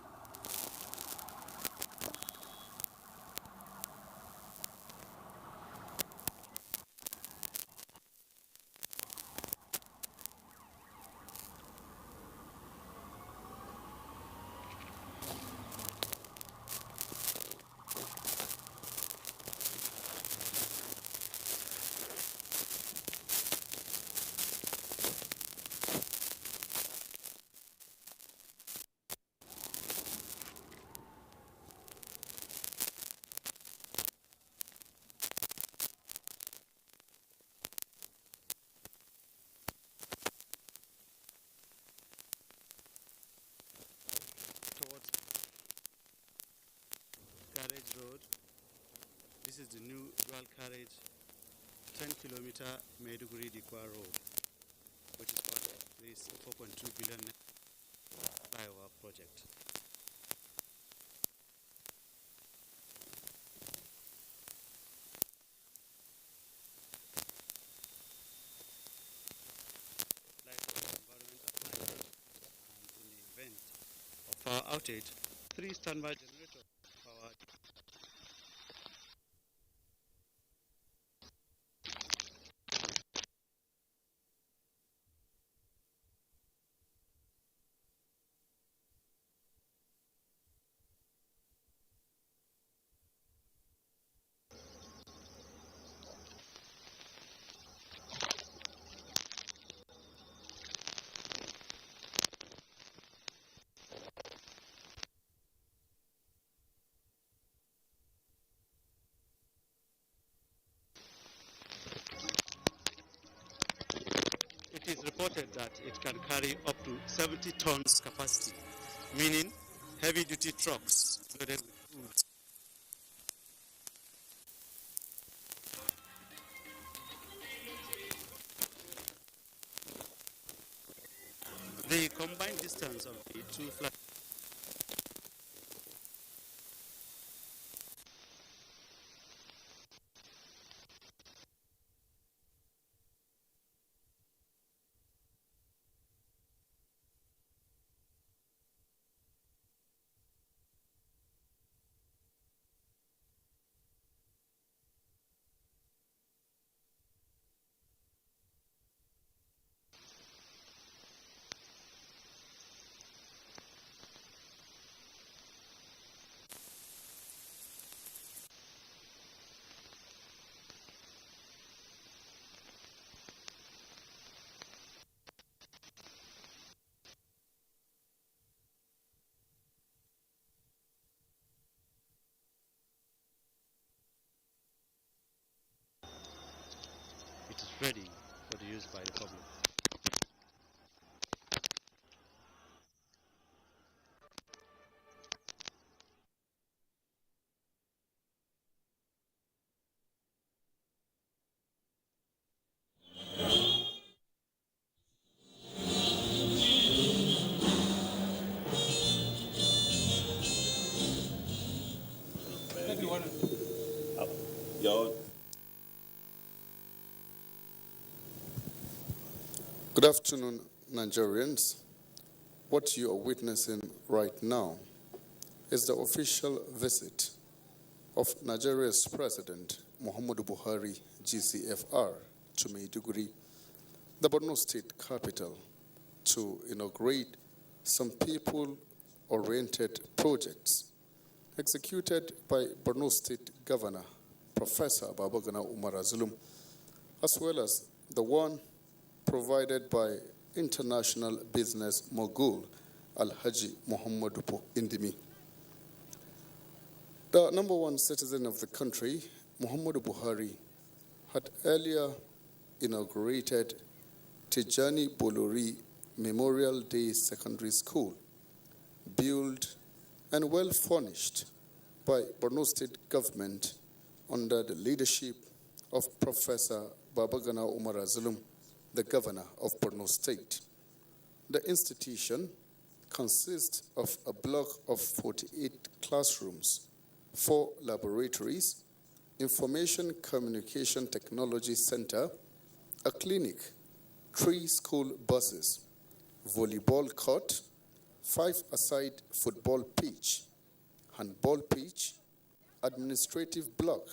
carriage road. This is the new dual carriage 10-kilometer Maiduguri-Dikwa road, which is part of this 4.2 billion flyover project. Power outage, 3 standby generators power. It is reported that it can carry up to 70 tons capacity, meaning heavy-duty trucks loaded with goods. The combined distance of the two flights it is ready for the use by the public.
Good afternoon, Nigerians. What you are witnessing right now is the official visit of Nigeria's President Muhammadu Buhari, GCFR, to Maiduguri, the Borno State capital, to inaugurate some people-oriented projects executed by Borno State Governor Professor Babagana Umar Zulum, as well as the one provided by international business mogul Alhaji Muhammadu Indimi. The number one citizen of the country, Muhammadu Buhari, had earlier inaugurated Tijani Bolori Memorial Day Secondary School, built and well furnished by Borno State government under the leadership of Professor Babagana Umar Zulum, the governor of Borno State. The institution consists of a block of 48 classrooms, 4 laboratories, Information Communication Technology Center, a clinic, 3 school buses, volleyball court, 5-a-side football pitch, handball pitch, administrative block,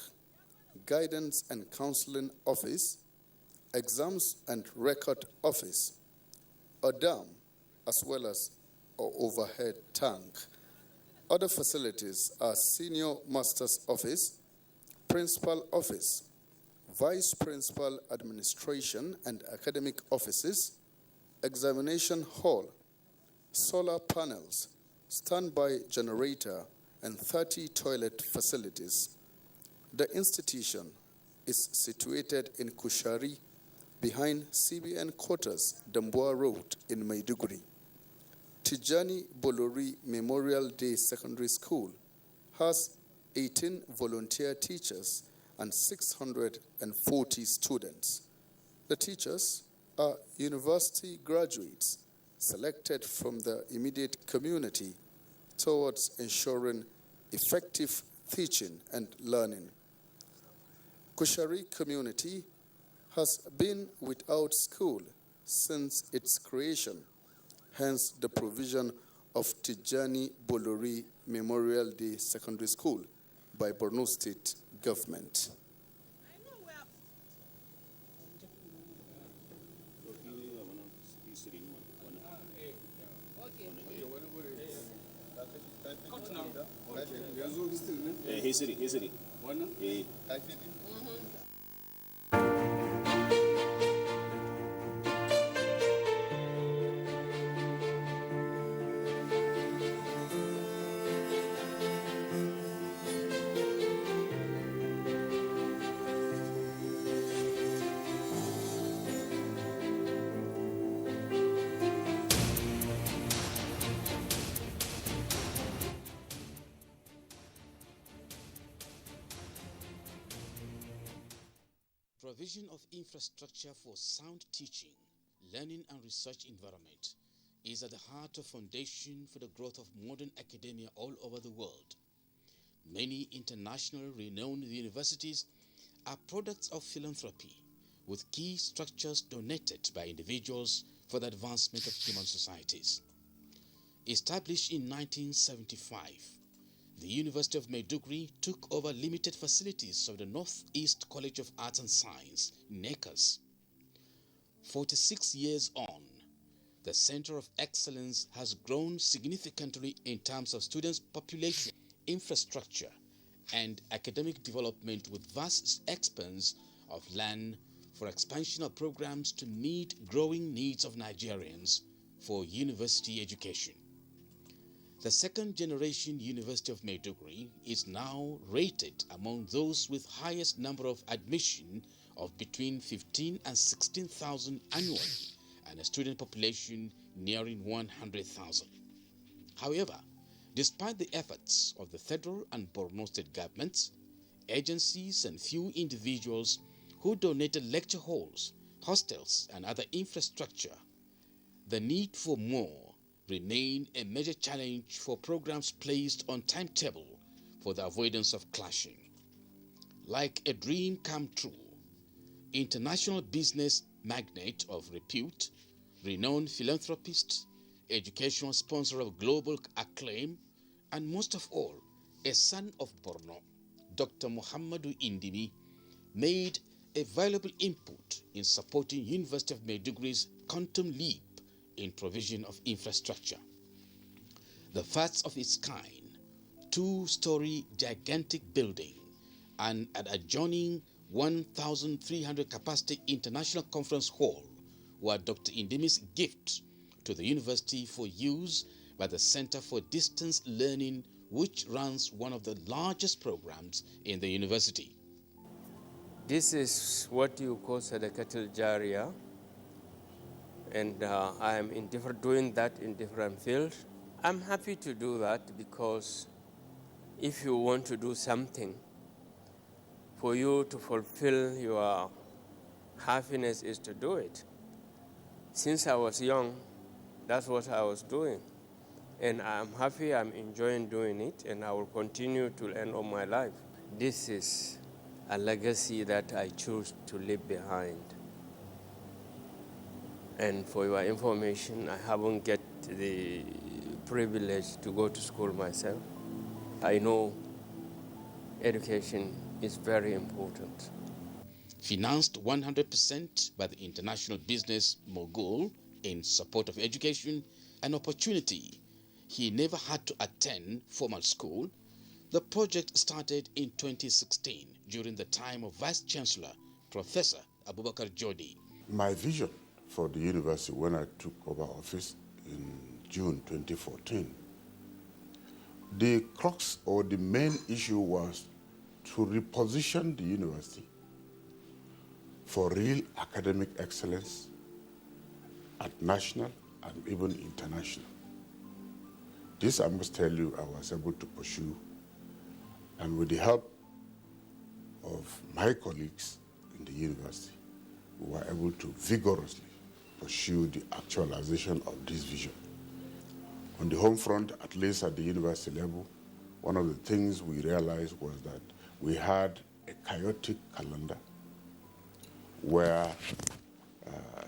guidance and counseling office, exams and record office, a dam, as well as an overhead tank. Other facilities are senior master's office, principal office, vice principal administration and academic offices, examination hall, solar panels, standby generator, and 30 toilet facilities. The institution is situated in Kushari, behind CBN quarters, Damboa Road in Maiduguri. Tijani Bolori Memorial Day Secondary School has 18 volunteer teachers, and 640 students. The teachers are university graduates selected from the immediate community towards ensuring effective teaching and learning. Kushari community has been without school since its creation, hence the provision of Tijani Bolori Memorial Day Secondary School by Borno State government.
History.
Provision of infrastructure for sound teaching, learning and research environment is at the heart of foundation for the growth of modern academia all over the world. Many international renowned universities are products of philanthropy, with key structures donated by individuals for the advancement of human societies. Established in 1975, the University of Maiduguri took over limited facilities of the Northeast College of Arts and Science, NECAS. 46 years on, the Center of Excellence has grown significantly in terms of students' population, infrastructure, and academic development, with vast expanse of land for expansion of programs to meet growing needs of Nigerians for university education. The second-generation University of Maiduguri is now rated among those with highest number of admission of between 15 and 16,000 annually, and a student population nearing 100,000. However, despite the efforts of the federal and Borno state governments, agencies, and few individuals who donated lecture halls, hostels, and other infrastructure, the need for more remain a major challenge for programs placed on timetable for the avoidance of clashing. Like a dream come true, international business magnate of repute, renowned philanthropist, educational sponsor of global acclaim, and most of all, a son of Borno, Dr. Muhammadu Indimi, made a valuable input in supporting University of Maiduguri's quantum leap in provision of infrastructure. The first of its kind, two-story gigantic building and an adjoining 1,300 capacity international conference hall were Dr. Indimi's gift to the university for use by the Center for Distance Learning, which runs one of the largest programs in the university.
This is what you call Sadaqatul Jariyah, and I am doing that in different fields. I'm happy to do that because if you want to do something, for you to fulfill your happiness is to do it. Since I was young, that's what I was doing. And I'm happy, I'm enjoying doing it, and I will continue to end all my life. This is a legacy that I choose to leave behind. And for your information, I haven't get the privilege to go to school myself. I know education is very important.
Financed 100% by the international business mogul in support of education, an opportunity he never had to attend formal school, the project started in 2016 during the time of Vice Chancellor Professor Abubakar Jodi.
My vision for the university when I took over office in June 2014, the crux or the main issue was to reposition the university for real academic excellence at national and even international. This, I must tell you, I was able to pursue And with the help of my colleagues in the university, we were able to vigorously pursue the actualization of this vision. On the home front, at least at the university level, one of the things we realized was that we had a chaotic calendar where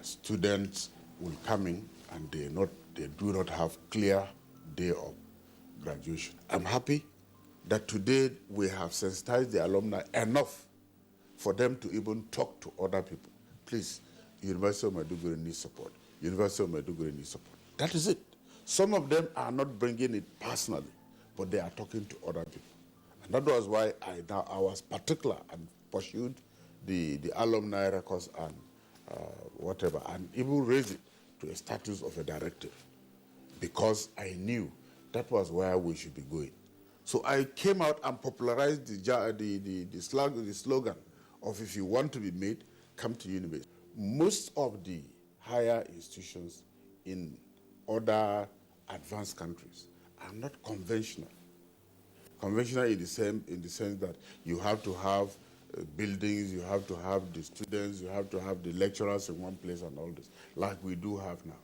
students will come in and they do not have clear day of graduation. I'm happy that today we have sensitized the alumni enough for them to even talk to other people. Please, University of Maiduguri needs support. University of Maiduguri needs support. That is it. Some of them are not bringing it personally, but they are talking to other people. And that was why I was particular and pursued the alumni records and whatever, and even raised it to a status of a directive, because I knew that was where we should be going. So I came out and popularized the slogan of, if you want to be made, come to university. Most of the higher institutions in other advanced countries are not conventional. Conventional in the sense that you have to have buildings, you have to have the students, you have to have the lecturers in one place and all this, like we do have now.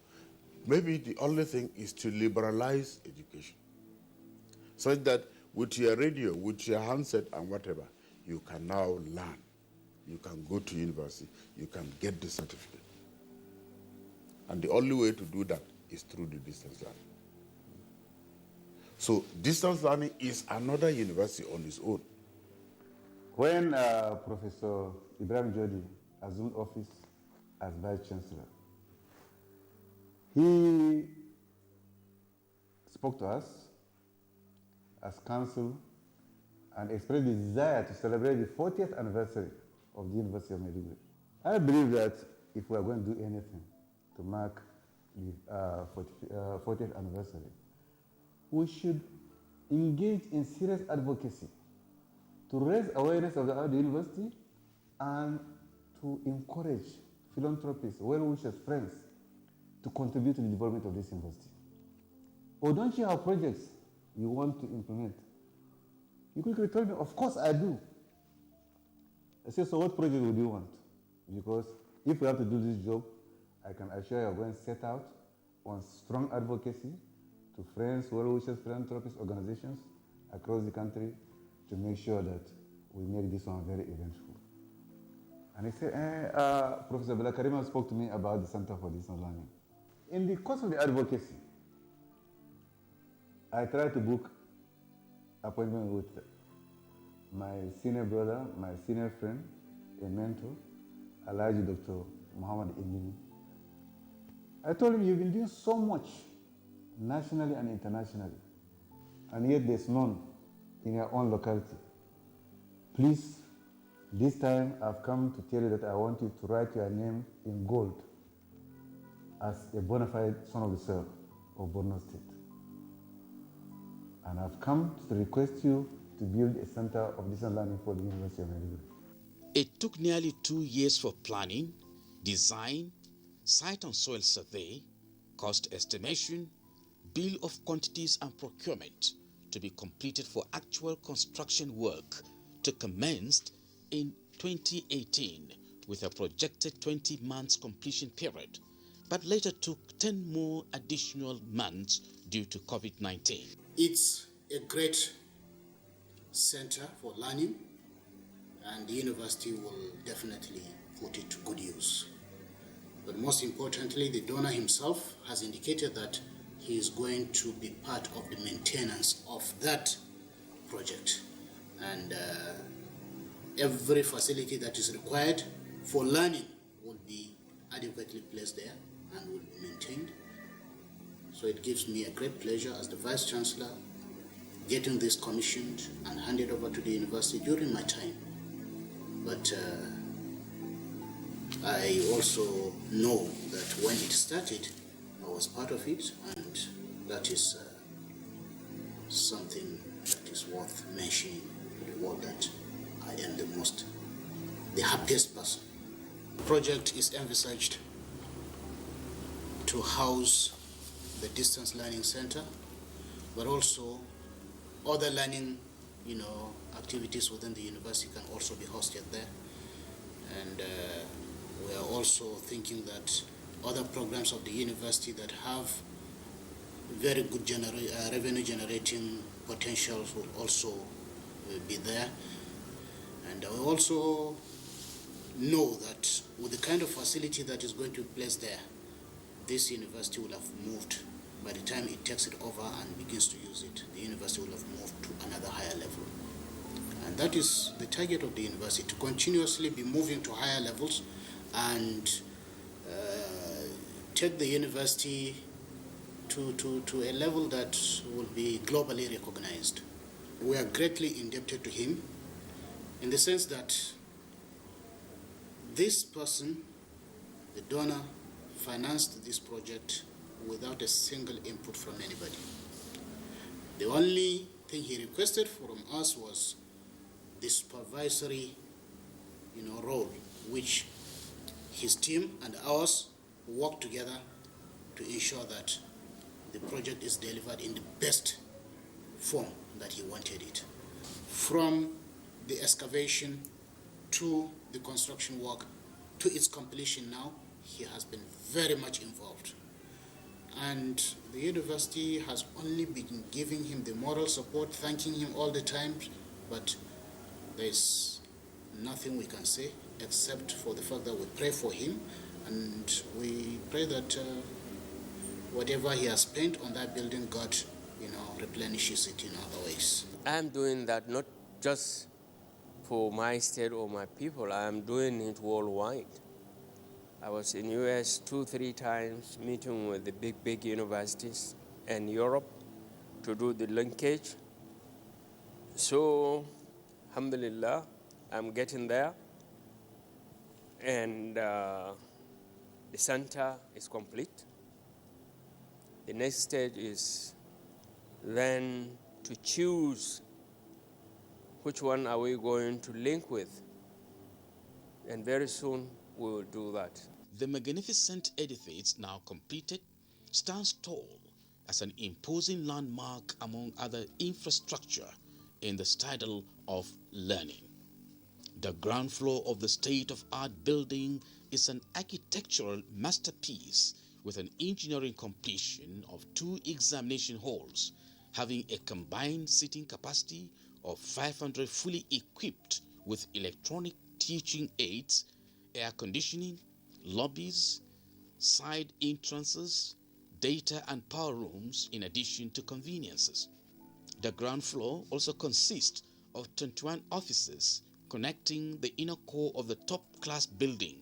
Maybe the only thing is to liberalize education, such that with your radio, with your handset and whatever, you can now learn. You can go to university, you can get the certificate. And the only way to do that is through the distance learning. So distance learning is another university on its own.
When Professor Ibrahim Jodi assumed office as Vice Chancellor, he spoke to us as council and expressed the desire to celebrate the 40th anniversary of the University of Maiduguri. I believe that if we are going to do anything to mark the 40th anniversary, we should engage in serious advocacy to raise awareness of the university and to encourage philanthropists, well-wishers, friends to contribute to the development of this university. Or don't you have projects you want to implement? You quickly told me, of course I do. I said, so what project would you want? Because if we have to do this job, I can assure you are going to set out on strong advocacy to friends, well-wishers, philanthropists, organizations across the country to make sure that we make this one very eventful. And he said, Professor Bella Karima spoke to me about the Center for Distance Learning. In the course of the advocacy, I tried to book appointment with my senior brother, my senior friend, a mentor, Alhaji Dr. Muhammad Indini. I told him, you've been doing so much nationally and internationally, and yet there's none in your own locality. Please, this time I've come to tell you that I want you to write your name in gold as a bona fide son of the soil of Borno State. And I've come to request you to build a center of distance learning for the University of Maiduguri.
It took nearly 2 years for planning, design, site and soil survey, cost estimation, bill of quantities and procurement to be completed for actual construction work to commence in 2018 with a projected 20 months completion period, but later took 10 more additional months due to COVID-19.
It's a great center for learning, and the university will definitely put it to good use. But most importantly, the donor himself has indicated that he is going to be part of the maintenance of that project. And every facility that is required for learning will be adequately placed there and will be maintained. So it gives me a great pleasure as the Vice Chancellor getting this commissioned and handed over to the university during my time. But I also know that when it started, I was part of it, and that is something that is worth mentioning to the world, that I am the happiest person. The project is envisaged to house the Distance Learning Center, but also other learning activities within the university can also be hosted there. And we are also thinking that other programs of the university that have very good revenue generating potential will also be there. And we also know that with the kind of facility that is going to be placed there, this university will have moved. By the time it takes it over and begins to use it, the university will have moved to another higher level. And that is the target of the university, to continuously be moving to higher levels and take the university to a level that will be globally recognized. We are greatly indebted to him in the sense that this person, the donor, financed this project without a single input from anybody. The only thing he requested from us was the supervisory role, which his team and ours work together to ensure that the project is delivered in the best form that he wanted it. From the excavation to the construction work to its completion now, he has been very much involved. And the university has only been giving him the moral support, thanking him all the time, but there's nothing we can say except for the fact that we pray for him, and we pray that whatever he has spent on that building, God, replenishes it in other ways.
I'm doing that not just for my state or my people, I'm doing it worldwide. I was in US 2-3 times meeting with the big universities and Europe to do the linkage. So, alhamdulillah, I'm getting there. And the center is complete. The next stage is then to choose which one are we going to link with. And very soon we will do that.
The magnificent edifice, now completed, stands tall as an imposing landmark among other infrastructure in the citadel of learning. The ground floor of the state-of-art building is an architectural masterpiece with an engineering completion of 2 examination halls, having a combined seating capacity of 500 fully equipped with electronic teaching aids, air conditioning, lobbies, side entrances, data and power rooms, in addition to conveniences. The ground floor also consists of 21 offices connecting the inner core of the top-class building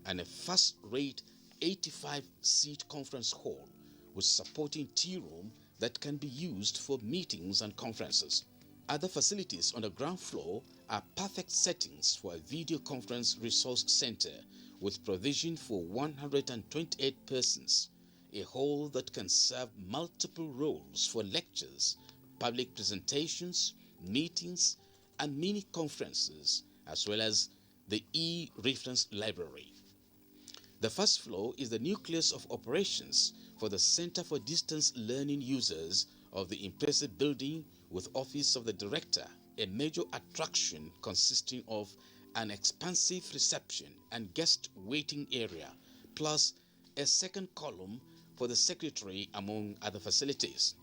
and a first-rate 85-seat conference hall with supporting tea room that can be used for meetings and conferences. Other facilities on the ground floor are perfect settings for a video conference resource center with provision for 128 persons, a hall that can serve multiple roles for lectures, public presentations, meetings, and mini conferences, as well as the e-reference library. The first floor is the nucleus of operations for the Center for Distance Learning users of the impressive building, with Office of the Director, a major attraction consisting of an expansive reception and guest waiting area, plus a second column for the secretary, among other facilities.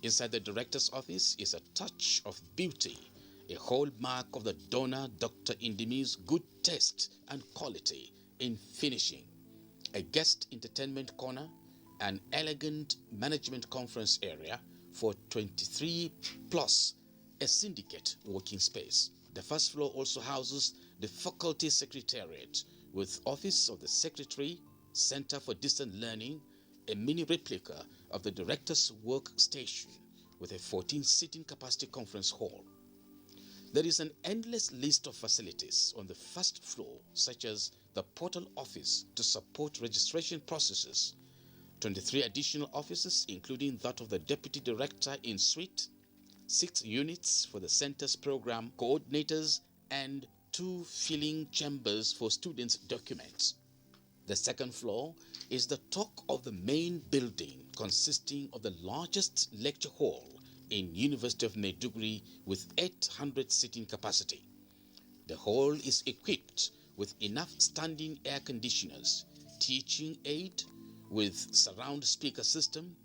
Inside the director's office is a touch of beauty, a hallmark of the donor Dr. Indimi's good taste and quality in finishing, a guest entertainment corner, an elegant management conference area for 23 plus a syndicate working space. The first floor also houses the faculty secretariat with Office of the Secretary, Center for Distant Learning, a mini replica of the director's workstation with a 14-seating capacity conference hall. There is an endless list of facilities on the first floor, such as the portal office to support registration processes, 23 additional offices, including that of the Deputy Director in suite, 6 units for the center's program coordinators, and 2 filling chambers for students' documents. The second floor is the talk of the main building, consisting of the largest lecture hall,
in University of Maiduguri with 800 seating capacity. The hall is equipped with enough standing air conditioners, teaching aid with surround speaker system,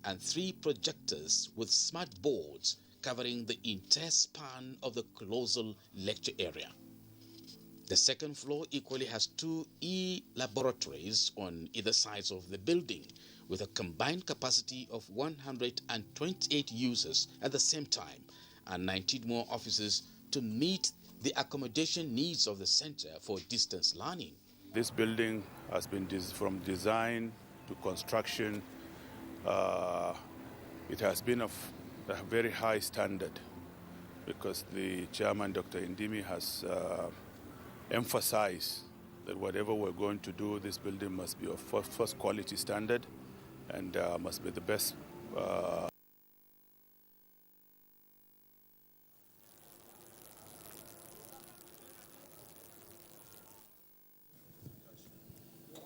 and 3 projectors with smart boards covering the entire span of the colossal lecture area. The second floor equally has 2 e-laboratories on either sides of the building, with a combined capacity of 128 users at the same time, and 19 more offices to meet the accommodation needs of the Center for Distance Learning.
This building has been from design to construction. It has been of a very high standard because the chairman, Dr. Ndimi, has emphasized that whatever we're going to do, this building must be of first quality standard and must be the best.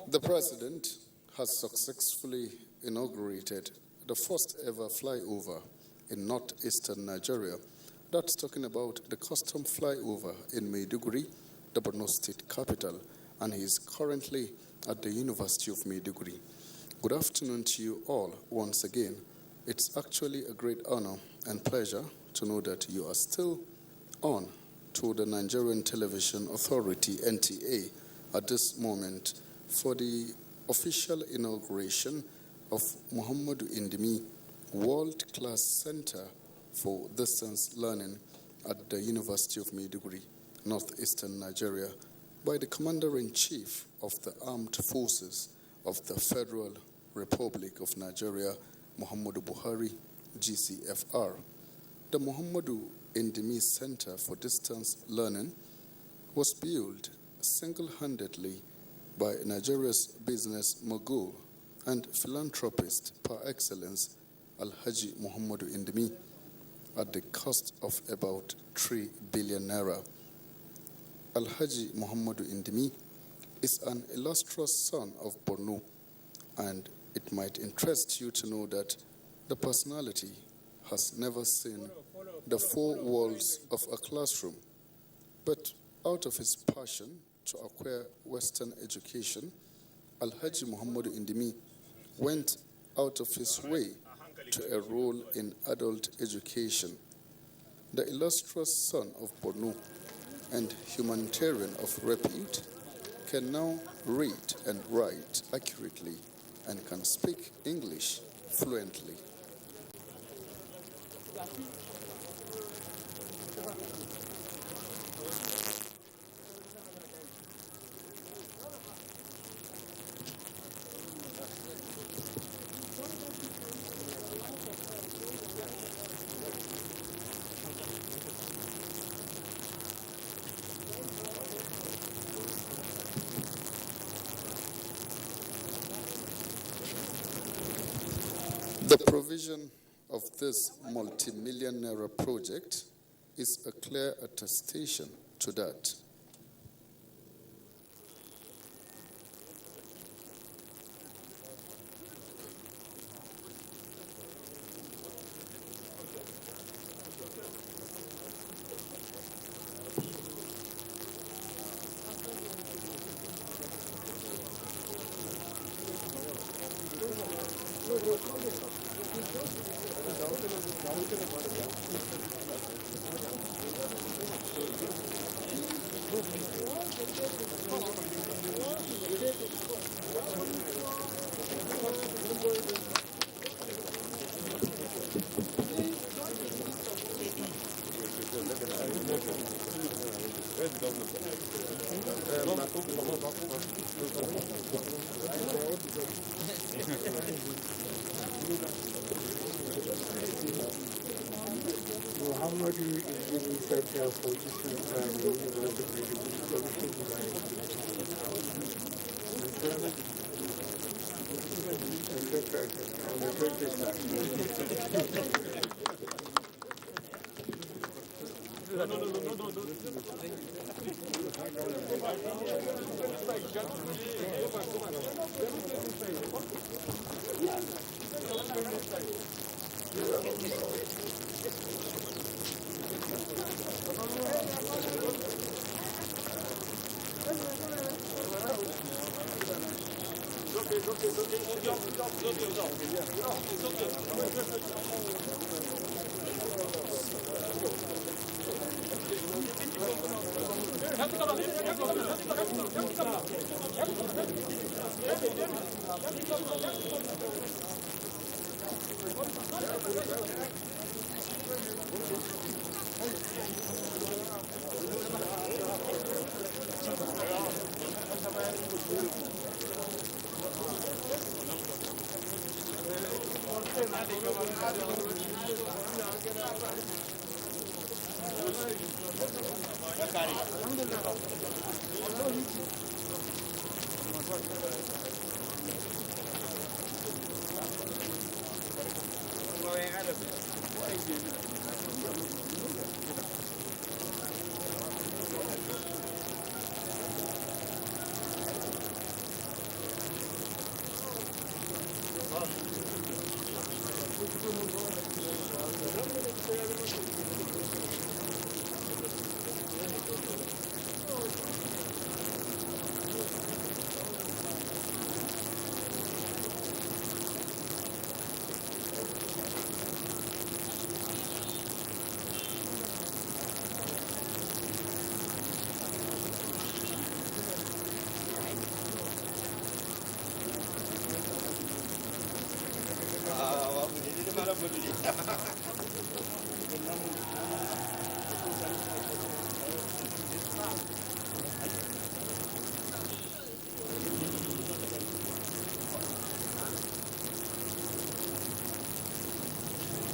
The President has successfully inaugurated the first ever flyover in northeastern Nigeria. That's talking about the custom flyover in Maiduguri, the Borno State capital, and he is currently at the University of Maiduguri. Good afternoon to you all once again. It's actually a great honor and pleasure to know that you are still on to the Nigerian Television Authority, NTA, at this moment for the official inauguration of Muhammadu Indimi World-Class Center for Distance Learning at the University of Maiduguri, northeastern Nigeria, by the Commander-in-Chief of the Armed Forces of the Federal Republic of Nigeria, Muhammadu Buhari, GCFR. The Muhammadu Indimi Center for Distance Learning was built single-handedly by Nigeria's business mogul and philanthropist par excellence, Alhaji Muhammadu Indimi, at the cost of about 3 billion naira. Alhaji Muhammadu Indimi is an illustrious son of Borno, and it might interest you to know that the personality has never seen the 4 walls of a classroom, but out of his passion to acquire Western education, Alhaji Muhammadu Indimi went out of his way to enroll in adult education. The illustrious son of Borno and humanitarian of repute can now read and write accurately and can speak English fluently. The provision of this multi-million naira project is a clear attestation to that.
Muhammadu Indimi Center for Distance Learning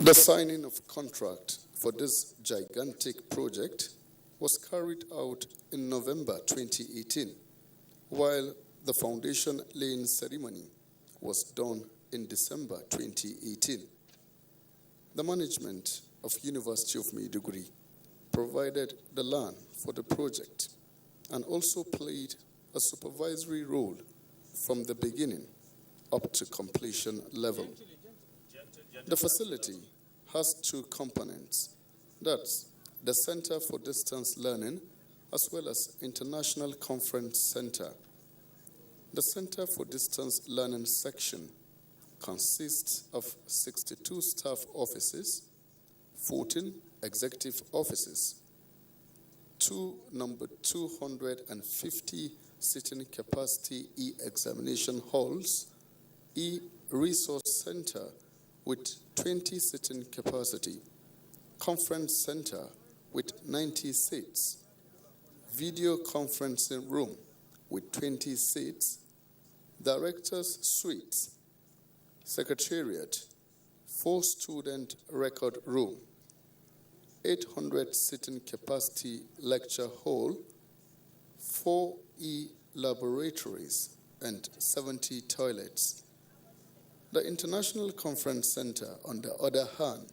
The signing of contract for this gigantic project was carried out in November 2018, while the foundation laying ceremony was done in December 2018. The management of University of Maiduguri provided the land for the project and also played a supervisory role from the beginning up to completion level. The facility has two components, that's the Center for Distance Learning as well as International Conference Center. The Center for Distance Learning section consists of 62 staff offices, 14 executive offices, 2 number 250 sitting capacity e-examination halls, e-resource center with 20 sitting capacity, conference center with 90 seats, video conferencing room with 20 seats, director's suites, secretariat, 4 student record room, 800 sitting capacity lecture hall, 4 e-laboratories, and 70 toilets. The International Conference Center, on the other hand,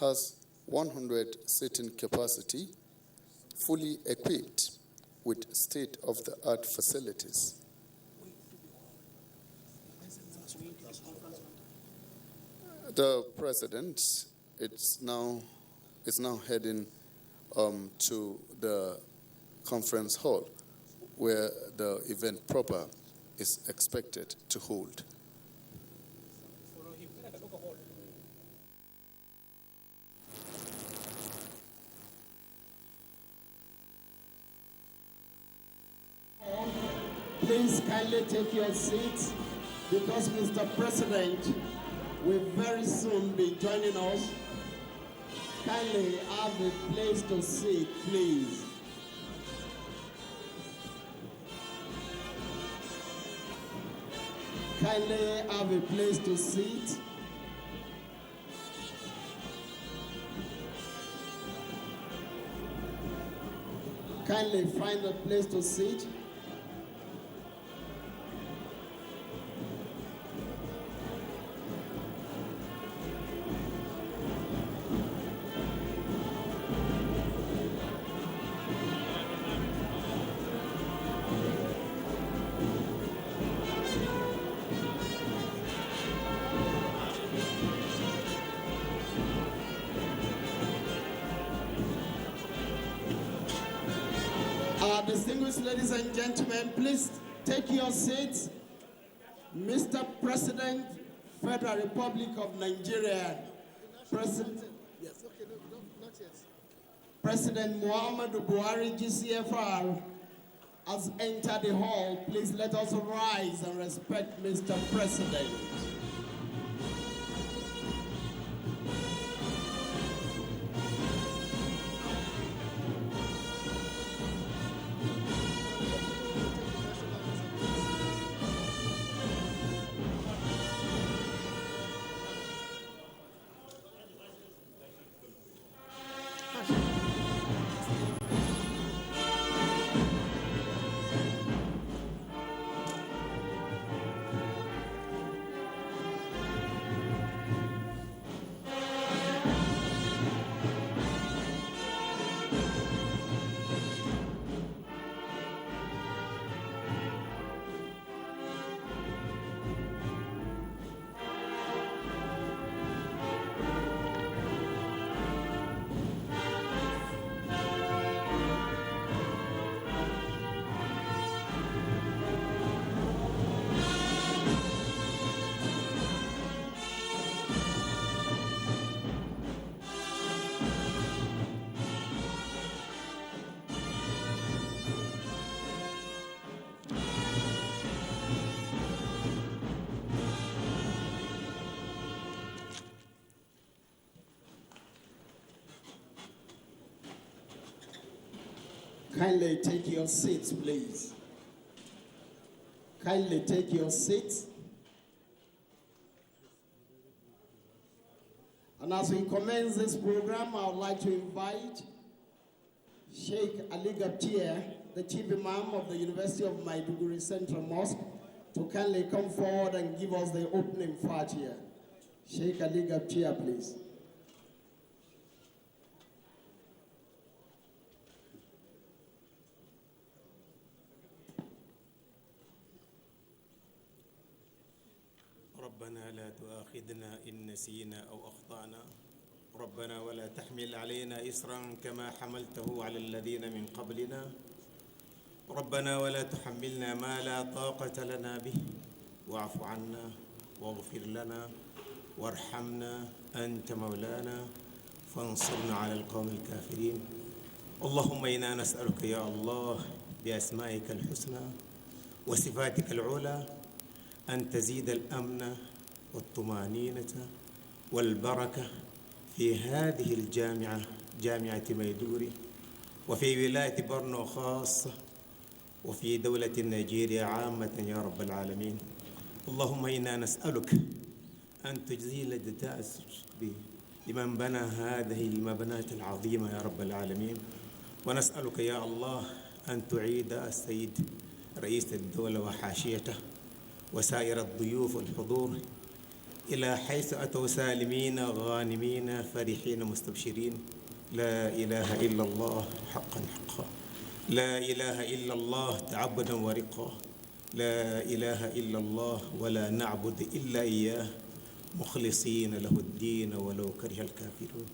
has 100 sitting capacity, fully equipped with state-of-the-art facilities. The president is now heading to the conference hall where the event proper is expected to hold.
Please kindly take your seats because Mr. President will very soon be joining us. Kindly have a place to sit, please. Kindly have a place to sit. Kindly find a place to sit. Distinguished ladies and gentlemen, please take your seats. Mr. President, Federal Republic of Nigeria, President Muhammadu Buhari, GCFR, has entered the hall. Please let us rise and respect Mr. President. Kindly take your seats, please. Kindly take your seats. And as we commence this program, I would like to invite Sheikh Ali Gaptia, the Chief Imam of the University of Maiduguri Central Mosque, to kindly come forward and give us the opening Fatiha. Sheikh Ali Gaptia, please.
ربنا لا تؤاخذنا إن نسينا أو أخطأنا ربنا ولا تحمل علينا إصرا كما حملته على الذين من قبلنا ربنا ولا تحملنا ما لا طاقة لنا به واعف عنا واغفر لنا وارحمنا أنت مولانا فانصرنا على القوم الكافرين اللهم إنا نسألك يا الله بأسمائك الحسنى وصفاتك العلى أن تزيد الأمن والطمأنينة والبركة في هذه الجامعة جامعة ميدوري وفي ولاية برنو خاصة وفي دولة نيجيريا عامة يا رب العالمين اللهم إنا نسألك أن تجزيل التأسف لمن بنى هذه المبنات العظيمة يا رب العالمين ونسألك يا الله أن تعيد السيد رئيس الدولة وحاشيته وسائر الضيوف والحضور إلى حيث أتوا سالمين غانمين فرحين مستبشرين لا إله إلا الله حقا حقا لا إله إلا الله تعبدا ورقا لا إله إلا الله ولا نعبد إلا إياه مخلصين له الدين ولو كره الكافرون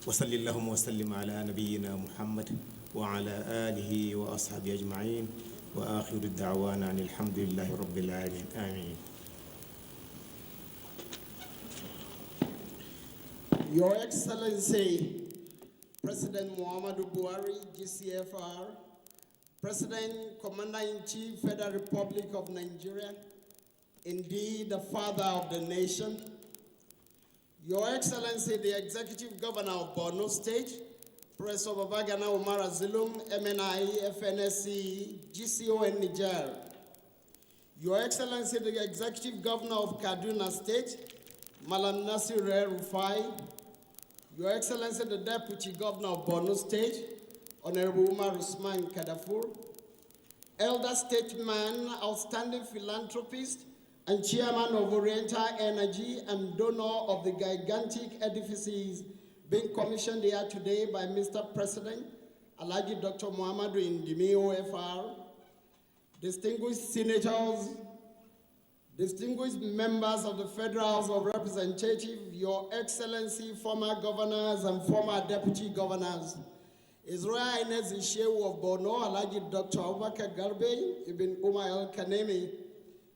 وصل اللهم وسلم على نبينا محمد وعلى آله وأصحابه أجمعين وآخر الدعوانا عن الحمد لله رب العالمين آمين.
Your Excellency, President Muhammadu Buhari, GCFR, President, Commander-in-Chief, Federal Republic of Nigeria, indeed the father of the nation, Your Excellency, the Executive Governor of Borno State, Professor Babagana Umar Azilum, MNI, FNSC, GCO and Niger, Your Excellency, the Executive Governor of Kaduna State, Malam Nasir Rufai, Your Excellency, the Deputy Governor of Borno State, Honorable Umar Usman Kadafur, Elder Statesman, Outstanding Philanthropist, and Chairman of Oriental Energy and donor of the gigantic edifices being commissioned here today by Mr. President, Alhaji Dr. Muhammadu Indimi OFR, distinguished senators, distinguished members of the Federal House of Representatives, Your Excellency, former governors and former deputy governors, His Royal Highness the Shehu of Borno, Alhaji Dr. Abubakar Garbe, Ibn Umar al-Kanemi,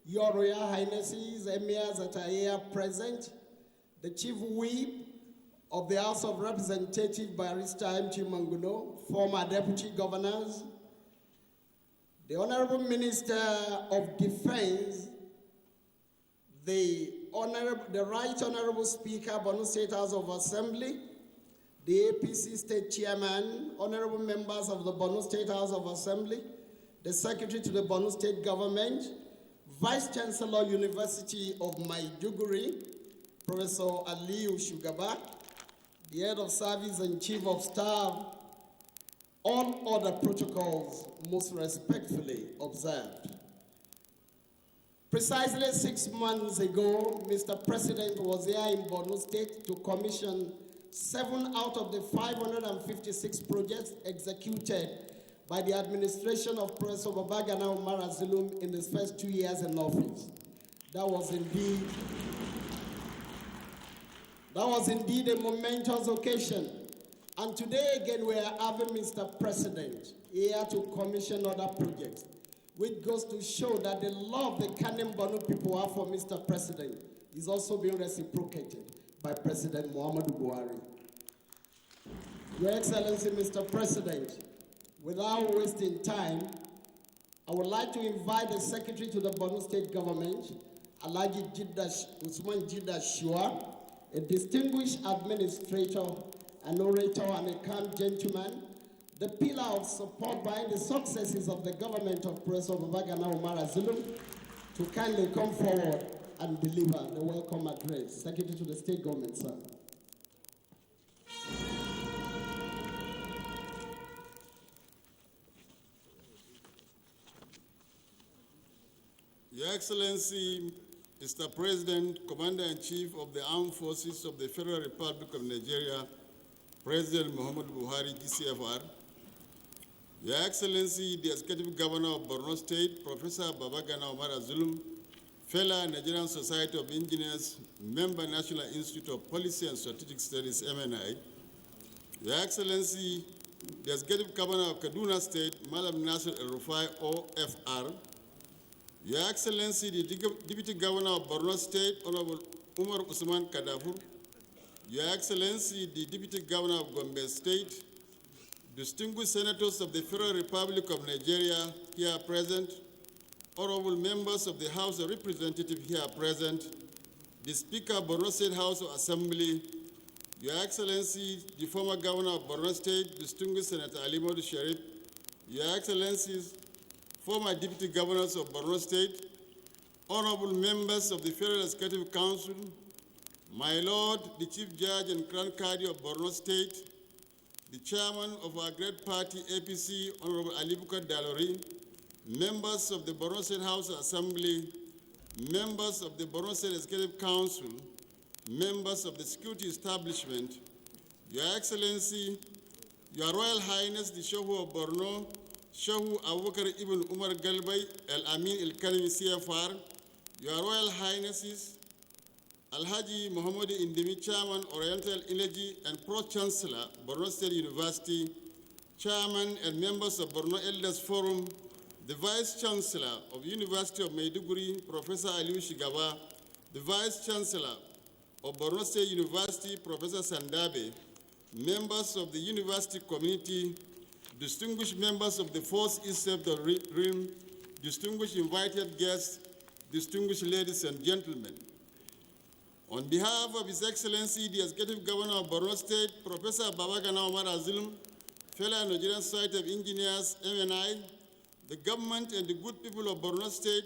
Your Royal Highnesses, Emirs that are here present, the Chief Whip of the House of Representatives, Barrister M.T. Manguno, former Deputy Governors, the Honorable Minister of Defense, the Right Honorable Speaker, Borno State House of Assembly, the APC State Chairman, honorable members of the Borno State House of Assembly, the Secretary to the Borno State Government, Vice Chancellor, University of Maiduguri, Professor Aliyu Shugaba, the Head of Service and Chief of Staff, all other protocols most respectfully observed. Precisely 6 months ago, Mr. President was here in Borno State to commission 7 out of the 556 projects executed by the administration of Professor Babagana Umar Zulum in his first 2 years in office. That was indeed a momentous occasion. And today again we are having Mr. President here to commission other projects, which goes to show that the love the Kanem Borno people have for Mr. President is also being reciprocated by President Muhammadu Buhari. Your Excellency, Mr. President, without wasting time, I would like to invite the Secretary to the Borno State Government, Alhaji Usman Jida Shua, a distinguished administrator, an orator, and a calm gentleman, the pillar of support behind the successes of the government of Professor Babagana Umar Zulum, to kindly come forward and deliver the welcome address. Secretary to the State Government, sir.
Your Excellency, Mr. President, Commander-in-Chief of the Armed Forces of the Federal Republic of Nigeria, President Muhammadu Buhari, GCFR, Your Excellency, the Executive Governor of Borno State, Professor Babagana Umar Zulum, fellow Nigerian Society of Engineers, member National Institute of Policy and Strategic Studies, MNI, Your Excellency, the Executive Governor of Kaduna State, Malam Nasir El-Rufai, OFR, Your Excellency, the Deputy Governor of Borno State, Honorable Umar Usman Kadafur, Your Excellency, the Deputy Governor of Gombe State, distinguished senators of the Federal Republic of Nigeria here present, honorable members of the House of Representatives here present, the Speaker of Borno State House of Assembly, Your Excellency, the former Governor of Borno State, distinguished Senator Ali Modu Sharif, Your Excellencies, former Deputy Governors of Borno State, honorable members of the Federal Executive Council, my Lord, the Chief Judge and Crown Cadi of Borno State, the Chairman of our great party, APC, Honorable Ali Bukar Dalori, members of the Borno State House Assembly, members of the Borno State Executive Council, members of the security establishment, Your Excellency, Your Royal Highness, the Shehu of Borno, Shehu Abubakar Ibn Umar Galbay, El-Amin El-Karimi CFR, Your Royal Highnesses, Alhaji Muhammad Indimi, Chairman, Oriental Energy and Pro-Chancellor, Borno State University, Chairman and members of Borno Elders Forum, the Vice Chancellor of University of Maiduguri, Professor Aliyu Shigaba, the Vice Chancellor of Borno State University, Professor Sandabe, members of the university community, distinguished members of the Fourth East of the Rim, distinguished invited guests, distinguished ladies and gentlemen. On behalf of His Excellency, the Executive Governor of Borno State, Professor Babagana Umar Zulum, fellow Nigerian Society of Engineers, MNI, the government and the good people of Borno State,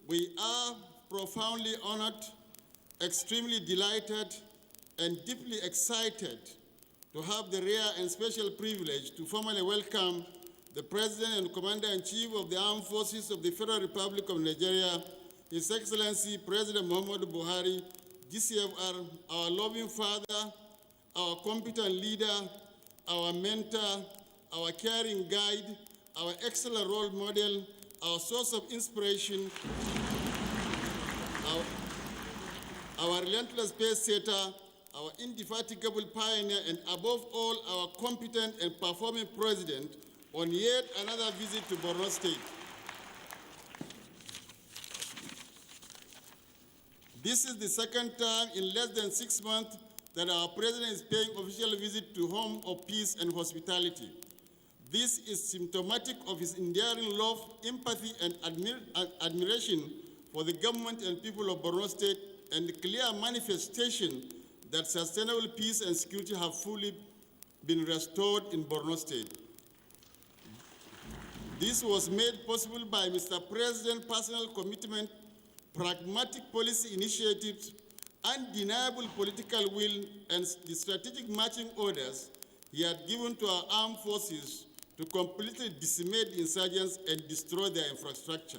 we are profoundly honored, extremely delighted, and deeply excited to have the rare and special privilege to formally welcome the President and Commander-in-Chief of the Armed Forces of the Federal Republic of Nigeria, His Excellency President Muhammadu Buhari, GCFR, our loving father, our competent leader, our mentor, our caring guide, our excellent role model, our source of inspiration, our relentless pace setter, our indefatigable pioneer, and above all, our competent and performing president on yet another visit to Borno State. This is the second time in less than 6 months that our president is paying official visit to home of peace and hospitality. This is symptomatic of his enduring love, empathy, and admiration for the government and people of Borno State, and the clear manifestation that sustainable peace and security have fully been restored in Borno State. This was made possible by Mr. President's personal commitment, pragmatic policy initiatives, undeniable political will, and the strategic marching orders he had given to our armed forces to completely decimate the insurgents and destroy their infrastructure.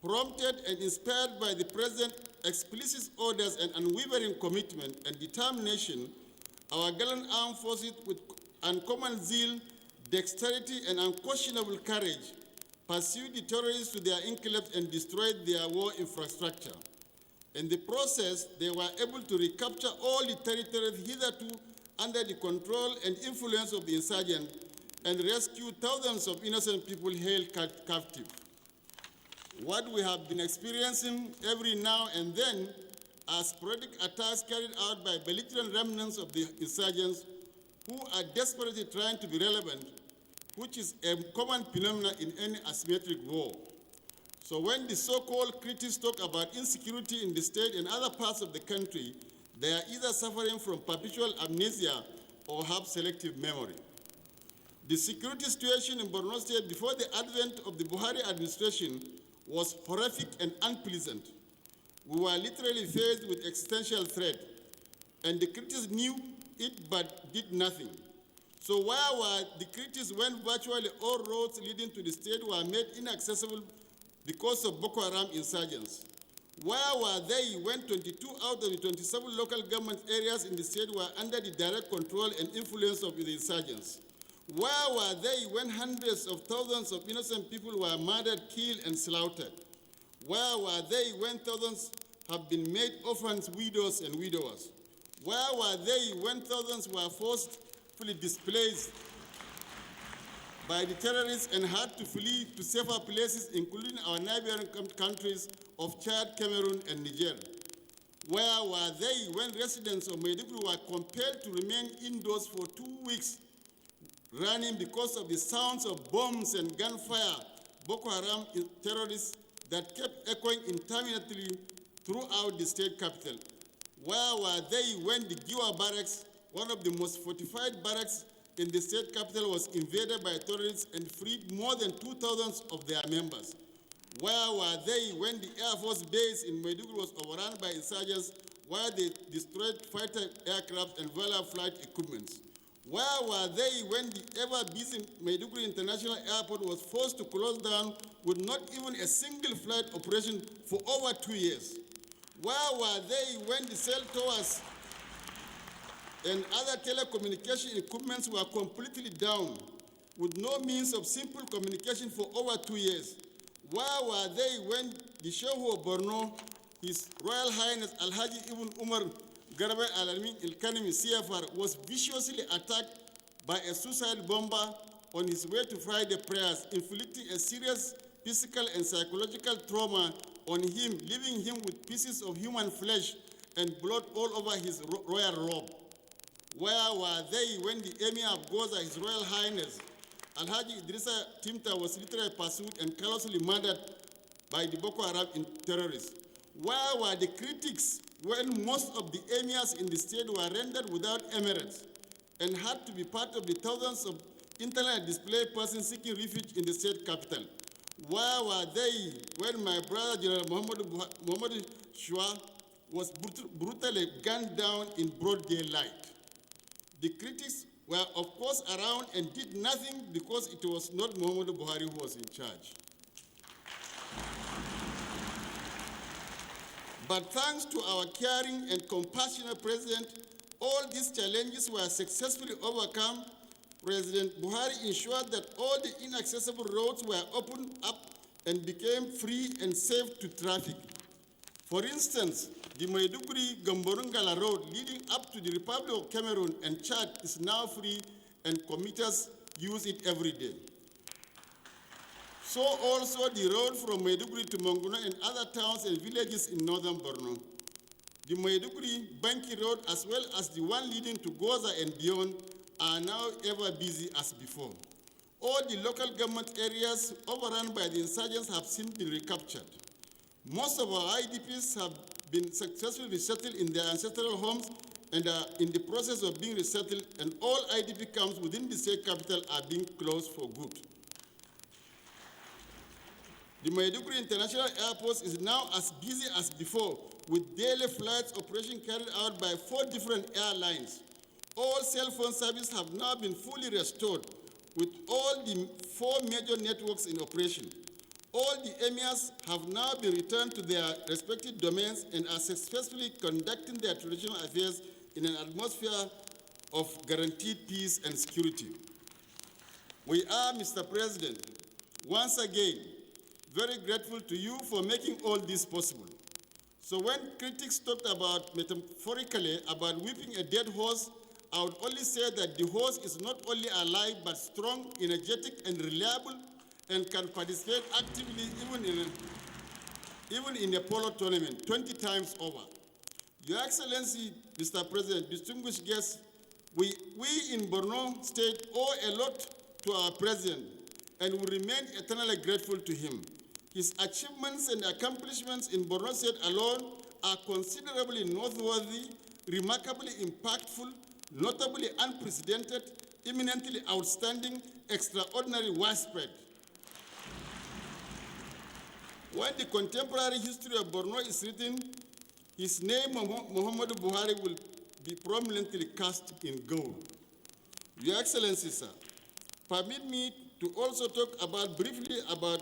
Prompted and inspired by the President's explicit orders and unwavering commitment and determination, our gallant armed forces with uncommon zeal, dexterity, and unquestionable courage pursued the terrorists to their enclaves and destroyed their war infrastructure. In the process, they were able to recapture all the territories hitherto under the control and influence of the insurgents and rescue thousands of innocent people held captive. What we have been experiencing every now and then are sporadic attacks carried out by belligerent remnants of the insurgents who are desperately trying to be relevant, which is a common phenomenon in any asymmetric war. So when the so-called critics talk about insecurity in the state and other parts of the country, they are either suffering from perpetual amnesia or have selective memory. The security situation in Borno State before the advent of the Buhari administration was horrific and unpleasant. We were literally faced with existential threat, and the critics knew it but did nothing. So where were the critics when virtually all roads leading to the state were made inaccessible because of Boko Haram insurgents? Where were they when 22 out of the 27 local government areas in the state were under the direct control and influence of the insurgents? Where were they when hundreds of thousands of innocent people were murdered, killed, and slaughtered? Where were they when thousands have been made orphans, widows, and widowers? Where were they when thousands were forcibly displaced by the terrorists and had to flee to safer places, including our neighboring countries of Chad, Cameroon, and Niger? Where were they when residents of Maiduguri were compelled to remain indoors for 2 weeks, running because of the sounds of bombs and gunfire, Boko Haram terrorists that kept echoing intermittently throughout the state capital? Where were they when the Giwa barracks, one of the most fortified barracks in the state capital, was invaded by terrorists and freed more than 2,000 of their members? Where were they when the Air Force base in Maiduguri was overrun by insurgents, where they destroyed fighter aircraft and Vala flight equipment? Where were they when the ever-busy Maiduguri International Airport was forced to close down with not even a single flight operation for over 2 years? Where were they when the cell towers and other telecommunication equipments were completely down, with no means of simple communication for over 2 years? Where were they when the Shehu of Borno, His Royal Highness Alhaji Ibn Umar Garba Al-Amin Il-Kanimi CFR, was viciously attacked by a suicide bomber on his way to Friday prayers, inflicting a serious physical and psychological trauma on him, leaving him with pieces of human flesh and blood all over his royal robe? Where were they when the Emir of Goza, His Royal Highness Alhaji Idrissa Timta, was literally pursued and callously murdered by the Boko Haram terrorists? Where were the critics when most of the emirs in the state were rendered without emirates and had to be part of the thousands of internally displaced persons seeking refuge in the state capital? Where were they when my brother General Muhammad Shua was brutally gunned down in broad daylight? The critics were of course around and did nothing because it was not Muhammad Buhari who was in charge. But thanks to our caring and compassionate president, all these challenges were successfully overcome. President Buhari ensured that all the inaccessible roads were opened up and became free and safe to traffic. For instance, the Maiduguri-Gamborungala road leading up to the Republic of Cameroon and Chad is now free and commuters use it every day. So also the road from Maiduguri to Monguna and other towns and villages in northern Borno. The Maiduguri-Banki road as well as the one leading to Goza and beyond are now ever busy as before. All the local government areas overrun by the insurgents have since been recaptured. Most of our IDPs have been successfully resettled in their ancestral homes and are in the process of being resettled, and all IDP camps within the state capital are being closed for good. The Maiduguri International Airport is now as busy as before, with daily flights operation carried out by 4 different airlines. All cell phone services have now been fully restored, with all the 4 major networks in operation. All the emirs have now been returned to their respective domains and are successfully conducting their traditional affairs in an atmosphere of guaranteed peace and security. We are, Mr. President, once again, very grateful to you for making all this possible. So when critics talked about, metaphorically, about whipping a dead horse, I would only say that the horse is not only alive, but strong, energetic, and reliable, and can participate actively even in a polo tournament 20 times over. Your Excellency, Mr. President, distinguished guests, we in Borno State owe a lot to our President and will remain eternally grateful to him. His achievements and accomplishments in Borno State alone are considerably noteworthy, remarkably impactful, notably unprecedented, eminently outstanding, extraordinary, widespread. When the contemporary history of Borno is written, his name, Muhammadu Buhari, will be prominently cast in gold. Your Excellency, sir, permit me to also talk briefly about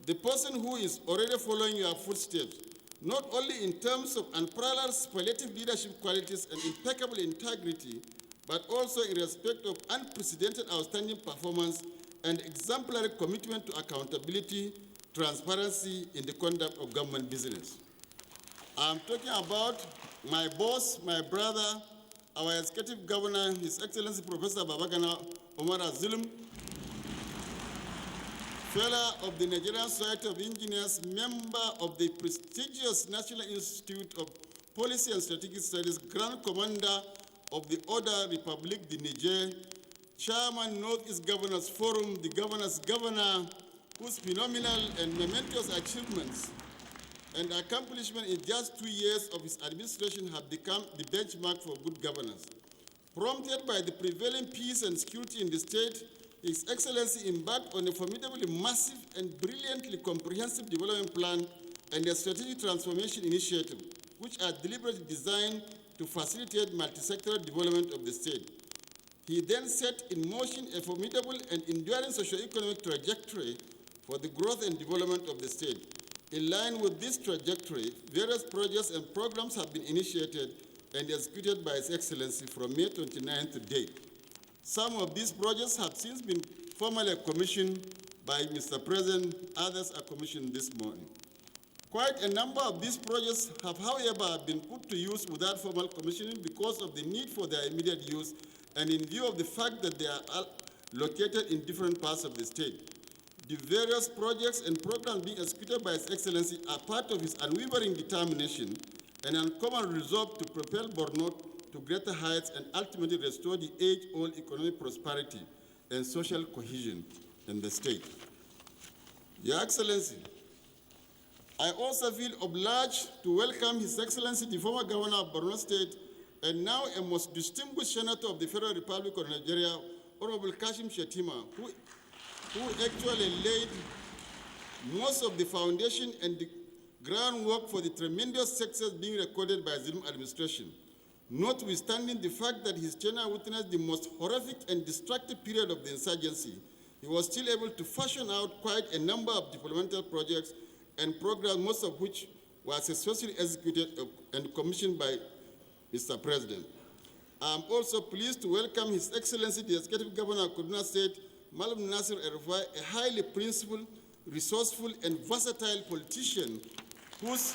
the person who is already following your footsteps, not only in terms of unparalleled superlative leadership qualities and impeccable integrity, but also in respect of unprecedented outstanding performance and exemplary commitment to accountability, transparency in the conduct of government business. I'm talking about my boss, my brother, our executive governor, His Excellency Professor Babagana Omar Zulum, fellow of the Nigerian Society of Engineers, member of the prestigious National Institute of Policy and Strategic Studies, Grand Commander of the Order Republique de Niger, Chairman Northeast Governors Forum, the governor's governor, whose phenomenal and momentous achievements and accomplishment in just 2 years of his administration have become the benchmark for good governance. Prompted by the prevailing peace and security in the state, His Excellency embarked on a formidably massive and brilliantly comprehensive development plan and a strategic transformation initiative, which are deliberately designed to facilitate multi-sectoral development of the state. He then set in motion a formidable and enduring socio-economic trajectory for the growth and development of the state. In line with this trajectory, various projects and programs have been initiated and executed by His Excellency from May 29 to date. Some of these projects have since been formally commissioned by Mr. President, others are commissioned this morning. Quite a number of these projects have, however, been put to use without formal commissioning because of the need for their immediate use and in view of the fact that they are located in different parts of the state. The various projects and programs being executed by His Excellency are part of his unwavering determination and uncommon resolve to propel Borno to greater heights and ultimately restore the age-old economic prosperity and social cohesion in the state. Your Excellency, I also feel obliged to welcome His Excellency, the former Governor of Borno State, and now a most distinguished Senator of the Federal Republic of Nigeria, Honorable Kashim Shettima, who actually laid most of the foundation and the groundwork for the tremendous success being recorded by the Zulum administration. Notwithstanding the fact that his tenure witnessed the most horrific and destructive period of the insurgency, he was still able to fashion out quite a number of developmental projects and programs, most of which were successfully executed and commissioned by Mr. President. I'm also pleased to welcome His Excellency, the Executive Governor of Kaduna State, Malam Nasir El-Rufai, a highly principled, resourceful, and versatile politician whose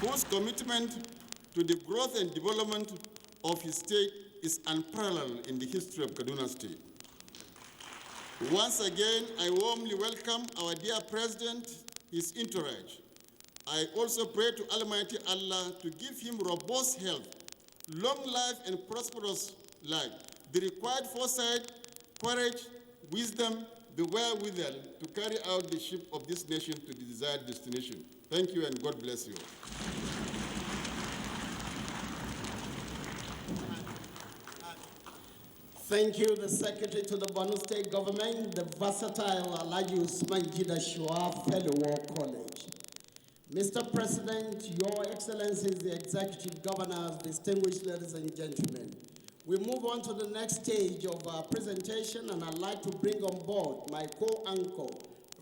whose commitment to the growth and development of his state is unparalleled in the history of Kaduna State. Once again, I warmly welcome our dear President, his entourage. I also pray to Almighty Allah to give him robust health, long life, and prosperous life, the required foresight, courage, wisdom, the wherewithal to carry out the ship of this nation to the desired destination. Thank you, and God bless you.
Thank you, the Secretary to the Borno State Government, the versatile Alhaji Usman Jida Shua Fellow War College. Mr. President, Your Excellencies, the Executive Governors, distinguished ladies and gentlemen, we move on to the next stage of our presentation, and I'd like to bring on board my co-anchor,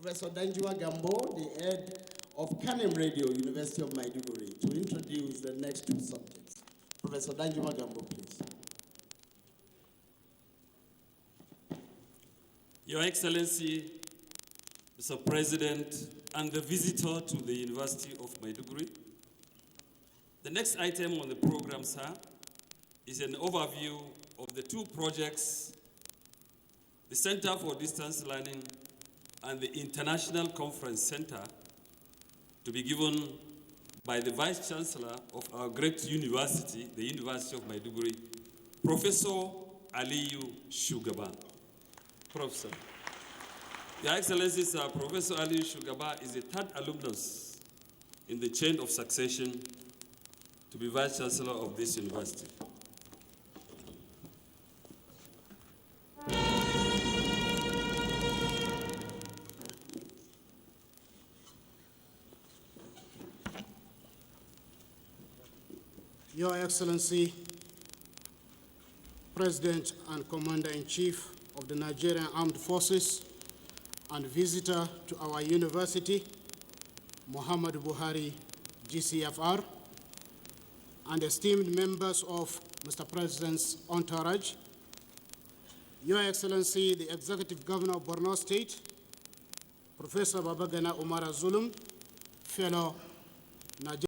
Professor Danjuma Gambo, the head of Kanem Radio, University of Maiduguri, to introduce the next two subjects. Professor Danjuma Gambo, please.
Your Excellency, Mr. President, and the visitor to the University of Maiduguri, the next item on the program, sir, is an overview of the two projects, the Center for Distance Learning and the International Conference Center, to be given by the Vice Chancellor of our great university, the University of Maiduguri, Professor Aliyu Shugaba. Professor. Your Excellency, Sir, Professor Aliyu Shugaba is a third alumnus in the chain of succession to be Vice Chancellor of this university.
Your Excellency, President and Commander-in-Chief of the Nigerian Armed Forces and visitor to our university, Muhammadu Buhari, GCFR, and esteemed members of Mr. President's entourage, Your Excellency, the Executive Governor of Borno State, Professor Babagana Umara Zulum, fellow Nigerian